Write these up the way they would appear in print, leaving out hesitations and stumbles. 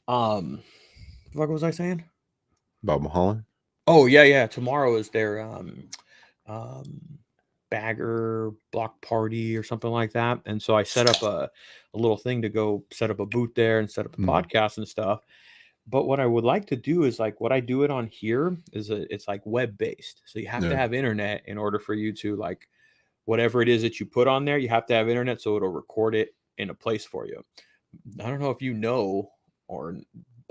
What was I saying? About Mulholland? Oh yeah. Tomorrow is their um bagger block party or something like that. And so I set up a little thing to go set up a booth there and set up a podcast and stuff. But what I would like to do is like what I do it on here is it's like web based. So you have to Yeah. have internet in order for you to like whatever it is that you put on there, you have to have internet so it'll record it in a place for you. I don't know if you know, or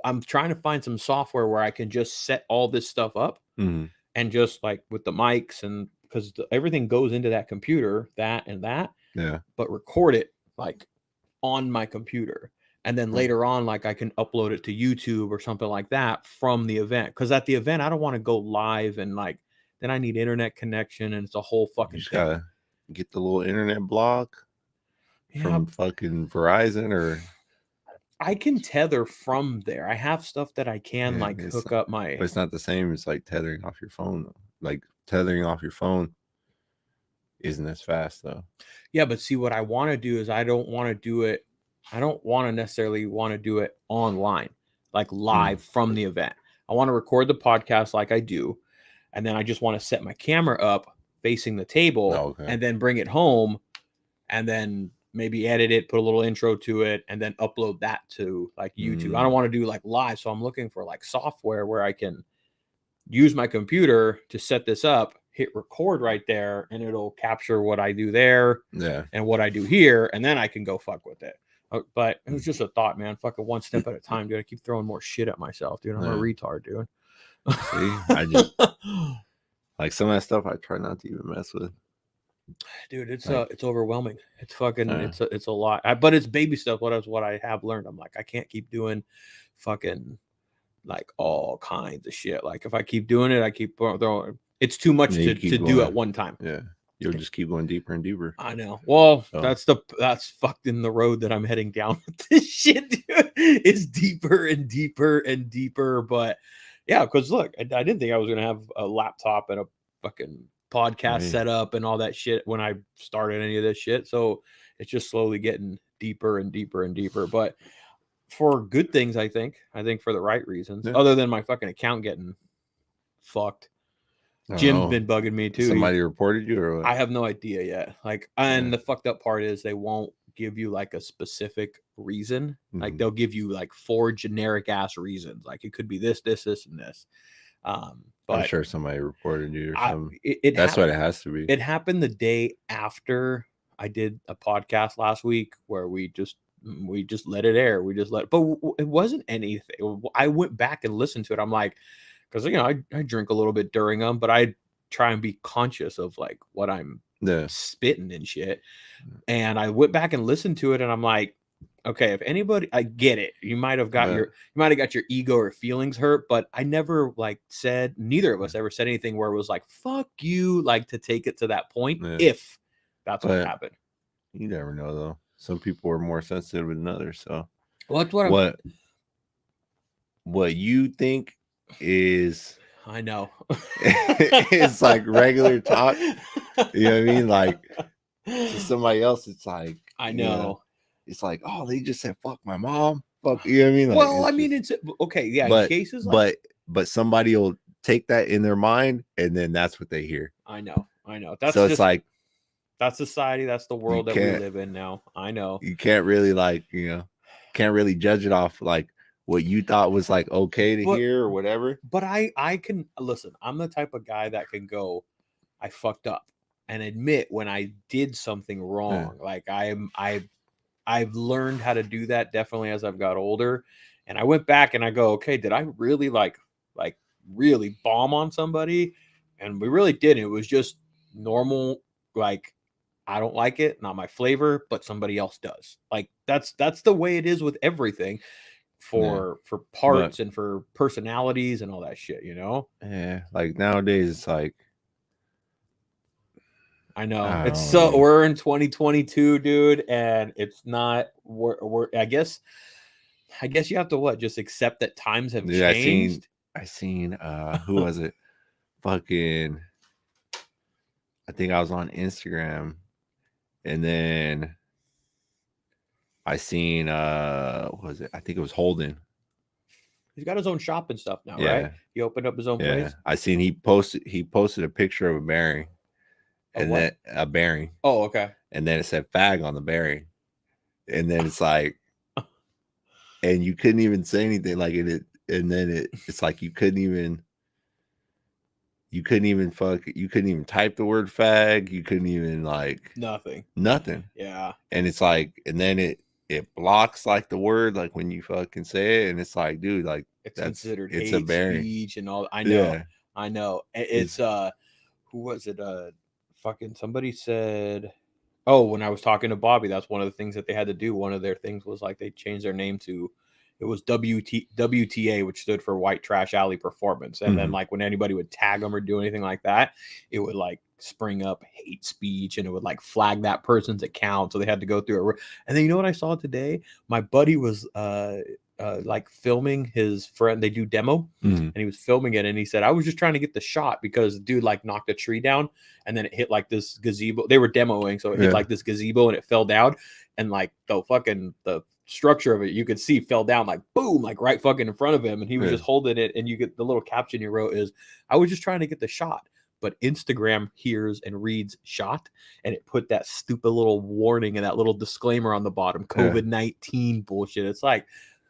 I'm trying to find some software where I can just set all this stuff up Mm-hmm. and just like with the mics and because everything goes into that computer, that and that, Yeah. but record it like on my computer. And then later on, like I can upload it to YouTube or something like that from the event. Because at the event, I don't want to go live and like then I need internet connection and it's a whole You fucking just thing. gotta get the little internet block Yeah, from fucking Verizon or I can tether from there. I have stuff that I can like it's hook not, up my. but it's not the same as like tethering off your phone though. Like tethering off your phone isn't as fast though. Yeah, but see what I want to do is I don't want to do it. I don't want to necessarily want to do it online, like live from the event. I want to record the podcast like I do, and then I just want to set my camera up facing the table Oh, okay. and then bring it home and then maybe edit it, put a little intro to it, and then upload that to like YouTube. I don't want to do like live, so I'm looking for like software where I can use my computer to set this up, hit record right there, and it'll capture what I do there Yeah. and what I do here, and then I can go fuck with it. But it was just a thought, man. Fucking one step at a time, dude. I keep throwing more shit at myself, dude. I'm a retard, dude. See, I just like some of that stuff I try not to even mess with. Dude, it's Like, it's overwhelming. It's fucking it's a lot. But it's baby stuff. What I have learned. I'm like, I can't keep doing fucking like all kinds of shit. Like if I keep doing it, I keep throwing. It's too much to do at one time. Yeah, you'll just keep going deeper and deeper. I know. Well, that's fucked in the road that I'm heading down with this shit, dude. It's deeper and deeper and deeper. But yeah, because look, I didn't think I was gonna have a laptop and a fucking podcast set up and all that shit when I started any of this shit. So it's just slowly getting deeper and deeper and deeper. But for good things, I think for the right reasons, other than my fucking account getting fucked. Jim's been bugging me too. Somebody reported you or what? I have no idea yet. Like, and the fucked up part is they won't give you like a specific reason. Like they'll give you like 4 generic ass reasons. Like it could be this, this, this, and this. But I'm sure somebody reported you or something. That's what it has to be. It happened the day after I did a podcast last week where we just let it air. We just let, but it wasn't anything. I went back and listened to it. I'm like, because you know I drink a little bit during them, but I try and be conscious of like what I'm spitting and shit. And I went back and listened to it, and I'm like, okay, if anybody, I get it. You might have got your ego or feelings hurt, but I never like said, neither of us ever said anything where it was like, fuck you, like to take it to that point. If that's what happened. You never know though. Some people are more sensitive than others. So what you think is, I know, it's like regular talk. You know what I mean? Like to somebody else, it's like, I know. It's like, oh, they just said fuck my mom. Fuck, you know what I mean? Like, well, I mean, it's okay, yeah. But, in cases like, but somebody will take that in their mind, and then that's what they hear. I know. That's so it's like that's society. That's the world that we live in now. I know. You can't really can't really judge it off like what you thought was like okay to hear or whatever. But I can listen. I'm the type of guy that can go, I fucked up and admit when I did something wrong. Like I've learned how to do that definitely as I've got older. And I went back and I go, okay, did I really like really bomb on somebody? And we really didn't. It was just normal, like I don't like it, not my flavor, but somebody else does. Like that's the way it is with everything for parts and for personalities and all that shit, you know? Yeah, like nowadays it's like I know. We're in 2022, dude, and it's not we're I guess you have to just accept that times have changed. I seen who was it? Fucking I think I was on Instagram and then I seen what was it? I think it was Holden. He's got his own shop and stuff now, right? Yeah. He opened up his own Yeah. place. I seen he posted a picture of a bearing. A And what? then a bearing. Oh, okay. And then it said fag on the bearing. And then it's like, and you couldn't even say anything like it. And then it's like you couldn't even type the word fag. You couldn't even like Nothing. Yeah. And it's like, and then it blocks like the word, like when you fucking say it, and it's like, dude, like It's considered it's hate a bearing. speech and all. I know. Yeah. I know. It's who was it? Fucking somebody said. Oh, when I was talking to Bobby, that's one of the things that they had to do. One of their things was like they changed their name to, it was WTA, which stood for White Trash Alley Performance. And then like when anybody would tag them or do anything like that, it would like spring up hate speech and it would like flag that person's account. So they had to go through it. And then you know what I saw today? My buddy was like filming his friend. They do demo, and he was filming it, and he said, "I was just trying to get the shot because the dude like knocked a tree down, and then it hit like this gazebo. They were demoing, so it hit like this gazebo, and it fell down, and like the structure of it, you could see fell down like boom, like right fucking in front of him, and he was just holding it, and you get the little caption you wrote is, "I was just trying to get the shot." But Instagram hears and reads shot, and it put that stupid little warning and that little disclaimer on the bottom, COVID-19 bullshit. It's like,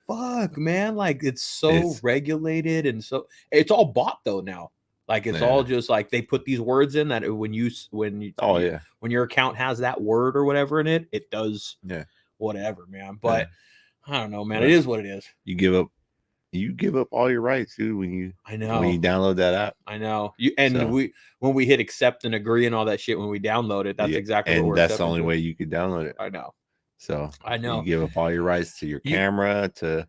fuck, man, like it's so regulated, and so it's all bought though now. Like it's all just like they put these words in that when your account has that word or whatever in it, it does whatever, man. But I don't know, man. It is what it is. You give up all your rights, dude, when you download that app. I know. When we hit accept and agree and all that shit, when we download it, that's exactly what we're that's the only way you could download it. I know. So I know you give up all your rights to your camera, to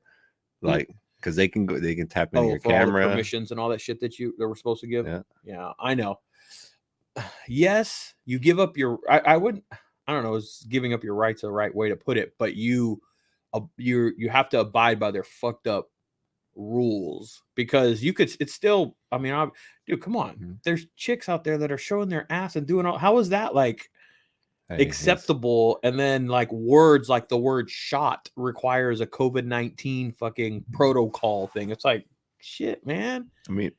like, because they can tap into your camera, all the permissions and all that shit that were supposed to give. Yeah, I know. Yes, you give up your. I wouldn't. I don't know. Is giving up your rights the right way to put it? But you have to abide by their fucked up rules, because you could. It's still. I mean, dude, come on. There's chicks out there that are showing their ass and doing all. How is that like acceptable? And then like words like the word shot requires a COVID-19 fucking protocol thing. It's like shit, man. I mean,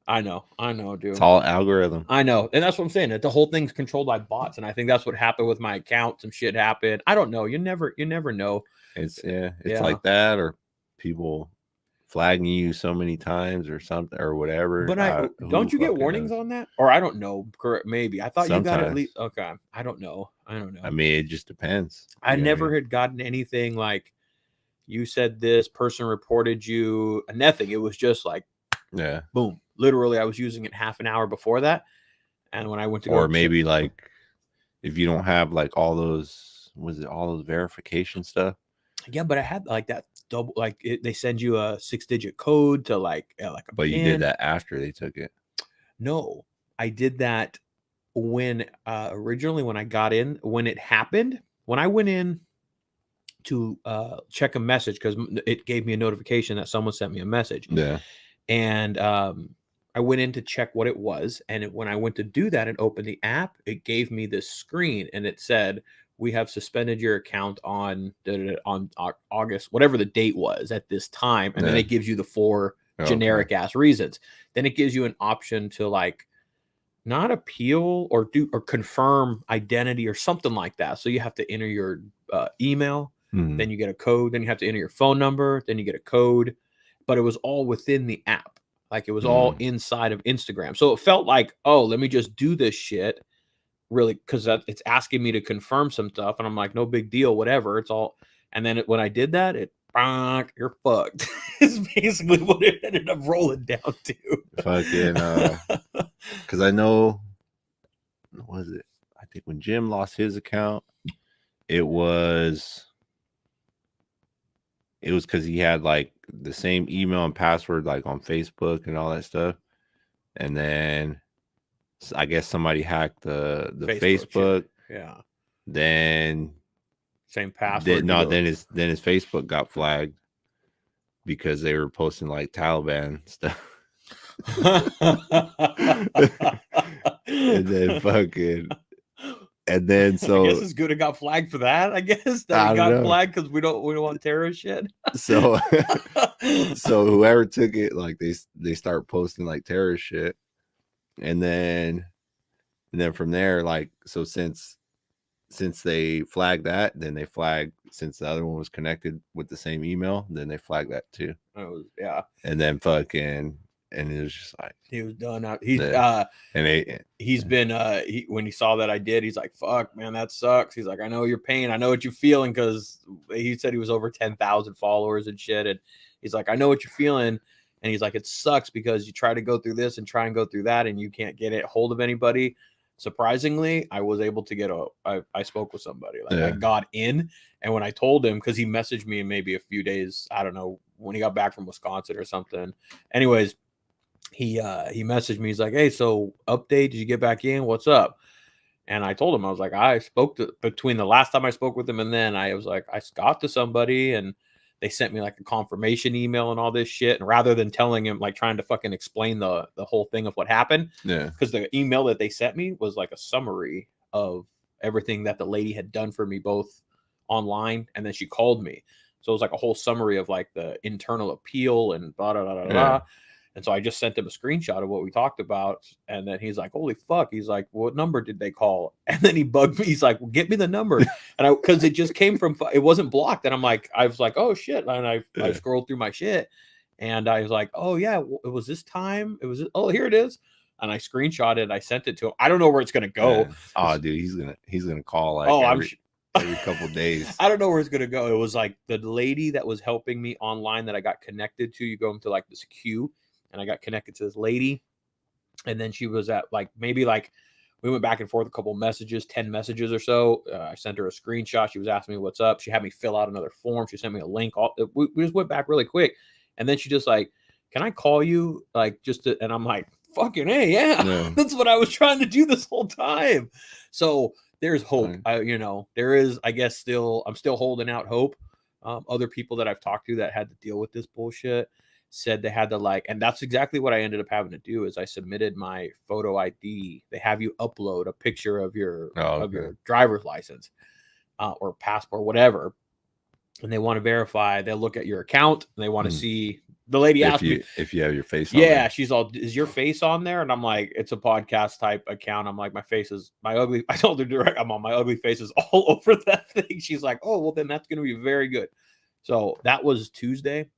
I know, dude. It's all algorithm. I know, and that's what I'm saying. That the whole thing's controlled by bots, and I think that's what happened with my account. Some shit happened. I don't know. You never know. It's like that, or people flagging you so many times or something or whatever. But don't you get warnings on that? Or I don't know. Maybe I thought sometimes. You got at least. Okay, I don't know. I mean, it just depends. I never had gotten anything like you said this person reported you. Nothing. It was just like, boom. Literally, I was using it half an hour before that, and when I went to or maybe like if you don't have like all those verification stuff. Yeah, but I had like that double, like they send you a 6-digit code to like a But PIN. You did that after they took it. No, I did that when originally when I got in, when it happened, when I went in to check a message, because it gave me a notification that someone sent me a message. Yeah. And I went in to check what it was, and when I went to do that and open the app, it gave me this screen, and it said, "We have suspended your account on August, whatever the date was at this time," and then it gives you the 4 generic ass reasons. Then it gives you an option to like not appeal or confirm identity or something like that. So you have to enter your email, then you get a code, then you have to enter your phone number, then you get a code, but it was all within the app. Like it was all inside of Instagram. So it felt like, oh, let me just do this shit really, because it's asking me to confirm some stuff. And I'm like, no big deal, whatever. It's all. And then when I did that, you're fucked. It's basically what it ended up rolling down to. Fucking, because I know, what was it? I think when Jim lost his account, it was because he had like the same email and password like on Facebook and all that stuff, and then I guess somebody hacked the Facebook. Yeah. Then same password. Then his Facebook got flagged because they were posting like Taliban stuff. And then fucking And then I guess so it's good it got flagged for that. I guess that I it don't got know. flagged because we don't want terrorist shit. So so whoever took it, like they start posting like terrorist shit, and then from there, like, so since they flagged that, then they flagged, since the other one was connected with the same email, then they flagged that too. Yeah. And then fucking, and it was just like He was done. He's been when he saw that I did, he's like, fuck, man, that sucks. He's like, I know your pain, I know what you're feeling, because he said he was over 10,000 followers and shit, and he's like, I know what you're feeling, and he's like, it sucks because you try to go through this and try and go through that and you can't get it hold of anybody. Surprisingly, I was able to get I spoke with somebody, like, I got in, and when I told him, because he messaged me in maybe a few days, I don't know, when he got back from Wisconsin or something. Anyways, he messaged me. He's like, hey, so update, did you get back in? What's up? And I told him, I was like, I spoke to, between the last time I spoke with him and then, I was like, I got to somebody and they sent me like a confirmation email and all this shit. And rather than telling him, like, trying to fucking explain the whole thing of what happened, because the email that they sent me was like a summary of everything that the lady had done for me, both online, and then she called me. So it was like a whole summary of like the internal appeal and blah, blah, blah, blah, blah. And so I just sent him a screenshot of what we talked about. And then he's like, holy fuck. He's like, what number did they call? And then he bugged me. He's like, well, get me the number. And because it just came from, it wasn't blocked. And I was like, oh shit. And I scrolled through my shit and I was like, oh yeah, it was this time. It was, oh, here it is. And I screenshot it. I sent it to him. I don't know where it's going to go. Yeah. Oh, dude, he's going to call like every couple days. I don't know where it's going to go. It was like the lady that was helping me online that I got connected to. You go into like this queue. And I got connected to this lady. And then she was at like, maybe like, we went back and forth a couple messages, 10 messages or so. I sent her a screenshot. She was asking me what's up. She had me fill out another form. She sent me a link. We just went back really quick. And then she just like, can I call you? Like, just to, and I'm like, fucking hey, yeah. That's what I was trying to do this whole time. So there's hope. There is, I guess, I'm still holding out hope. Other people that I've talked to that had to deal with this bullshit said they had to like, and that's exactly what I ended up having to do is I submitted my photo ID. They have you upload a picture of your driver's license or passport, whatever. And they want to verify, they'll look at your account and they want to see, the lady asked me if you have your face on there. She's all, is your face on there? And I'm like, it's a podcast type account. I'm like, my face is I told her direct, my ugly face is all over that thing. She's like, oh, well then that's going to be very good. So that was Tuesday.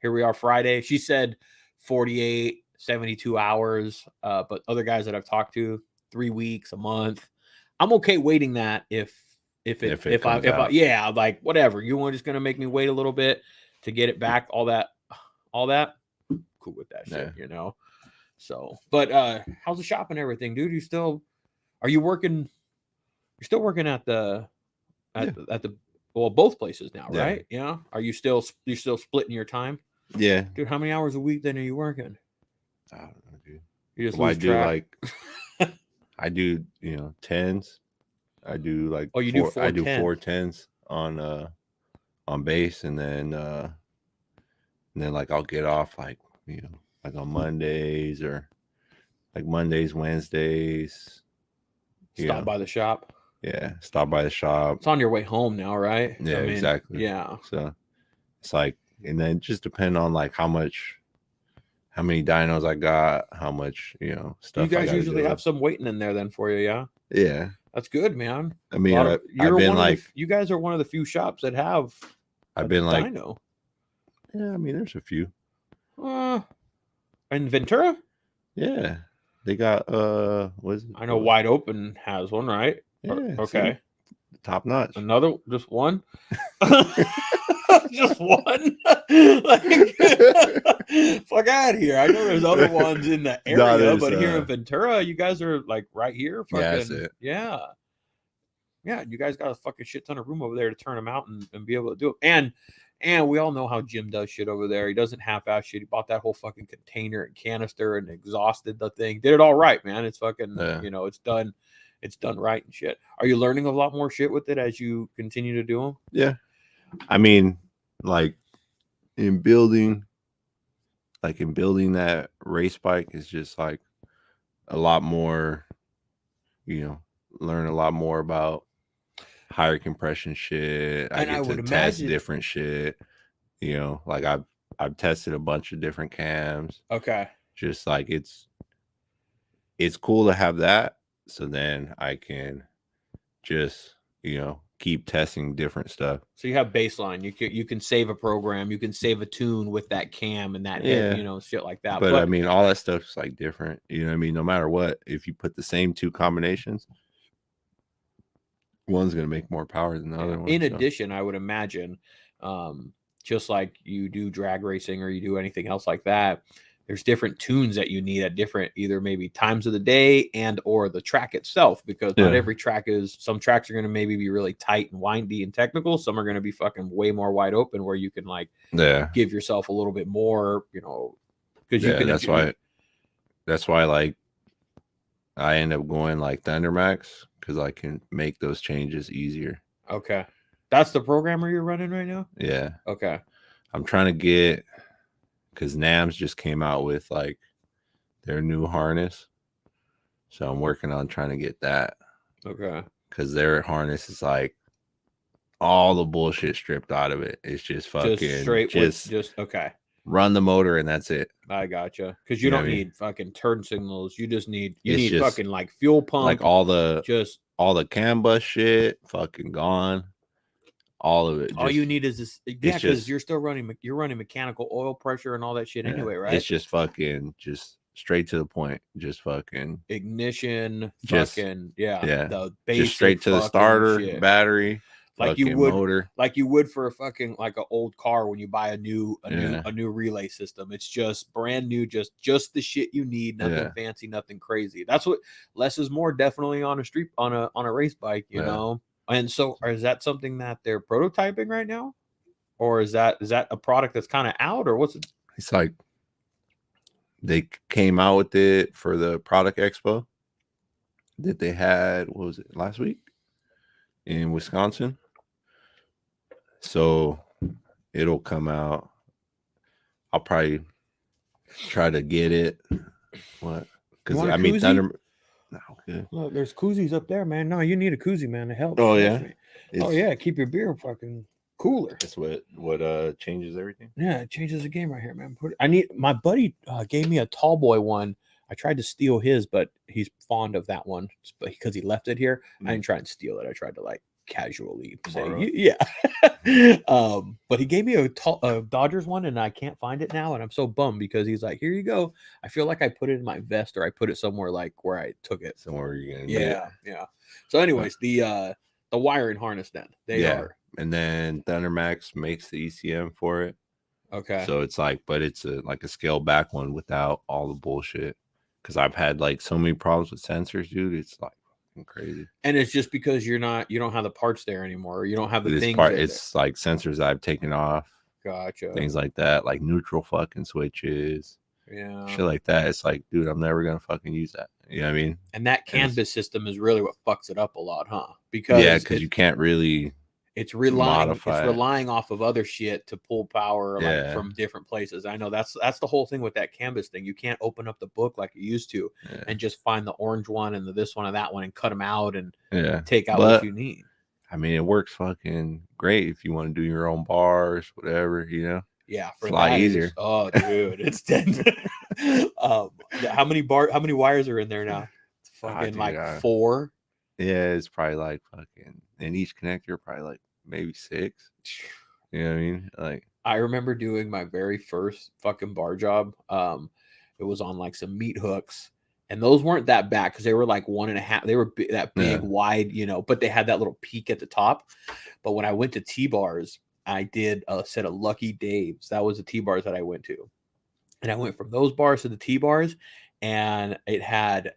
Here we are Friday. She said 48, 72 hours. But other guys that I've talked to, 3 weeks, a month. I'm okay waiting that if I yeah, like whatever. You want just gonna make me wait a little bit to get it back, all that. Cool with that shit, So, but how's the shop and everything, dude? Are you working? You're still working at the well, both places now, right? Yeah. You're still splitting your time? Yeah. Dude, how many hours a week then are you working? I don't know, dude. You just lose track. I do, 10s. I do like you do 4 I do 4 10s on base, and then like I'll get off like like on Mondays or like Mondays, Wednesdays. Stop by the shop. Yeah, stop by the shop. It's on your way home now, right? Yeah, exactly. Yeah. So it's like, and then just depend on like how many dynos I got, how much, stuff. You guys usually have some waiting in there then for you, yeah? Yeah. That's good, man. I mean, I've been like, you guys are one of the few shops that have I've been like, dyno. Yeah, I mean, there's a few. In Ventura? Yeah. They got what is it? I know Wide Open has one, right? Yeah. Okay. Top notch. Another, just one? Just one? Like, fuck out of here. I know there's other ones in the area, but here in Ventura, you guys are like right here. Fucking, that's it. Yeah. Yeah, you guys got a fucking shit ton of room over there to turn them out and be able to do it. And we all know how Jim does shit over there. He doesn't half-ass shit. He bought that whole fucking container and canister and exhausted the thing. Did it all right, man. It's fucking, it's done. It's done right and shit. Are you learning a lot more shit with it as you continue to do them? Yeah. I mean, like in building that race bike is just like a lot more, learn a lot more about higher compression shit. I And I get would to test imagine. different shit. You know, like I've tested a bunch of different cams. Okay. Just like it's cool to have that. So then I can just, keep testing different stuff. So you have baseline. You can save a program. You can save a tune with that cam and that head. Yeah. Shit like that. But I But mean, all that stuff's like different. You know what I mean? No matter what, if you put the same two combinations, one's going to make more power than the other one. in So. addition, I would imagine, just like you do drag racing or you do anything else like that, there's different tunes that you need at different either maybe times of the day and or the track itself, because not every track is. Some tracks are going to maybe be really tight and windy and technical. Some are going to be fucking way more wide open where you can like give yourself a little bit more, because you can. That's why like I end up going like Thundermax because I can make those changes easier. Okay. That's the programmer you're running right now? Yeah. Okay. I'm trying to get, because NAMS just came out with like their new harness. So I'm working on trying to get that. Okay. Because their harness is like all the bullshit stripped out of it. It's just fucking just straight. Just okay. Run the motor and that's it. I gotcha. Because you don't need fucking turn signals. You just need fucking like fuel pump. Like all the CAN bus shit, fucking gone. All of it. All you need is this. Yeah, because you're still running mechanical oil pressure and all that shit anyway, right? It's just fucking just straight to the point. Just fucking ignition. Fucking the basic just straight to the starter, shit. Battery. Like you would, motor. Like you would for a fucking like an old car when you buy a new relay system. It's just brand new, just the shit you need. Nothing fancy, nothing crazy. That's what less is more. Definitely on a race bike, you know. And so, is that something that they're prototyping right now, or is that a product that's kind of out, or what's it? It's like they came out with it for the product expo that they had. What was it, last week in Wisconsin? So it'll come out. I'll probably try to get it. What? Because I mean, Thunder. No, okay. Look, there's koozies up there, man. No, you need a koozie, man, to help. Oh yeah. Oh yeah, keep your beer fucking cooler. That's what changes everything. Yeah, it changes the game right here, man. My buddy gave me a tall boy one. I tried to steal his, but he's fond of that one, but because he left it here, I didn't try and steal it. I tried to like casually say, yeah. But he gave me a Dodgers one, and I can't find it now, and I'm so bummed because he's like, here you go. I feel like I put it in my vest, or I put it somewhere like where I took it. Somewhere you're gonna get it. Yeah. So anyways, the wiring harness then they are, and then Thundermax makes the ECM for it. Okay. So it's like, but it's like a scaled back one without all the bullshit. Because I've had like so many problems with sensors, dude. It's like crazy. And it's just because you don't have the parts there anymore. Or you don't have the things. It's like sensors I've taken off. Gotcha. Things like that, like neutral fucking switches. Yeah. Shit like that. It's like, dude, I'm never gonna fucking use that. You know what I mean? And that canvas system is really what fucks it up a lot, huh? Because you can't really. It's relying off of other shit to pull power like from different places. I know that's the whole thing with that canvas thing. You can't open up the book like you used to and just find the orange one and the this one and that one and cut them out and take out what you need. I mean, it works fucking great if you want to do your own bars, whatever, you know. Yeah, for a lot easier. Oh, dude, it's dead. How many wires are in there now? It's fucking like 4. Yeah, it's probably like fucking in each connector, probably like maybe 6. You know what I mean? Like I remember doing my very first fucking bar job. It was on like some meat hooks, and those weren't that bad because they were like 1.5. They were that big, wide, but they had that little peak at the top. But when I went to T-bars, I did a set of Lucky Dave's. That was the T-bars that I went to, and I went from those bars to the T-bars, and it had.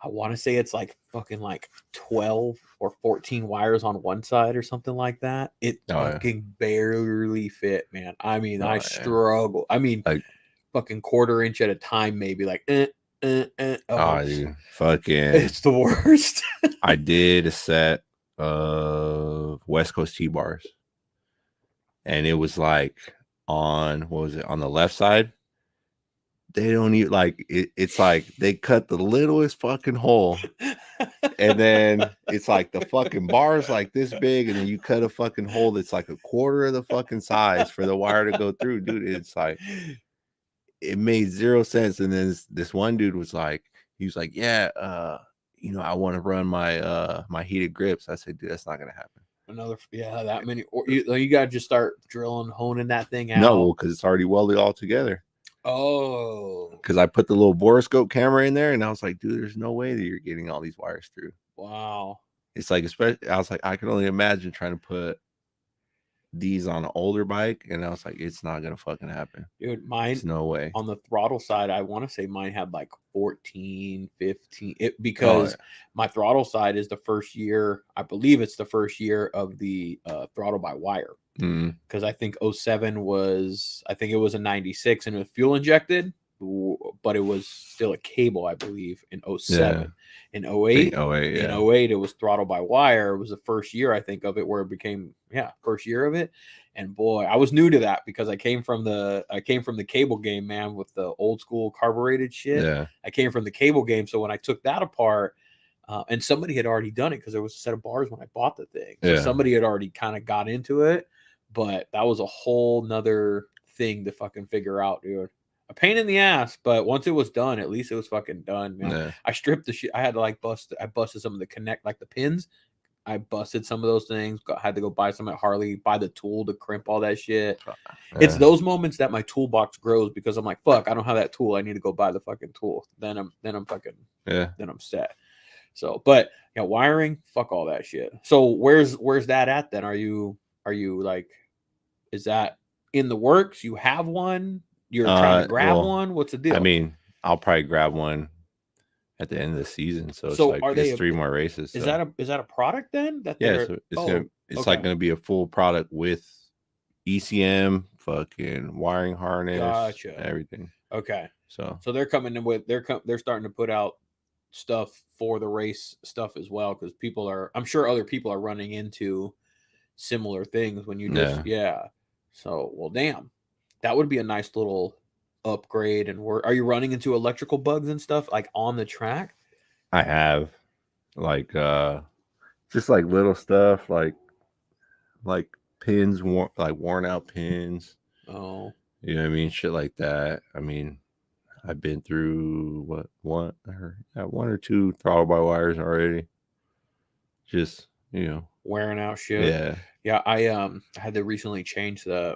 I want to say it's like fucking like 12 or 14 wires on one side or something like that. It fucking barely fit, man. I mean, I struggle. I mean, like fucking 1/4 inch at a time, maybe like. Dude, fucking. It's the worst. I did a set of West Coast T-bars, and it was like on the left side. They don't even like it. It's like they cut the littlest fucking hole And then it's like the fucking bar's like this big, and then you cut a fucking hole that's like a quarter of the fucking size for the wire to go through, dude. It's like it made zero sense. And then this one dude was like, he was like, yeah, I want to run my heated grips. I said, dude, that's not gonna happen. That many, or you gotta just start drilling, honing that thing out. No, because it's already welded all together. Oh, because I put the little borescope camera in there, and I was like, dude, there's no way that you're getting all these wires through. Wow. It's like, especially, I was like, I can only imagine trying to put these on an older bike, and I was like, it's not gonna fucking happen, dude. Mine, there's no way. On the throttle side, I want to say mine had like 14, 15. Because my throttle side is the first year, I believe it's the first year of the throttle by wire. Because I think 07 was, I think it was a 96 and it was fuel injected, but it was still a cable, I believe, in 07. Yeah. In 08, in 08, it was throttle by wire. It was the first year, I think, of it where it became, first year of it. And boy, I was new to that because I came from the cable game, man, with the old school carbureted shit. Yeah. I came from the cable game. So when I took that apart, and somebody had already done it because there was a set of bars when I bought the thing. So somebody had already kind of got into it, but that was a whole nother thing to fucking figure out, dude. A pain in the ass, but once it was done, at least it was fucking done, man. Yeah. I stripped the shit. I had to I busted some of the connect, like the pins. I busted some of those things. Had to go buy some at Harley, buy the tool to crimp all that shit. Yeah. It's those moments that my toolbox grows because I'm like, fuck, I don't have that tool. I need to go buy the fucking tool. Then I'm fucking, then I'm set. So, but wiring, fuck all that shit. So where's that at then? Are you like, is that in the works? You have one? You're trying to grab one? What's the deal? I mean, I'll probably grab one at the end of the season. So it's like it's 3 more races. Is that a product then? So it's like gonna be a full product with ECM, fucking wiring harness, gotcha, everything. Okay. So they're coming in with they're starting to put out stuff for the race stuff as well, because I'm sure other people are running into similar things when you just So well, damn, that would be a nice little upgrade. And are you running into electrical bugs and stuff like on the track? I have like just like little stuff like pins, worn out pins. Oh, you know what I mean? Shit like that. I mean, I've been through one or two throttle by wires already. Just wearing out shit. Yeah. I had to recently change I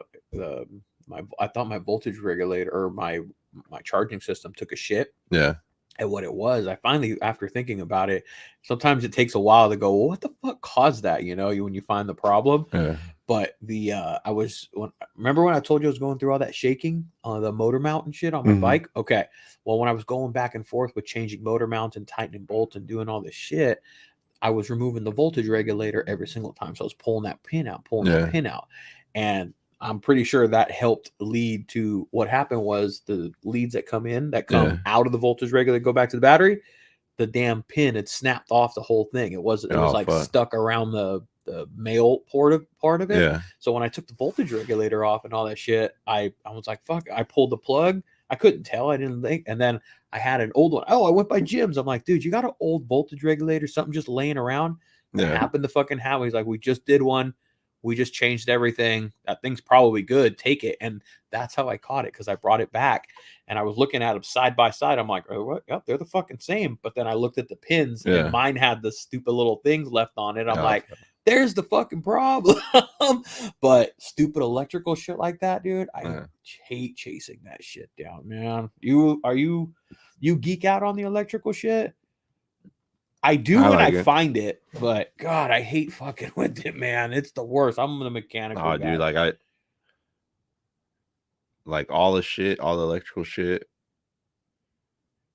thought my voltage regulator or my charging system took a shit. Yeah. And what it was, I finally, after thinking about it, sometimes it takes a while to go, well, what the fuck caused that? When you find the problem. Yeah. But remember when I told you I was going through all that shaking on the motor mount and shit on my bike? Okay. Well, when I was going back and forth with changing motor mounts and tightening bolts and doing all this shit, I was removing the voltage regulator every single time. So I was pulling that pin out, and I'm pretty sure that helped lead to what happened was the leads that come out of the voltage regulator, go back to the battery. The damn pin had snapped off the whole thing. It was stuck around the male part of it. Yeah. So when I took the voltage regulator off and all that shit, I was like, fuck, I pulled the plug. I couldn't tell. I didn't think. And then I had an old one. Oh, I went by Jim's. I'm like, dude, you got an old voltage regulator, something just laying around? That happened to fucking have. He's like, we just did one. We just changed everything. That thing's probably good. Take it. And that's how I caught it, because I brought it back and I was looking at them side by side. I'm like, oh, what? Yep, they're the fucking same. But then I looked at the pins and mine had the stupid little things left on it. I'm like, there's the fucking problem. But stupid electrical shit like that, dude, I hate chasing that shit down, man. You geek out on the electrical shit? I do when I find it, but God, I hate fucking with it, man. It's the worst. I'm the mechanical guy. Dude, all the shit, all the electrical shit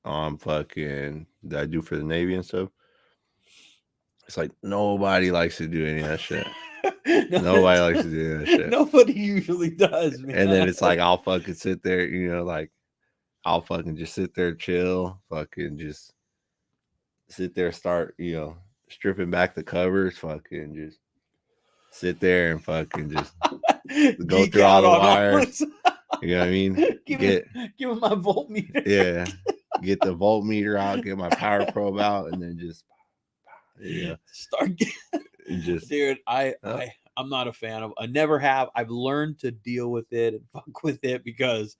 fucking that I do for the Navy and stuff. It's like nobody likes to do any of that shit. Nobody likes to do that shit. Nobody usually does, man. And then it's like I'll fucking sit there, I'll fucking just sit there, chill, fucking just sit there, start, stripping back the covers, fucking just sit there and fucking just go through all the wires. You know what I mean? Give him my voltmeter. Yeah. Get the voltmeter out, get my power probe out, and then just Yeah. Start Just dude, I'm not a fan of. I never have. I've learned to deal with it and fuck with it because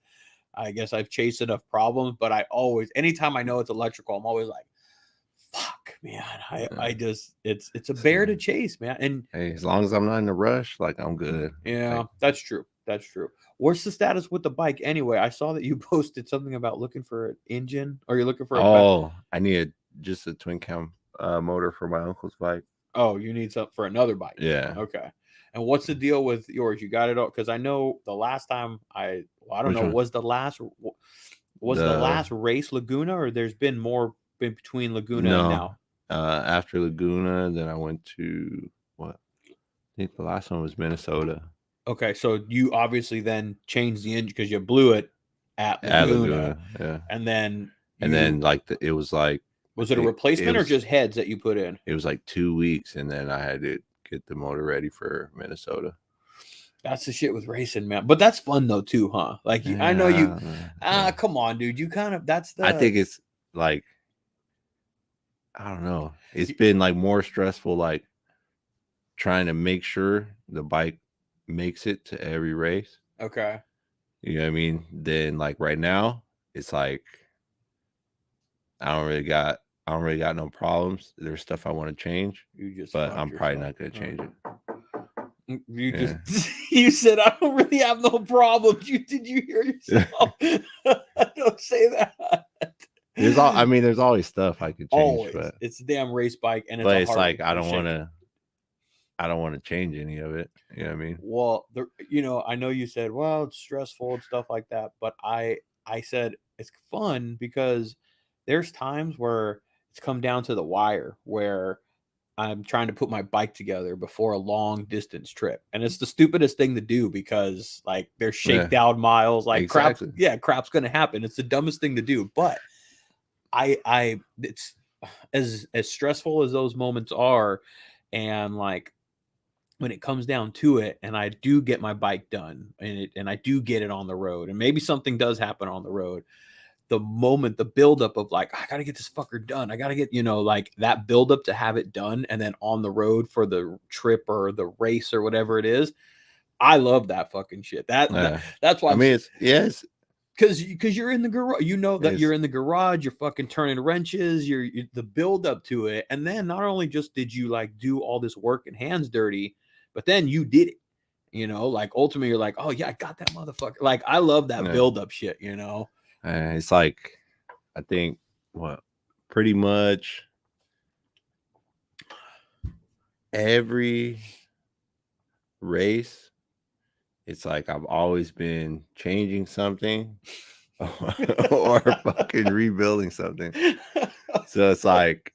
I guess I've chased enough problems. But I always, anytime I know it's electrical, I'm always like, fuck, man. I just it's a bear to chase, man. And hey, as long as I'm not in a rush, like I'm good. yeah, Like, that's true. That's true. What's the status with the bike anyway? I saw that you posted something about looking for an engine, or you're looking for a I need just a twin cam motor for my uncle's bike. Oh, you need something for another bike. Yeah. Okay. And what's the deal with yours? You got it all? Because I know the last time I don't Which know, one? was the last race Laguna, or there's been more between Laguna and now? After Laguna, then I went to what? I think the last one was Minnesota. Okay, so you obviously then changed the engine because you blew it at Laguna, yeah. and then like it was like, was it a replacement or just heads that you put in? It was like 2 weeks, and then I had to get the motor ready for Minnesota. That's the shit with racing, man. But that's fun though too, huh? Like I know you. Come on, dude. You kind of I think it's like, I don't know. It's been like more stressful, like trying to make sure the bike makes it to every race. Okay. You know what I mean? Then like right now, it's like I don't really got no problems. There's stuff I want to change, but I'm probably not going to change it. You just you said I don't really have no problems. Did you hear yourself? Don't say that. There's always stuff I could change. Always. But it's a damn race bike, and it's like I don't want to change any of it. You know what I mean? Well, I know you said, well, it's stressful and stuff like that, but I said it's fun because there's times where it's come down to the wire where I'm trying to put my bike together before a long distance trip. And it's the stupidest thing to do because like there's shakedown miles, like exactly. Crap's going to happen. It's the dumbest thing to do. But it's as stressful as those moments are. And like, when it comes down to it, and I do get my bike done and I do get it on the road, and maybe something does happen on the road, the buildup of like, I got to get this fucker done. I got to get, like that buildup to have it done. And then on the road for the trip or the race or whatever it is. I love that fucking shit. That's why it's because you're in the garage, that you're in the garage, you're fucking turning wrenches, you're the buildup to it. And then not only just did you like do all this work and hands dirty, but then you did it, like ultimately you're like, oh yeah, I got that motherfucker. Like, I love that buildup shit, It's like, I think pretty much every race, it's like I've always been changing something or fucking rebuilding something. So it's like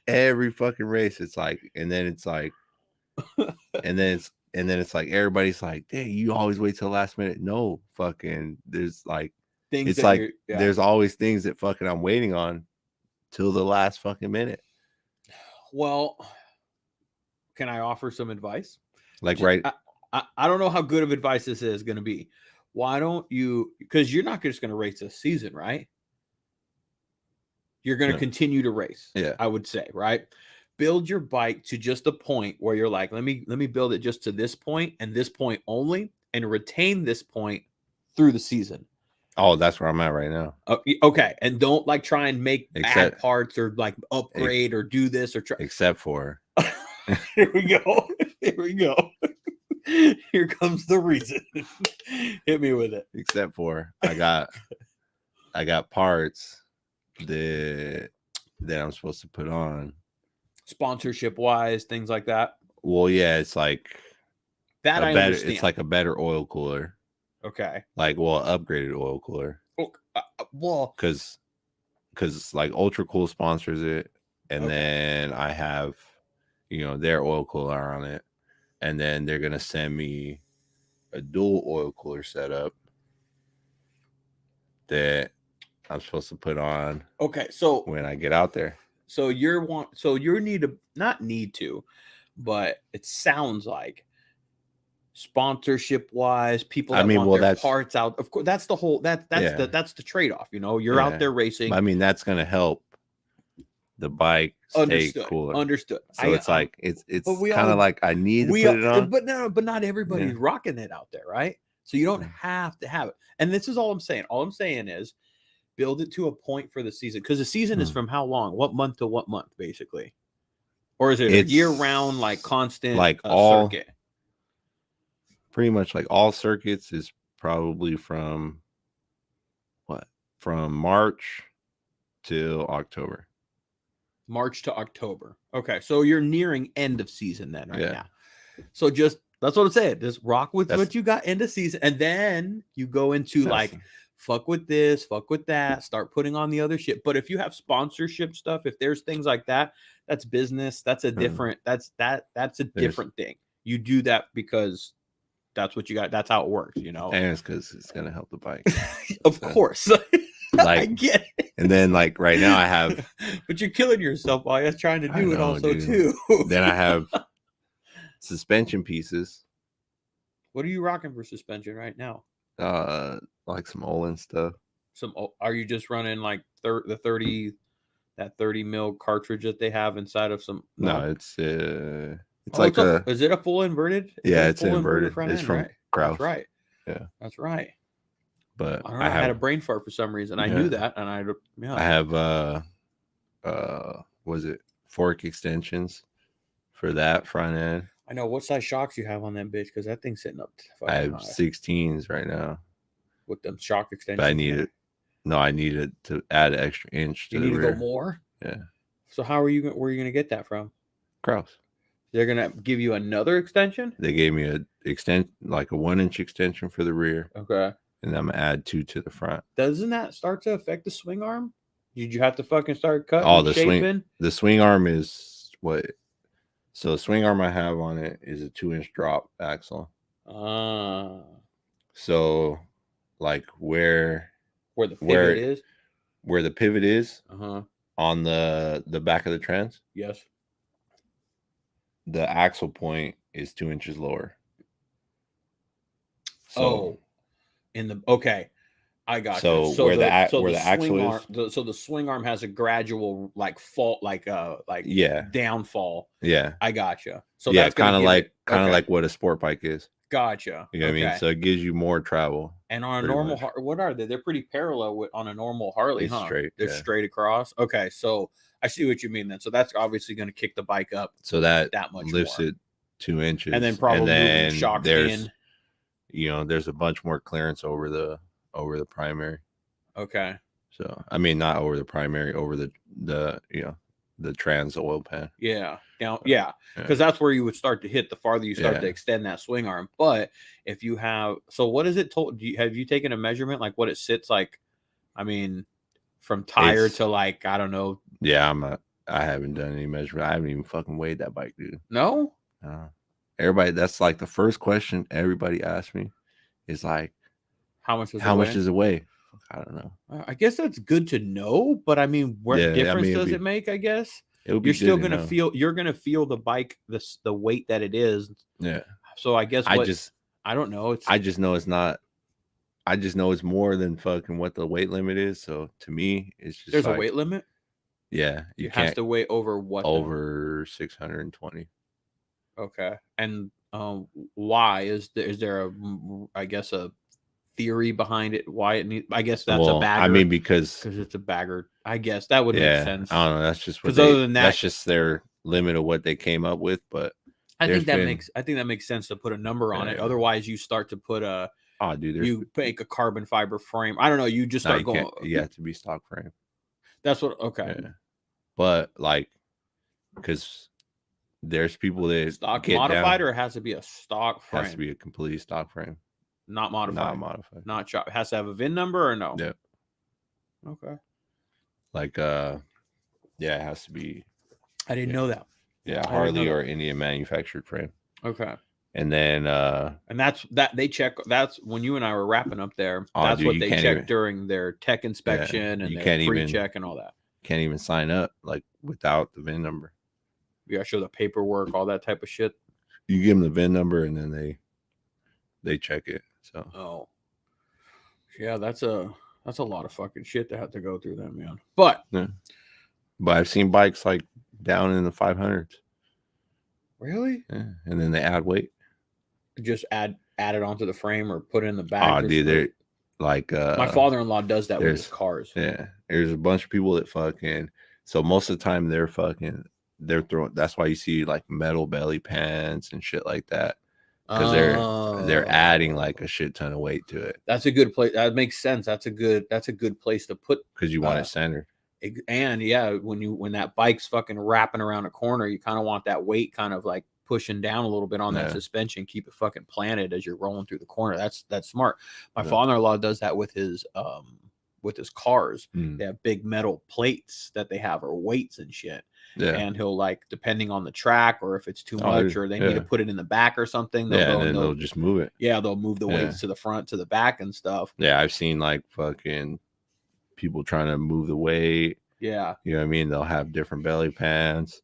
every fucking race, it's like, and then it's like, and then it's like everybody's like, "Dang, you always wait till the last minute." No, fucking, there's like things. It's like there's always things that fucking I'm waiting on till the last fucking minute. Well, can I offer some advice? Like, right. I don't know how good of advice this is going to be. Why don't you? Because you're not just going to race this season, right? You're going to continue to race. Yeah, I would say, right? Build your bike to just a point where you're like, let me build it just to this point and this point only, and retain this point through the season. Oh, that's where I'm at right now. Okay, and don't like try and add parts or like upgrade or do this or try. Except for here we go. Here we go. Here comes the reason. Hit me with it. Except for I got parts that I'm supposed to put on. Sponsorship wise, things like that. Well, yeah, it's like that I understand. It's like a better oil cooler. Okay. Like, upgraded oil cooler. Well, because like Ultra Cool sponsors it, and then I have, their oil cooler on it, and then they're gonna send me a dual oil cooler setup that I'm supposed to put on. Okay, so when I get out there. So not need to, but it sounds like sponsorship wise, people that want their parts out. Of course, that's the whole that's the trade-off. You're out there racing. I mean, that's gonna help the bike stay Understood. cooler. Understood. So it's like it's we kind all- of like I need to put it on. But not everybody's Yeah. rocking it out there, right? So you don't Yeah. have to have it. And this is all I'm saying. All I'm saying is build it to a point for the season, because the season is from how long? What month to what month, basically? Or is it a It's year-round, like constant like all circuit? pretty much like all circuits is probably from March till October. March to October. Okay, so you're nearing end of season then right Yeah. now. So just that's what I'm saying. Just rock with That's- what you got end of season, and then you go into like fuck with this, fuck with that, start putting on the other shit. But if you have sponsorship stuff, if there's things like that, that's business. That's a different. That's a different thing. You do that because that's what you got. That's how it works, you know. And it's because it's gonna help the bike. Of course. Like, I get it. And then like right now I have, but you're killing yourself while you're trying to do it also dude. too. Then I have suspension pieces. What are you rocking for suspension right now? Like some Olin stuff. Are you just running like the 30 mil cartridge that they have inside of some? No, it's like is it a full inverted? Yeah, it's inverted. Front it's end, from right? Kraus. That's right. Yeah, that's right. But I don't know. I had a brain fart for some reason. I knew that, and I have was it fork extensions for that front end. I know. What size shocks you have on that bitch? Because that thing's sitting up. I have 16s right now with them shock extensions. But I needed to add an extra inch to the rear. You need to go more? Yeah. So where are you going to get that from? Kraus. They're going to give you another extension? They gave me a 1-inch extension for the rear. Okay. And I'm going to add 2 to the front. Doesn't that start to affect the swing arm? Did you have to fucking start cutting shaping? The swing arm is what? So the swing arm I have on it is a 2-inch drop axle. So like where the pivot is? Where the pivot is on the back of the trans? Yes. The axle point is 2 inches lower. So, okay. I got so you. So where the axle is. So the swing arm has a gradual fall, downfall. Yeah, I got you. So yeah, that's kind of like what a sport bike is. Gotcha. You know what I mean? So it gives you more travel. And on a normal, what are they? They're pretty parallel on a normal Harley, huh? Straight. They're straight across. Okay, so I see what you mean then. So that's obviously going to kick the bike up. So that much lifts more. It 2 inches, and then probably moving shocks in. There's a bunch more clearance over the primary. Okay. So I mean, not over the primary, over the trans oil pan. Yeah. Because that's where you would start to hit the farther you start to extend that swing arm. But if you have, so what is it told? Have you taken a measurement like what it sits like? I mean, from tire to like, I don't know. Yeah, I haven't done any measurement. I haven't even fucking weighed that bike, dude. No. Everybody, that's like the first question everybody asks me is like, how much does it weigh? I don't know. I guess that's good to know, but I mean, what difference does it make? I guess you're still gonna feel. You're gonna feel the bike, the weight that it is. Yeah. So I guess I don't know. I just know it's not. I just know it's more than fucking what the weight limit is. So to me, it's just there's a weight limit. Yeah, you have to weigh over what? Over 620. Okay, and why is there a theory behind it? Why it needs? I guess that's a bagger. I mean, because it's a bagger. I guess that would make sense. I don't know. That's just what other than that, that's just their limit of what they came up with. But I think that makes sense to put a number on it. Otherwise, you start to put you make a carbon fiber frame. I don't know. You just start going. You have to be stock frame. That's what. Okay. Yeah. But like, because there's people that stock modified, or it has to be a stock frame. It has to be a completely stock frame. Not modified. Not shop. It has to have a VIN number or no? Yeah. Okay. Like it has to be. I didn't know that. Yeah, Harley or Indian manufactured frame. Okay. And then and that's they check. That's when you and I were wrapping up there. That's what they check during their tech inspection and their pre-check and all that. Can't even sign up like without the VIN number. You gotta show the paperwork, all that type of shit. You give them the VIN number and then they check it. So yeah, that's a lot of fucking shit to have to go through, that man. But But I've seen bikes like down in the 500s. Really? Yeah. And then they add weight. Just add it onto the frame or put it in the back. Oh, dude, they're like my father-in-law does that with his there's cars. yeah, there's a bunch of people that fucking. So most of the time they're throwing. That's why you see like metal belly pans and shit like that, because they're adding like a shit ton of weight to it. That's a good place. That makes sense. That's a good place to put, because you want it centered. and yeah, when that bike's fucking wrapping around a corner, you kind of want that weight kind of like pushing down a little bit on that suspension, keep it fucking planted as you're rolling through the corner. That's smart. My father-in-law does that with his cars. They have big metal plates that they have, or weights and shit. Yeah. And he'll, like, depending on the track or if it's too much or they need to put it in the back or something, they'll just move it. Yeah, they'll move the weights to the front, to the back and stuff. Yeah, I've seen like fucking people trying to move the weight. Yeah. You know what I mean? They'll have different belly pans,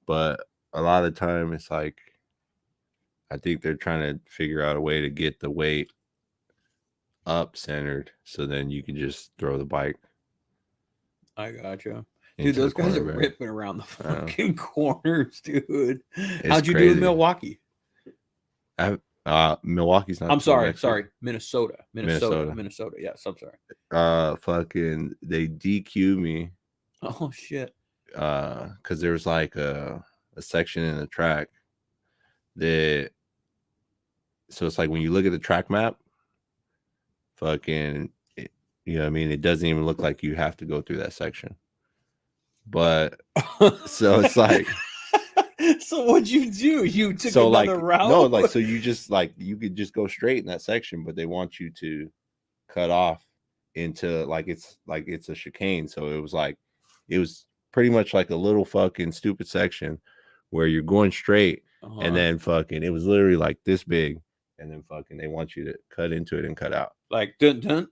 but a lot of the time it's like, I think they're trying to figure out a way to get the weight up centered so then you can just throw the bike. I gotcha. Dude, those guys are ripping around the fucking corners, dude. How'd you do in Milwaukee? Milwaukee's not. I'm sorry. Minnesota. Yes, I'm sorry. Fucking, they DQ me. Oh shit. Because there was like a section in the track that. So it's like when you look at the track map, fucking, you know what I mean? It doesn't even look like you have to go through that section. But so it's like, so what'd you do? You took another route? No, like, so you just like, you could just go straight in that section, but they want you to cut off into like it's a chicane. So it was pretty much like a little fucking stupid section where you're going straight, and then fucking it was literally like this big, and then fucking they want you to cut into it and cut out. Like dun.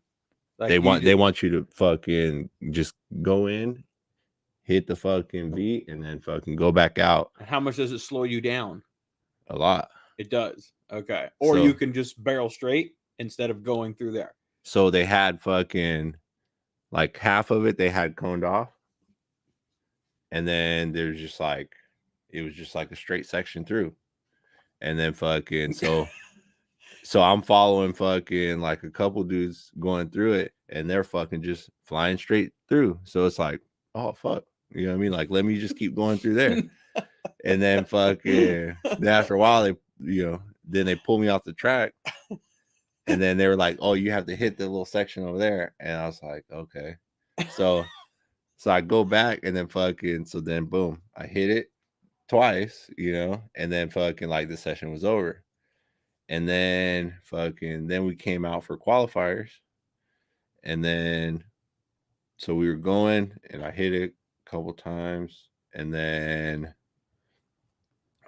Like they want you to fucking just go in, hit the fucking beat, and then fucking go back out. And how much does it slow you down? A lot. It does. Okay. Or you can just barrel straight instead of going through there. So they had fucking like half of it they had coned off. And then there's just like, it was just like a straight section through. And then fucking so I'm following fucking like a couple dudes going through it, and they're fucking just flying straight through. So it's like, oh fuck. You know what I mean? Like, let me just keep going through there. And then fucking, then after a while, then they pull me off the track. And then they were like, oh, you have to hit the little section over there. And I was like, okay. So I go back, and then fucking, so then boom, I hit it twice, and then fucking like the session was over. And then fucking, then we came out for qualifiers. And then, so we were going, and I hit it couple times, and then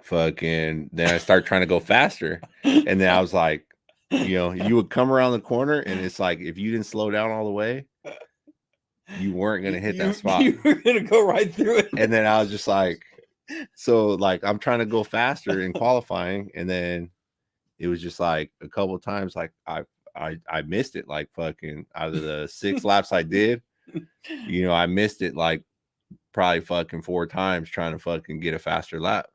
fucking, then I start trying to go faster, and then I was like, you would come around the corner, and it's like, if you didn't slow down all the way, you weren't gonna hit that spot. You were gonna go right through it. And then I was just like, so like I'm trying to go faster in qualifying, and then it was just like a couple of times, like I missed it, like fucking out of the 6 laps I did, I missed it like probably fucking 4 times trying to fucking get a faster lap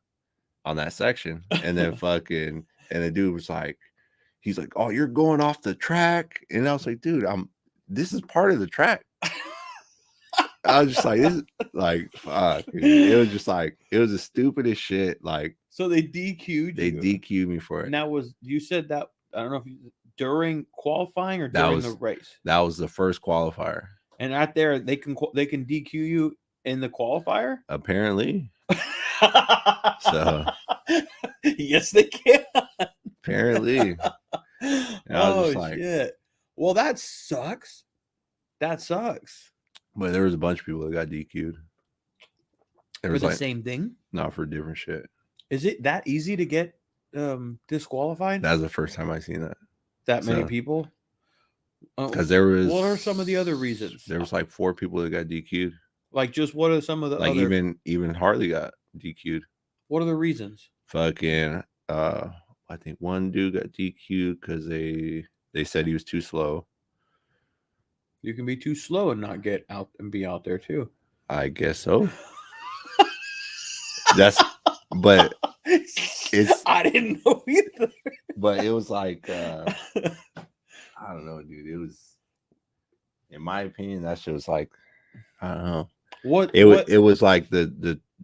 on that section. And then fucking, and the dude was like, he's like, oh, you're going off the track. And I was like, dude, this is part of the track. I was just like, this is like, fuck, dude. It was just like, it was the stupidest shit. Like, so they DQ'd you. They DQ'd me for it. And that was, you said that, I don't know if during qualifying or during the race. That was the first qualifier. And out there, they can DQ you in the qualifier? Apparently. So yes, they can. Apparently. Oh shit. Well, that sucks. That sucks. But there was a bunch of people that got DQ'd. For the same thing? Not for different shit. Is it that easy to get disqualified? That was the first time I seen that. That many people? Because there was. What are some of the other reasons? There was like 4 people that got DQ'd. Like, just what are some of the like other... even Harley got DQ'd. What are the reasons? Fucking I think one dude got DQ'd because they said he was too slow. You can be too slow and not get out and be out there too. I guess so. That's, but it's, I didn't know either. but it was like, I don't know, dude. It was, in my opinion, that shit was like, I don't know. What It was like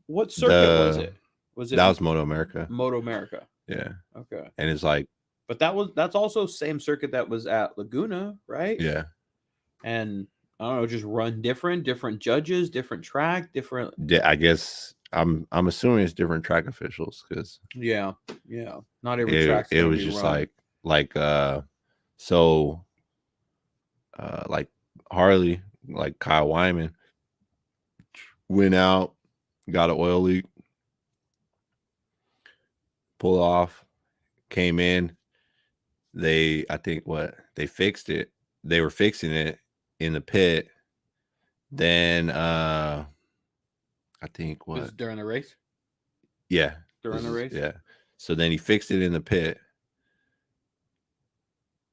what circuit was the it? Was it that was Moto America. Moto America? Yeah. Okay. And it's like, But that's also same circuit that was at Laguna, right? yeah. And I don't know, just run different judges, different track, different. I guess I'm assuming it's different track officials because Yeah. Not every track's it gonna was be just run. like so like Harley, like Kyle Wyman went out, got an oil leak, pulled off, came in. I think they fixed it. They were fixing it in the pit. Then I think Was it during the race? Yeah. During the race? Yeah. So then he fixed it in the pit.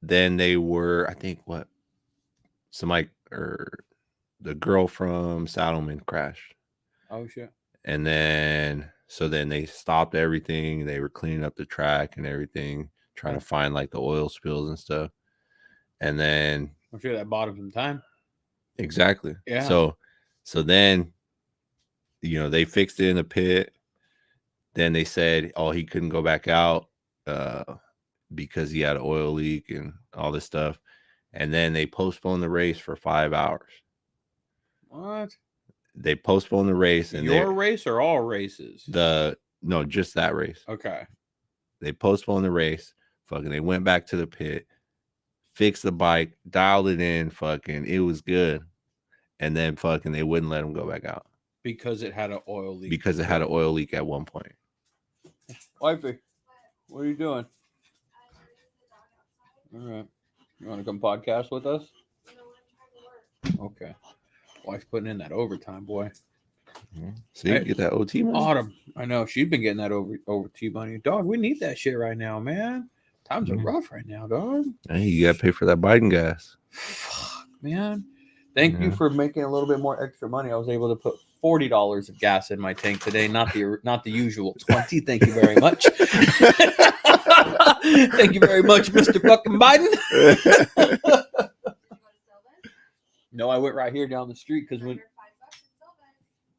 Then they were, I think somebody or the girl from Saddleman crashed. Oh shit. And then they stopped everything. They were cleaning up the track and everything, trying to find like the oil spills and stuff. And then I'm sure that bought him some time. Exactly. Yeah. So then, they fixed it in the pit. Then they said, oh, he couldn't go back out because he had an oil leak and all this stuff. And then they postponed the race for 5 hours. What? They postponed the race. And your race or all races? No, just that race. Okay. They postponed the race. Fucking, they went back to the pit, fixed the bike, dialed it in. Fucking, it was good. And then fucking, they wouldn't let him go back out because it had an oil leak. Because it had an oil leak at one point. Wifey, what are you doing? All right. You want to come podcast with us? Okay. Wife's putting in that overtime, boy. So you get that OT money? Autumn. I know. She's been getting that OT money. Dog, we need that shit right now, man. Times are rough right now, dog. Hey, you got to pay for that Biden gas. Fuck, man. Thank you for making a little bit more extra money. I was able to put $40 of gas in my tank today, not the usual 20. Thank you very much. Thank you very much, Mr. fucking Biden. No, I went right here down the street because when.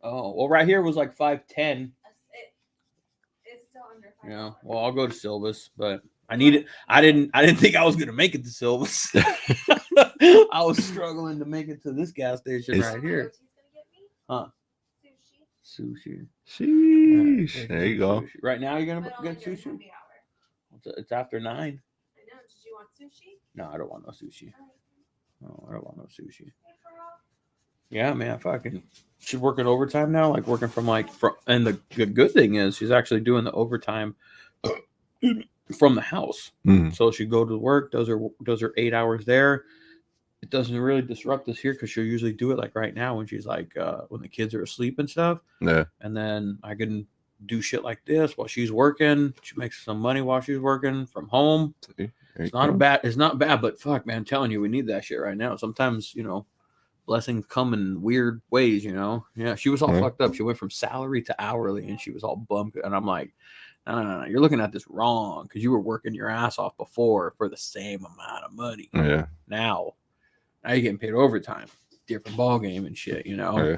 Oh, well, right here was like $5.10. It's still under $5. Yeah, well, I'll go to Silva's, but I need it. I didn't think I was gonna make it to Silva's. I was struggling to make it to this gas station right here. Huh? Sushi. Sheesh. There you go. Sushi. Right now, you're gonna get sushi. It's after 9. I know. Did you want sushi? No, I don't want no sushi. No, I don't want no sushi. Yeah, man, fucking. She's working overtime now, like working and the good thing is she's actually doing the overtime from the house. Mm-hmm. So she go to work, does her 8 hours there. It doesn't really disrupt us here because she'll usually do it like right now when she's like when the kids are asleep and stuff. Yeah. And then I can do shit like this while she's working. She makes some money while she's working from home. It's not bad, but fuck, man, I'm telling you, we need that shit right now. Sometimes, blessings come in weird ways, Yeah, she was all fucked up. She went from salary to hourly and she was all bummed. And I'm like, no, you're looking at this wrong because you were working your ass off before for the same amount of money. Yeah. Now you're getting paid overtime. Different ball game and shit, Yeah.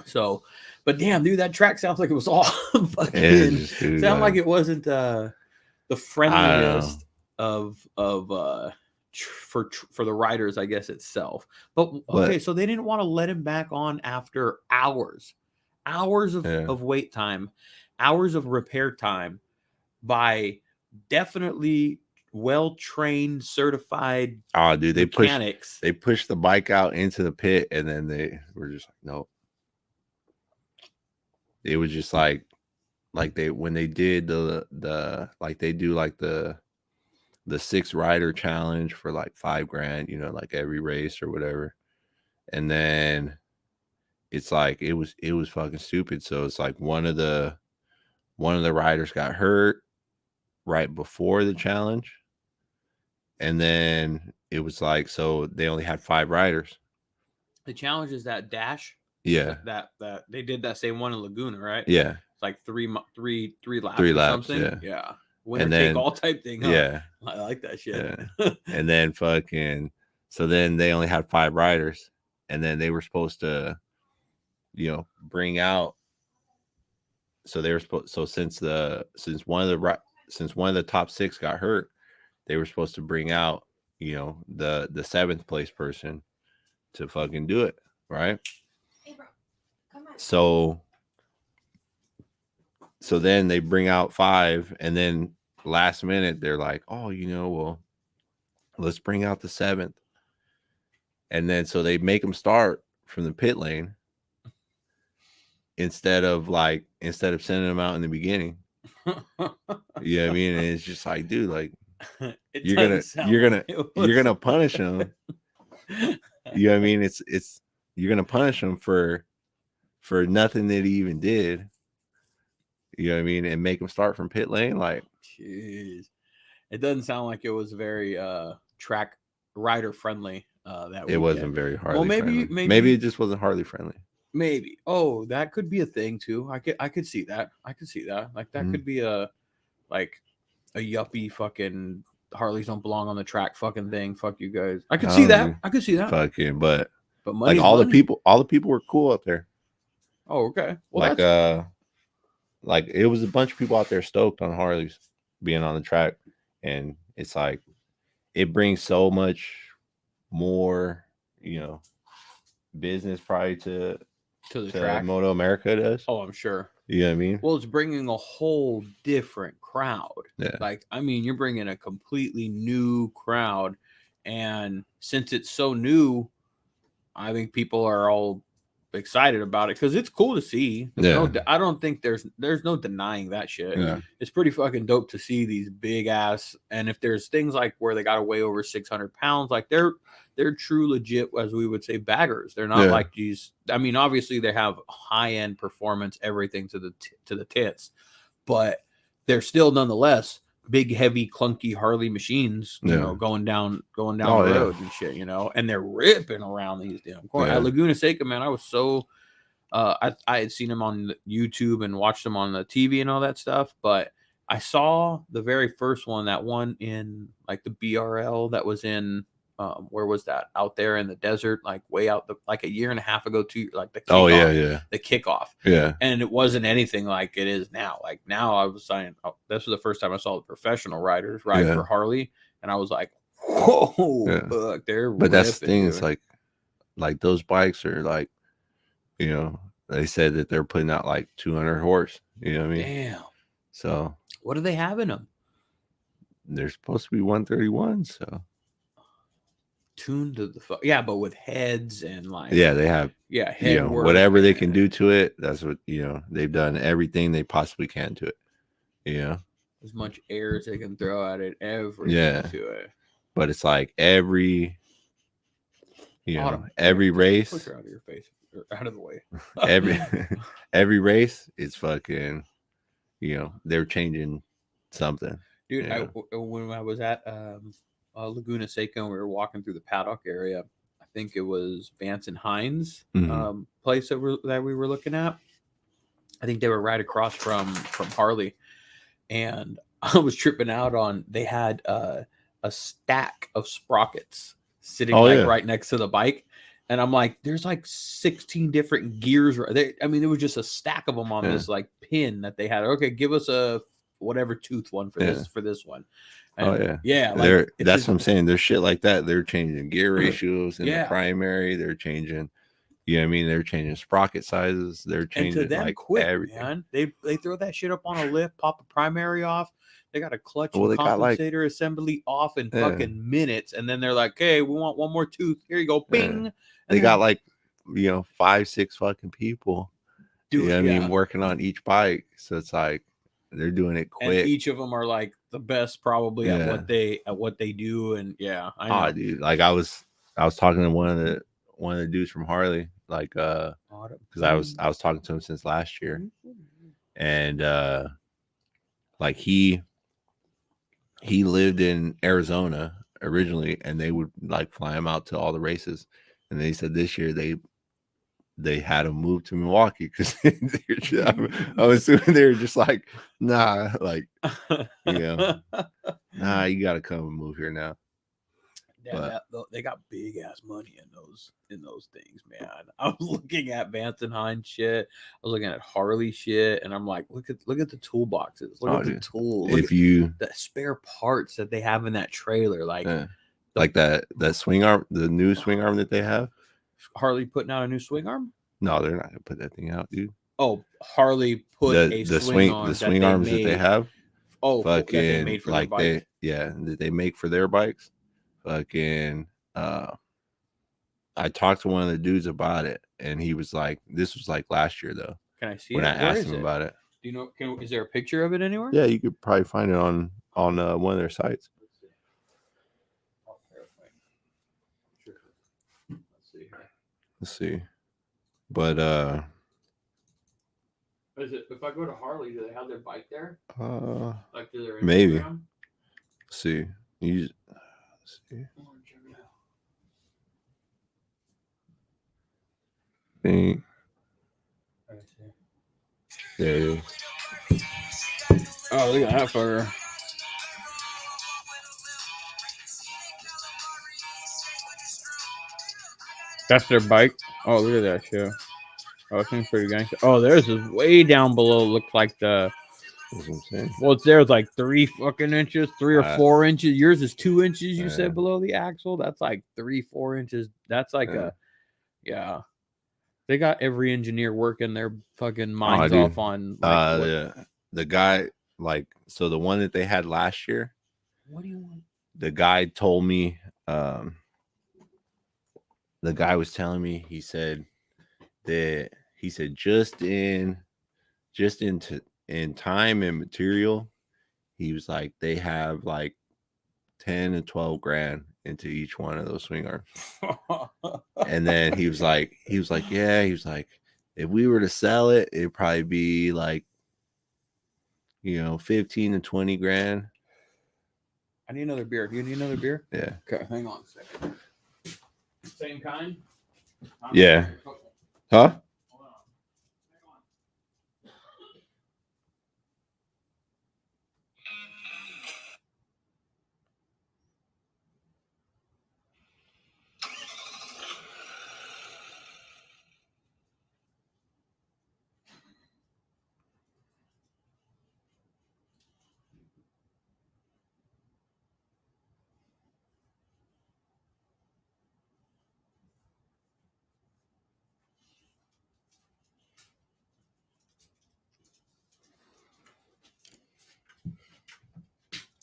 So, but damn, dude, that track sounds like it was all fucking like it wasn't the friendliest of for the riders, I guess, itself. But okay, so they didn't want to let him back on after hours of wait time, hours of repair time by definitely well-trained, certified dude, mechanics. They pushed the bike out into the pit and then they were just like, nope. It was just like when they did the like they do like the 6 rider challenge for like $5,000, like every race or whatever. And then it's like it was fucking stupid. So it's like one of the riders got hurt right before the challenge. And then it was like, so they only had 5 riders. The challenge is that dash. Yeah. That they did that same one in Laguna, right? Yeah. It's like three laps 3 or laps, something. yeah. Yeah. Winner And take then all type thing, huh? yeah. I like that shit. Yeah. And then fucking so then they only had 5 riders, and then they were supposed to, bring out. So they were supposed. So since one of the top 6 got hurt, they were supposed to bring out, the 7th place person to fucking do it, right? Hey, bro, come on. So then they bring out 5, and then last minute they're like, oh, well, let's bring out the 7th, and then so they make them start from the pit lane instead of sending them out in the beginning. You know what I mean? And it's just like, dude, like you're gonna punish them. You know what I mean? It's you're gonna punish them for nothing that he even did. You know what I mean? And make them start from pit lane, like, jeez, it doesn't sound like it was very track rider friendly. That it wasn't very Harley friendly. Maybe it just wasn't Harley friendly. Maybe. Oh, that could be a thing too. I could see that. Like that could be a yuppie fucking Harleys don't belong on the track fucking thing. Fuck you guys. I could see that. I could see that. Fucking, but money, like all the people were cool up there. Oh, okay. Well, like it was a bunch of people out there stoked on Harleys being on the track, and it's like it brings so much more, business probably to the track. Moto America does. Oh, I'm sure. You know what I mean? Well, it's bringing a whole different crowd. Yeah. Like, I mean, you're bringing a completely new crowd, and since it's so new, I think people are all excited about it because it's cool to see. I don't think there's no denying that shit. Yeah. It's pretty fucking dope to see these big ass, and if there's things like where they got to weigh over 600 pounds, like they're true legit, as we would say, baggers. They're not like these. I mean, obviously they have high end performance, everything to the tits, but they're still nonetheless big, heavy, clunky Harley machines, going down the road and shit, and they're ripping around these damn corners. At Laguna Seca, man, I was so I had seen him on YouTube and watched him on the TV and all that stuff, but I saw the very first one, that one in like the BRL that was in where was that? Out there in the desert, like way out like a year and a half ago, like the kickoff, the kickoff. Yeah. And it wasn't anything like it is now. Like now I was saying, this was the first time I saw the professional riders ride for Harley. And I was like, whoa, fuck, they're But that's the thing. Dude. It's like those bikes are like, they said that they're putting out like 200 horse. You know what I mean? Damn. So what do they have in them? They're supposed to be 131. So tuned to the but with heads and like they have head work, whatever they can do to it. That's what they've done everything they possibly can to it. As much air as they can throw at it, everything to it. But it's like every every race. Push her out of your face, or out of the way. every race is fucking. They're changing something. Dude, when I was at Laguna Seca and we were walking through the paddock area, I think it was Vance and Hines place that we were looking at. I think they were right across from Harley, and I was tripping out on, they had a stack of sprockets sitting right next to the bike, and I'm like, there's like 16 different gears there. I mean, there was just a stack of them on this like pin that they had. Okay, give us a whatever tooth one for this one. And that's what I'm saying. There's shit like that. They're changing gear ratios in the primary. They're changing, they're changing sprocket sizes. They're changing everything. Man. They throw that shit up on a lift, pop a primary off. They got a clutch and compensator assembly off in fucking minutes, and then they're like, "Hey, we want one more tooth. Here you go, bing." They got 5-6 fucking people. Working on each bike. So it's like they're doing it quick. And each of them are like the best probably at what they do. And I know. Dude, like I was talking to one of the dudes from Harley, like because I was talking to him since last year, and like he lived in Arizona originally, and they would like fly him out to all the races, and they said this year they they had them move to Milwaukee because I'm assuming they were just like, nah, like, you know, nah, you got to come and move here now. Yeah, they got big ass money in those things, man. I was looking at Vance and Hines shit. I was looking at Harley shit, and I'm like, look at the toolboxes. Look at the tools. Look if you the spare parts that they have in that trailer, like that swing arm, the new swing arm that they have. Harley putting out a new swing arm? No, they're not gonna put that thing out, dude. Oh, Harley put the swing arms that they have. Oh, fucking, that they made for like their bikes. that they make for their bikes. Fucking, I talked to one of the dudes about it, and he was like, "This was like last year, though." Can I see when it? I asked him about it? Do you know? Is there a picture of it anywhere? Yeah, you could probably find it on one of their sites. Let's see. But is it, if I go to Harley, do they have their bike there? Like do their Instagram? Maybe. Let's see. Let's see. Think. There it is. Oh, look at that fucker. That's their bike. Oh, look at that shit. Oh, it seems pretty gangster. Oh, theirs is way down below. Looks like the. That's what I'm saying. Well, it's theirs like 3 fucking inches, 3 or 4 inches. Yours is 2 inches. You said below the axle. That's like 3-4 inches. That's like yeah. They got every engineer working their fucking minds off on. Like, the guy, like, so the one that they had last year. What do you want? The guy told me. The guy was telling me. He said that just in time and material, he was like, they have like 10 and 12 grand into each one of those swing arms. And then he was like, yeah, he was like, if we were to sell it, it'd probably be like, 15 to 20 grand. I need another beer. Do you need another beer? Yeah. Okay, hang on a second. Same kind? Yeah. Huh?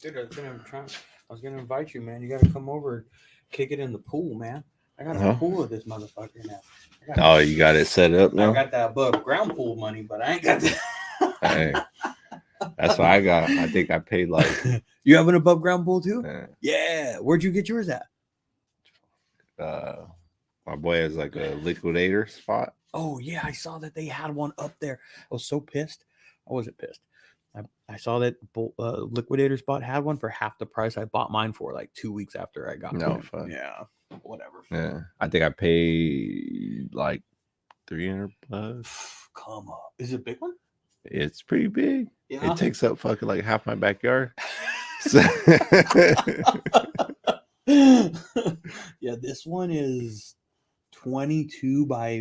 Dude, I was gonna invite you, man. You gotta come over and kick it in the pool, man. I got a pool of this motherfucker now. You got it set up now? I got that above ground pool money, but I ain't got that. Hey, that's what I got. I think I paid like. You have an above ground pool too? Yeah. Where'd you get yours at? My boy has like a liquidator spot. Oh yeah, I saw that they had one up there. I was so pissed. I wasn't pissed. I saw that liquidator spot had one for half the price I bought mine for, like 2 weeks after I got it. Fuck. Yeah, whatever. Yeah, I think I paid like $300 plus. Come on, is it a big one? It's pretty big. Yeah, it takes up fucking like half my backyard. Yeah, this one is 22 by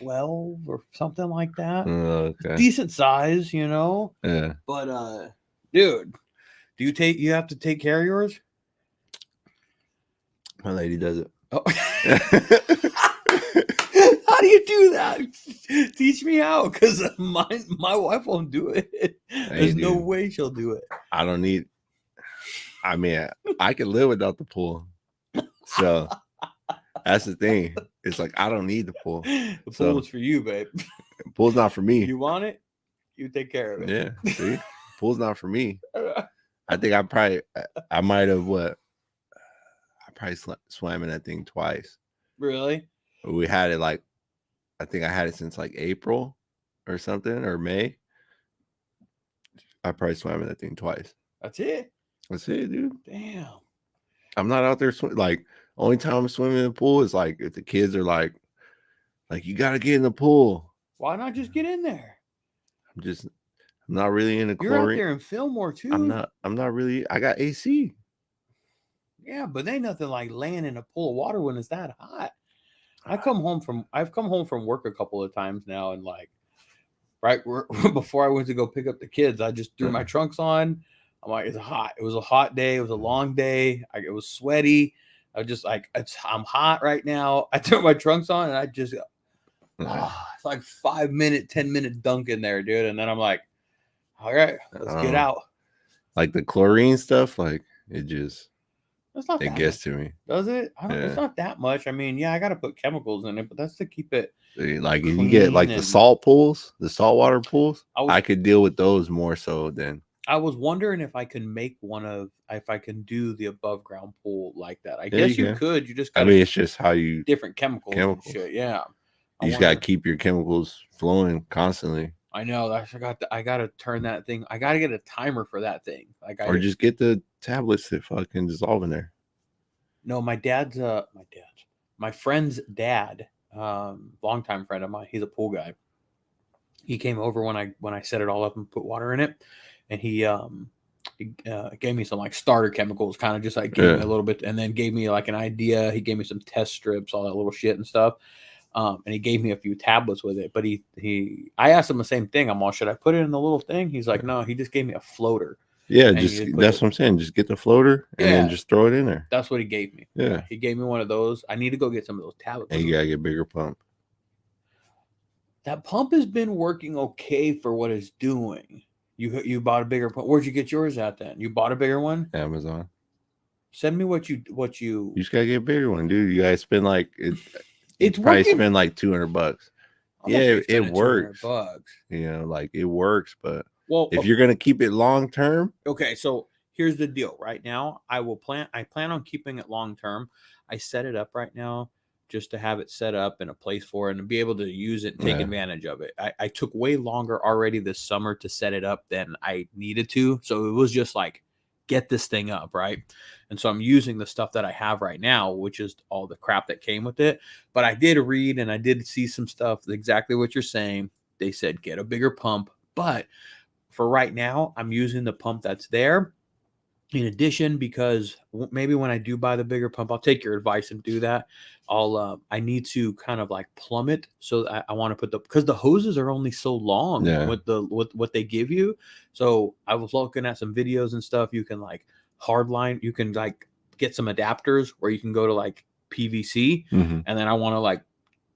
12 or something like that. Okay. Decent size, Yeah. But dude, you have to take care of yours? My lady does it. Oh. How do you do that? Teach me how, because my wife won't do it. There's no way she'll do it. I don't need. I mean, I can live without the pool. So that's the thing. It's like I don't need the pool. The pool is for you, babe. The pool's not for me. You want it? You take care of it. Yeah. See, pool's not for me. I think I might have I probably swam in that thing twice. Really? We had it like, I think I had it since like April or something, or May. I probably swam in that thing twice. That's it? That's it, dude. Damn. I'm not out there swimming. Like, only time I'm swimming in the pool is like if the kids are like Like, you gotta get in the pool. Why not just get in there? I'm not really into You're out chlorine. there in Fillmore too. I'm not really. I got AC. Yeah, but ain't nothing like laying in a pool of water when it's that hot. I've come home from work a couple of times now, and like right before I went to go pick up the kids, I just threw my trunks on. I'm like, it's hot. It was a hot day. It was a long day. It was sweaty. I was just like, I'm hot right now. I threw my trunks on, and I just it's like 5 minute, 10-minute dunk in there, dude. And then I'm like, all right, let's get out. Like the chlorine stuff, like it gets to me. Does it? It's not that much. I mean, yeah, I got to put chemicals in it, but that's to keep it like if you get like the saltwater pools, I could deal with those more so than. I was wondering if I can make if I can do the above ground pool like that. I guess you could. You just gotta, it's just how you different chemicals. And shit. Yeah. You just gotta keep your chemicals flowing constantly. I know. I gotta turn that thing. I gotta get a timer for that thing. Or just get the tablets that fucking dissolve in there. No, my friend's dad, longtime friend of mine. He's a pool guy. He came over when I set it all up and put water in it, and he gave me some like starter chemicals, kind of just like gave me a little bit, and then gave me like an idea. He gave me some test strips, all that little shit and stuff. And he gave me a few tablets with it, but I asked him the same thing. I'm all, should I put it in the little thing? He's like, no, he just gave me a floater. Yeah, that's what I'm saying. Just get the floater and then just throw it in there. That's what he gave me. Yeah. He gave me one of those. I need to go get some of those tablets. And you gotta get a bigger pump. That pump has been working okay for what it's doing. You bought a bigger pump. Where'd you get yours at then? You bought a bigger one? Amazon. Send me what you. You just gotta get a bigger one, dude. You guys spend like it's probably working. Spend like $200. Yeah, it works. You know, like it works, but if you're gonna keep it long term. Okay, so here's the deal. Right now, I plan on keeping it long term. I set it up right now just to have it set up in a place for it and be able to use it and take advantage of it. I took way longer already this summer to set it up than I needed to. So it was just like, get this thing up, right? And so I'm using the stuff that I have right now, which is all the crap that came with it. But I did read and I did see some stuff, exactly what you're saying. They said, get a bigger pump. But for right now, I'm using the pump that's there. In addition, because maybe when I do buy the bigger pump, I'll take your advice and do that. I need to kind of like plumb it. So I want to because the hoses are only so long with what they give you. So I was looking at some videos and stuff. You can like hardline, you can like get some adapters where you can go to like PVC. And then I want to like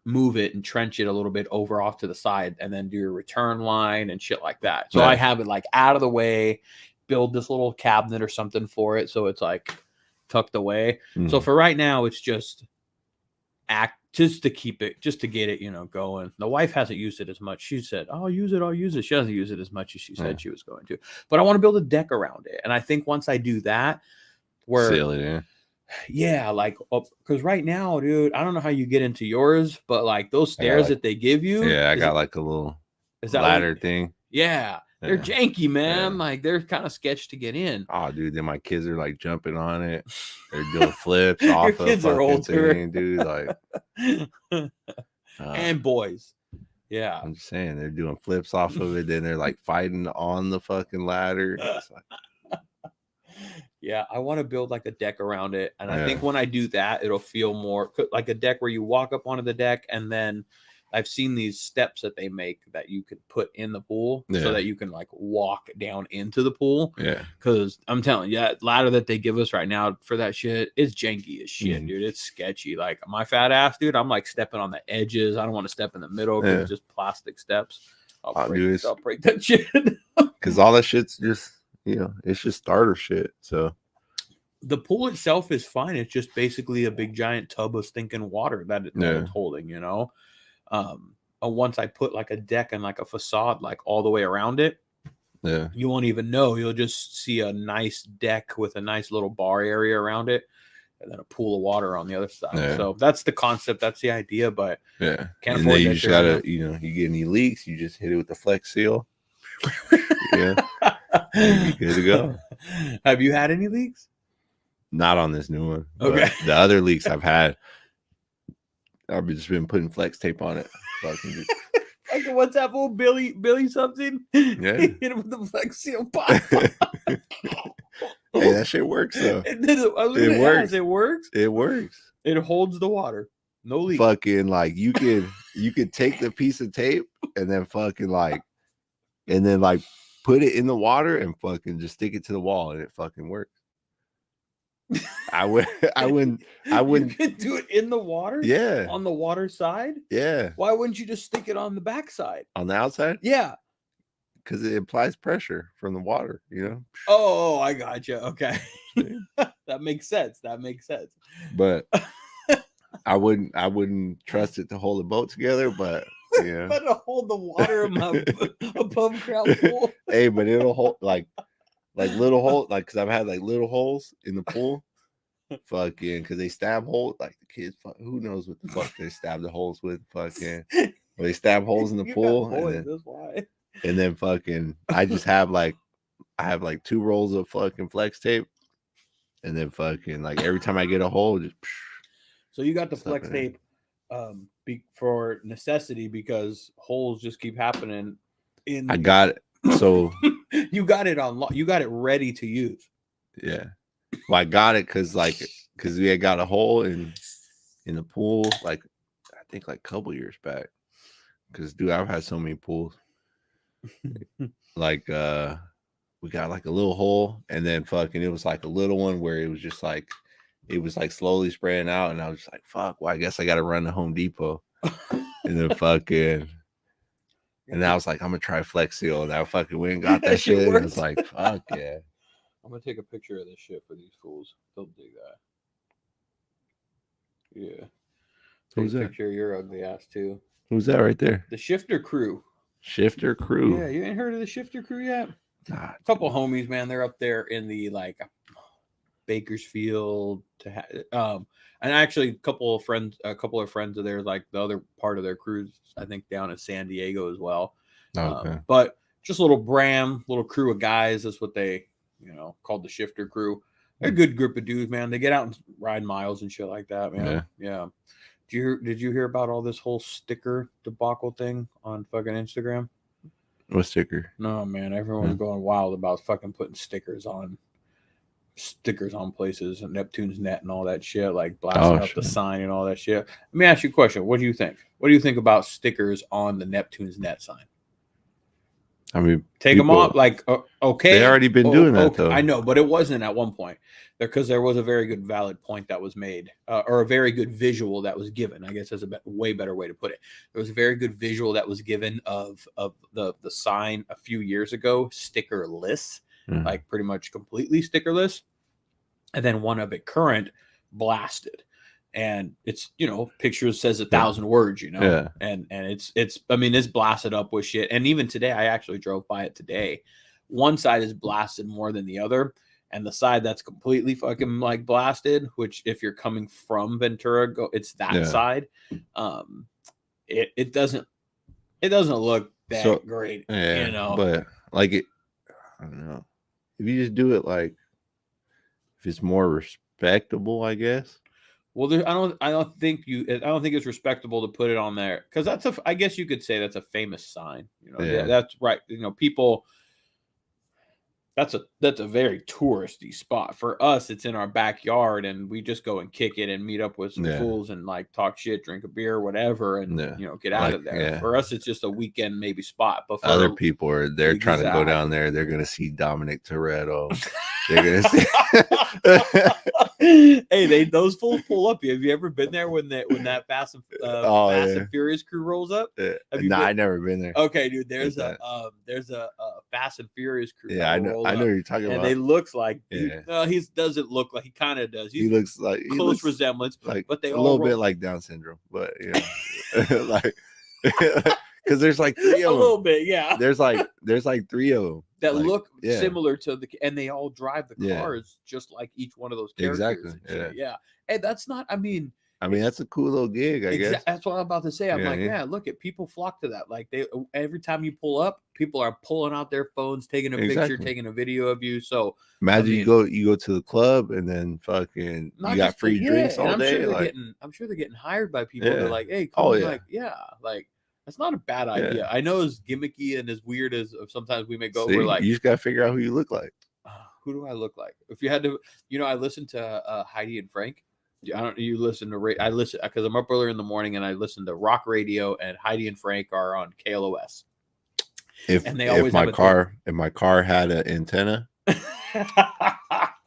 move it and trench it a little bit over off to the side and then do your return line and shit like that. So I have it like out of the way, build this little cabinet or something for it so it's like tucked away. So for right now, it's just to keep it, just to get it, going. The wife hasn't used it as much. She said, I'll use it. She doesn't use it as much as she said she was going to. But I want to build a deck around it. And I think once I do that, seal it in. Yeah, like, because right now, dude, I don't know how you get into yours, but like those stairs that they give you. Yeah, I got like a little ladder thing. Yeah. They're janky, man. Yeah. Like they're kind of sketched to get in. Oh, dude, then my kids are like jumping on it. They're doing flips off of kids are older. Thing, dude. Like, and boys. Yeah. I'm just saying they're doing flips off of it. Then they're like fighting on the fucking ladder. It's like, yeah, I want to build like a deck around it. And I think when I do that, it'll feel more like a deck where you walk up onto the deck and then I've seen these steps that they make that you could put in the pool so that you can like walk down into the pool. Yeah. Cause I'm telling you, that ladder that they give us right now for that shit, it's janky as shit, dude. It's sketchy. Like my fat ass, dude, I'm like stepping on the edges. I don't want to step in the middle because it's just plastic steps. I'll break that shit. Cause all that shit's just, it's just starter shit. So the pool itself is fine. It's just basically a big giant tub of stinking water that it's holding, once I put like a deck and like a facade like all the way around it, you won't even know. You'll just see a nice deck with a nice little bar area around it and then a pool of water on the other side. So that's the concept, that's the idea, but can't afford that. You just gotta, you get any leaks, you just hit it with the Flex Seal. You'd be good to go. Have you had any leaks? Not on this new one. Okay. The other leaks I've had, I've just been putting flex tape on it. Fucking just, Like what's that fool? Billy something? Yeah. Hit him with the flex seal pop. hey, that shit works though. It works. It works. It works. It holds the water. No leak. Fucking like you could take the piece of tape and then fucking like put it in the water and fucking just stick it to the wall and it fucking works. I wouldn't You could do it in the water? Yeah. On the water side? Yeah. Why wouldn't you just stick it on the back side? On the outside? Yeah. Because it applies pressure from the water, you know? Oh, I gotcha. Okay. That makes sense. But I wouldn't trust it to hold a boat together, but yeah. But to hold the water in my above ground pool. Hey, but it'll hold like little holes, like because I've had like little holes in the pool. Fucking because they stab holes, like the kids, who knows what the fuck they stab the holes with, fucking. Or they stab holes in the pool. That's why. And then fucking I have 2 rolls of fucking flex tape. And then fucking like every time I get a hole, just so you got the flex tape for necessity because holes just keep happening I got it. So you got it you got it ready to use. Yeah. Well, I got it because we had got a hole in the pool, like I think like a couple years back. Because dude, I've had so many pools. Like we got like a little hole, and then fucking it was like a little one where it was just like slowly spraying out, and I was just like, fuck, well, I guess I gotta run to Home Depot. And then fucking and I was like, I'm gonna try Flex Seal, and I fucking went and got that shit. And I was like, fuck yeah. I'm gonna take a picture of this shit for these fools. They'll dig that. Yeah. Who's Take a that? picture of your ugly ass too. Who's that right there? The Shifter Crew. Shifter Crew. Yeah, you ain't heard of the Shifter Crew yet? Nah, A couple homies, man. They're up there in the like Bakersfield and actually a couple of friends of theirs, like the other part of their cruise, I think down in San Diego as well. Okay. But just a little crew of guys. That's what they, called the Shifter Crew. They're a good group of dudes, man. They get out and ride miles and shit like that, man. Yeah. Did you hear about all this whole sticker debacle thing on fucking Instagram? What sticker? No, man. Everyone's going wild about fucking putting stickers on places and Neptune's net and all that shit, like blasting up the sign and all that shit. Let me ask you a question. What do you think? What do you think about stickers on the Neptune's net sign? I mean, take them off. Like, okay, they already been doing that though. I know, but it wasn't at one point because there was a very good valid point that was made, or a very good visual that was given. I guess that's a way better way to put it. There was a very good visual that was given of the sign a few years ago, stickerless, like pretty much completely stickerless, and then one of it current blasted. And it's, pictures says 1,000 words, Yeah. and it's blasted up with shit. And even today, I actually drove by it today. One side is blasted more than the other. And the side that's completely fucking like blasted, which if you're coming from Ventura, it's that side. It doesn't look that great, but like it, I don't know. If you just do it like, if it's more respectable, I guess. Well, I don't think it's respectable to put it on there because I guess you could say that's a famous sign. That's right. People. That's a very touristy spot. For us, it's in our backyard, and we just go and kick it and meet up with some fools and like talk shit, drink a beer, whatever, and get out of there. Yeah. For us, it's just a weekend maybe spot. But for other people they're trying to go down there. They're gonna see Dominic Toretto. They're gonna see. Hey, those fools pull up. Have you ever been there when that Fast and Furious crew rolls up? Yeah. I've never been there. Okay, dude. There's a Fast and Furious crew. Yeah, I know what you're talking about. And they looks like he doesn't look like he kind of does. He looks like close resemblance, like, but they a little bit like Down syndrome, but like because there's like 3 of them. A little bit, yeah. There's like 3 of them that look similar to and they all drive the cars just like each one of those characters. Exactly. Yeah. Hey, that's not. I mean, I mean, that's a cool little gig, I guess. That's what I'm about to say. I'm like, man, look at people flock to that. Like every time you pull up, people are pulling out their phones, taking a picture, taking a video of you. So imagine you go to the club and then fucking you got free drinks all day. I'm sure they're getting hired by people. They're like, hey, come like that's not a bad idea. I know as gimmicky and as weird as sometimes we may go. We're like, you just gotta figure out who you look like. Who do I look like? If you had to, I listened to Heidi and Frank. You listen to I listen because I'm up earlier in the morning and I listen to rock radio, and Heidi and Frank are on KLOS. If my car had an antenna,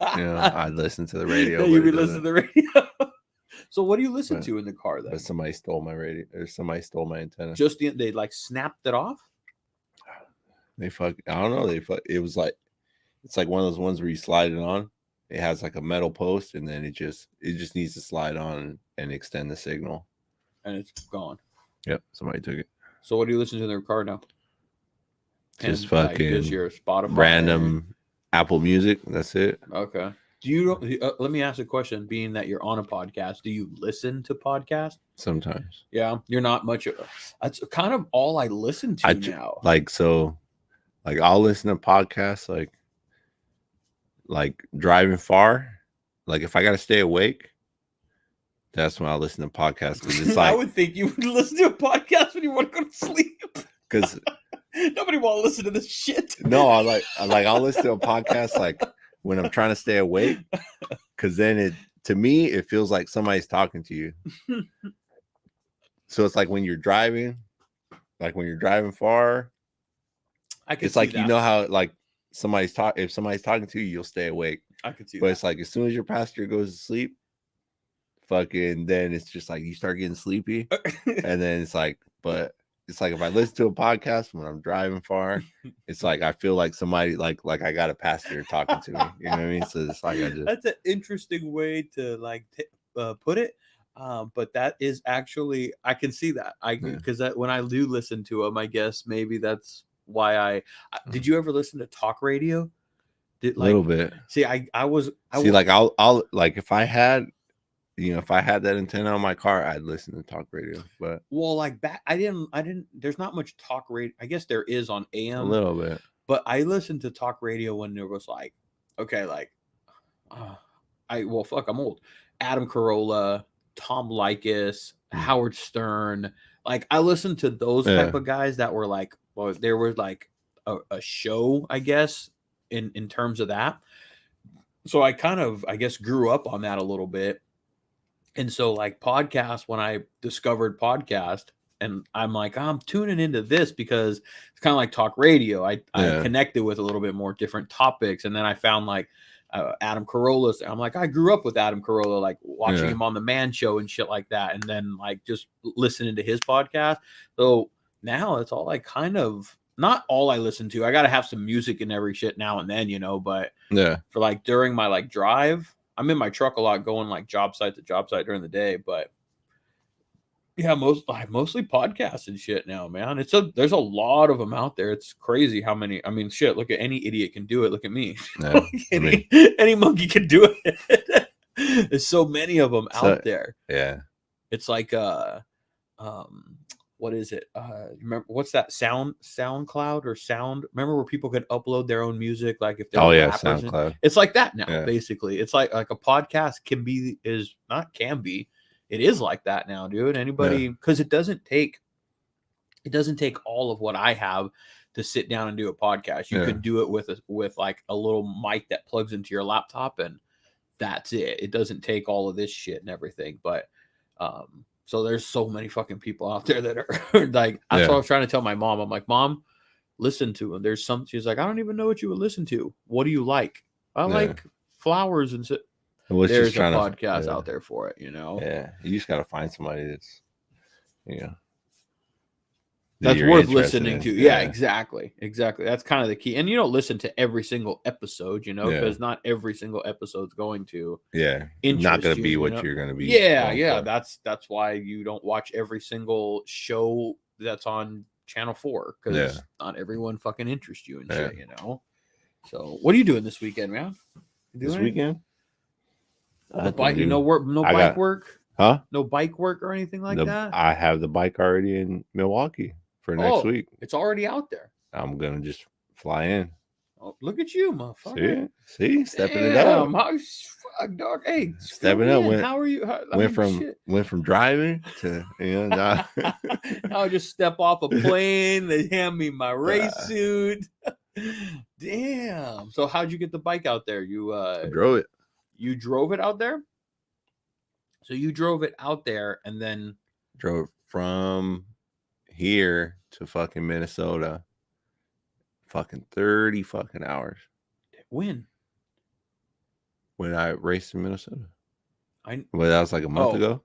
I'd listen to the radio. You'd be listening to the radio. So what do you listen to in the car then? But somebody stole my radio, or somebody stole my antenna. They like snapped it off. I don't know. It was like, it's like one of those ones where you slide it on. It has like a metal post, and then it just needs to slide on and extend the signal. And it's gone. Yep, somebody took it. So what do you listen to in their car now? Just fucking just your Spotify, random Apple Music. That's it. Okay. Do you? Let me ask a question. Being that you're on a podcast, do you listen to podcasts? Sometimes. Yeah, you're not much. That's kind of all I listen to now. Like I'll listen to podcasts like driving far. Like if I gotta stay awake, that's when I listen to podcasts. Because it's like I would think you would listen to a podcast when you want to go to sleep. Because nobody want to listen to this shit. No, I'll listen to a podcast like when I'm trying to stay awake. Because then to me it feels like somebody's talking to you. So it's like when you're driving far. It's like you know how like if somebody's talking to you, you'll stay awake. I could see but it's like as soon as your passenger goes to sleep, fucking then it's just like you start getting sleepy. And then it's like if I listen to a podcast when I'm driving far, it's like I feel like somebody like I got a passenger talking to me. You know what I mean? So it's like that's an interesting way to put it. But that is actually, I can see that. Because when I do listen to them, I guess maybe that's why did you ever listen to talk radio? A little bit. See, I'll like if I had that antenna on my car, I'd listen to talk radio. But like back, I didn't. There's not much talk radio. I guess there is on AM a little bit. But I listened to talk radio when there was like, okay, like, I'm old. Adam Carolla, Tom Likas, Howard Stern. Like I listened to those type of guys that were like, well, there was like a show, I guess, in terms of that. So I kind of, I guess, grew up on that a little bit. And so like podcasts, when I discovered podcast, and I'm like, I'm tuning into this because it's kind of like talk radio. I connected with a little bit more different topics. And then I found like Adam Carolla. I'm like, I grew up with Adam Carolla, like watching him on the Man Show and shit like that. And then like just listening to his podcast. So now it's all like kind of not all I listen to. I got to have some music and every shit now and then, but for like during my like drive, I'm in my truck a lot going like job site to job site during the day. But yeah, mostly podcasts and shit now, man. There's a lot of them out there. It's crazy how many. I mean, shit. Look at any idiot can do it. Look at me. Yeah, any monkey can do it. There's so many of them out there. Yeah, it's like what is it? Remember what's that SoundCloud or Sound? Remember where people could upload their own music, like if they're SoundCloud. It's like that now, basically. It's like a podcast it is like that now, dude. Anybody, because it doesn't take all of what I have to sit down and do a podcast. You can do it with like a little mic that plugs into your laptop, and that's it. It doesn't take all of this shit and everything. But so there's so many fucking people out there that are like, that's what I was trying to tell my mom. I'm like, Mom, listen to them. She's like, I don't even know what you would listen to. What do you like? I like flowers and shit. There's a podcast out there for it, Yeah, you just gotta find somebody that's, that's worth listening to. Yeah, exactly. That's kind of the key. And you don't listen to every single episode, because not every single episode's going to. Yeah, not gonna be what you're gonna be. Yeah. That's why you don't watch every single show that's on Channel 4, because not everyone fucking interests you and shit. So, what are you doing this weekend, man? This weekend? Bike work? No bike work? Huh? No bike work or anything like that? I have the bike already in Milwaukee for next week. It's already out there. I'm gonna just fly in. Oh, look at you, motherfucker. See, stepping it up. How fuck, dog? Hey, Stepping up. How are you? Went from driving to now I just step off a plane. They hand me my race suit. Damn. So how'd you get the bike out there? You drove it. You drove it out there? So you drove it out there and then drove from here to fucking Minnesota. Fucking 30 fucking hours. When I raced in Minnesota. Well, that was like a month ago.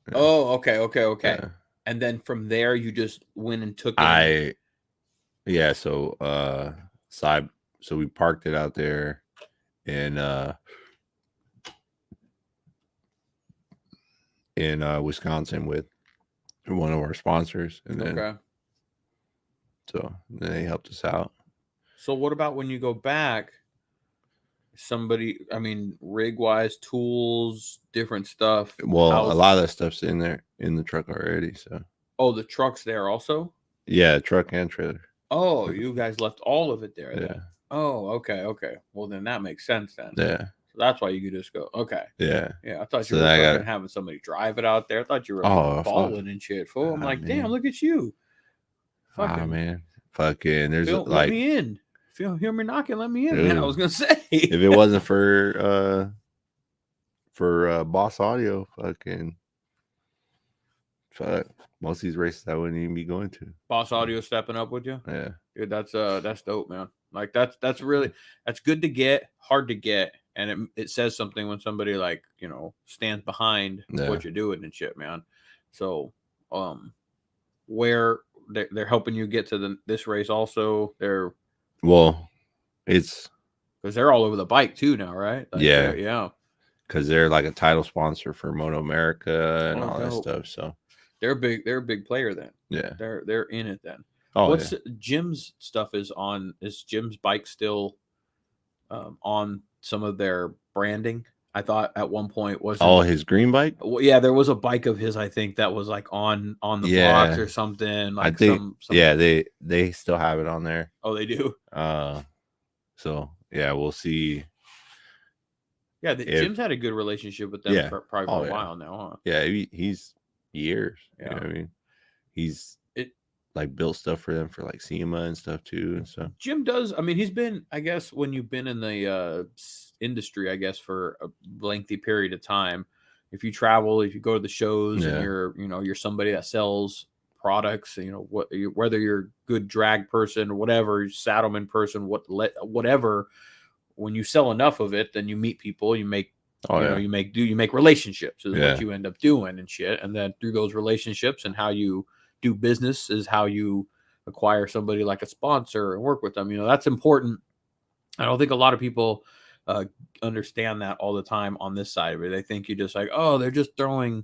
Yeah. Oh, okay. Yeah. And then from there you just went and took it. So we parked it out there in Wisconsin with one of our sponsors, and then so they helped us out. So what about when you go back? Rig wise, tools, different stuff. Well, a lot of that stuff's in there in the truck already. So the truck's there also. Yeah, truck and trailer. Oh, you guys left all of it there. Yeah. Then. Oh, okay. Well, then that makes sense then. Yeah. So that's why you could just go. Okay. Yeah. Yeah. I thought you were having somebody drive it out there. I thought you were balling and shit. Fool. I'm like, damn, look at you. Fucking man. Fucking. There's let me in. If you hear me knocking, let me in. Man, I was gonna say. If it wasn't for Boss Audio, most of these races I wouldn't even be going to. Boss Audio stepping up with you. Yeah, dude, that's dope, man. Like that's good to get, hard to get, and it says something when somebody stands behind what you're doing and shit, man. So, where they're helping you get to this race also, it's because they're all over the bike too now, right? Yeah. Because they're like a title sponsor for Moto America and all that stuff. So they're big. They're a big player then. Yeah, they're in it then. What's Jim's stuff is on? Is Jim's bike still on some of their branding? I thought at one point was his green bike. Well, yeah, there was a bike of his. I think that was like on the box or something. Like I think they still have it on there. Oh, they do. So yeah, we'll see. Yeah, Jim's had a good relationship with them for probably a while now, huh? Yeah, he's years. Yeah, you know what I mean, he's like built stuff for them for like SEMA and stuff too, and so Jim does. I mean, he's been. I guess when you've been in the industry, I guess for a lengthy period of time, if you travel, if you go to the shows, and you're somebody that sells products, whether you're a good drag person or whatever, saddleman person, whatever. When you sell enough of it, then you meet people, you make, you make relationships is what you end up doing and shit. And then through those relationships and how you do business is how you acquire somebody like a sponsor and work with them. That's important. I don't think a lot of people understand that all the time on this side of it. They think you just like, oh, they're just throwing,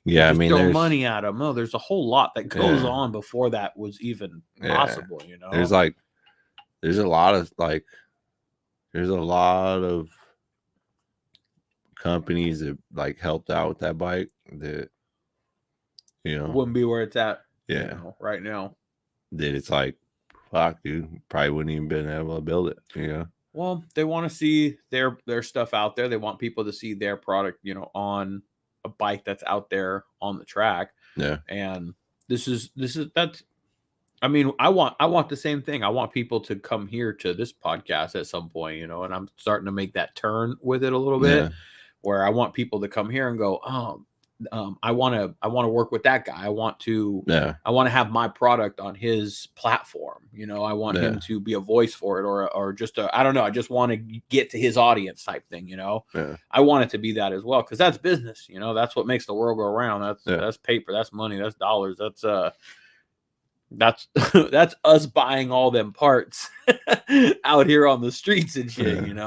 throwing money at them. No, there's a whole lot that goes on before that was even possible. There's a lot of companies that helped out with that bike that wouldn't be where it's at right now. That it's like, fuck, dude, probably wouldn't even been able to build it. Well, they want to see their stuff out there. They want people to see their product on a bike that's out there on the track. And that's I mean, I want the same thing. I want people to come here to this podcast at some point, and I'm starting to make that turn with it a little bit, where I want people to come here and go, I want to work with that guy. I want to have my product on his platform. I want him to be a voice for it, or just I don't know. I just want to get to his audience type thing. I want it to be that as well, because that's business. That's what makes the world go around. That's paper. That's money. That's dollars. That's us buying all them parts out here on the streets and shit,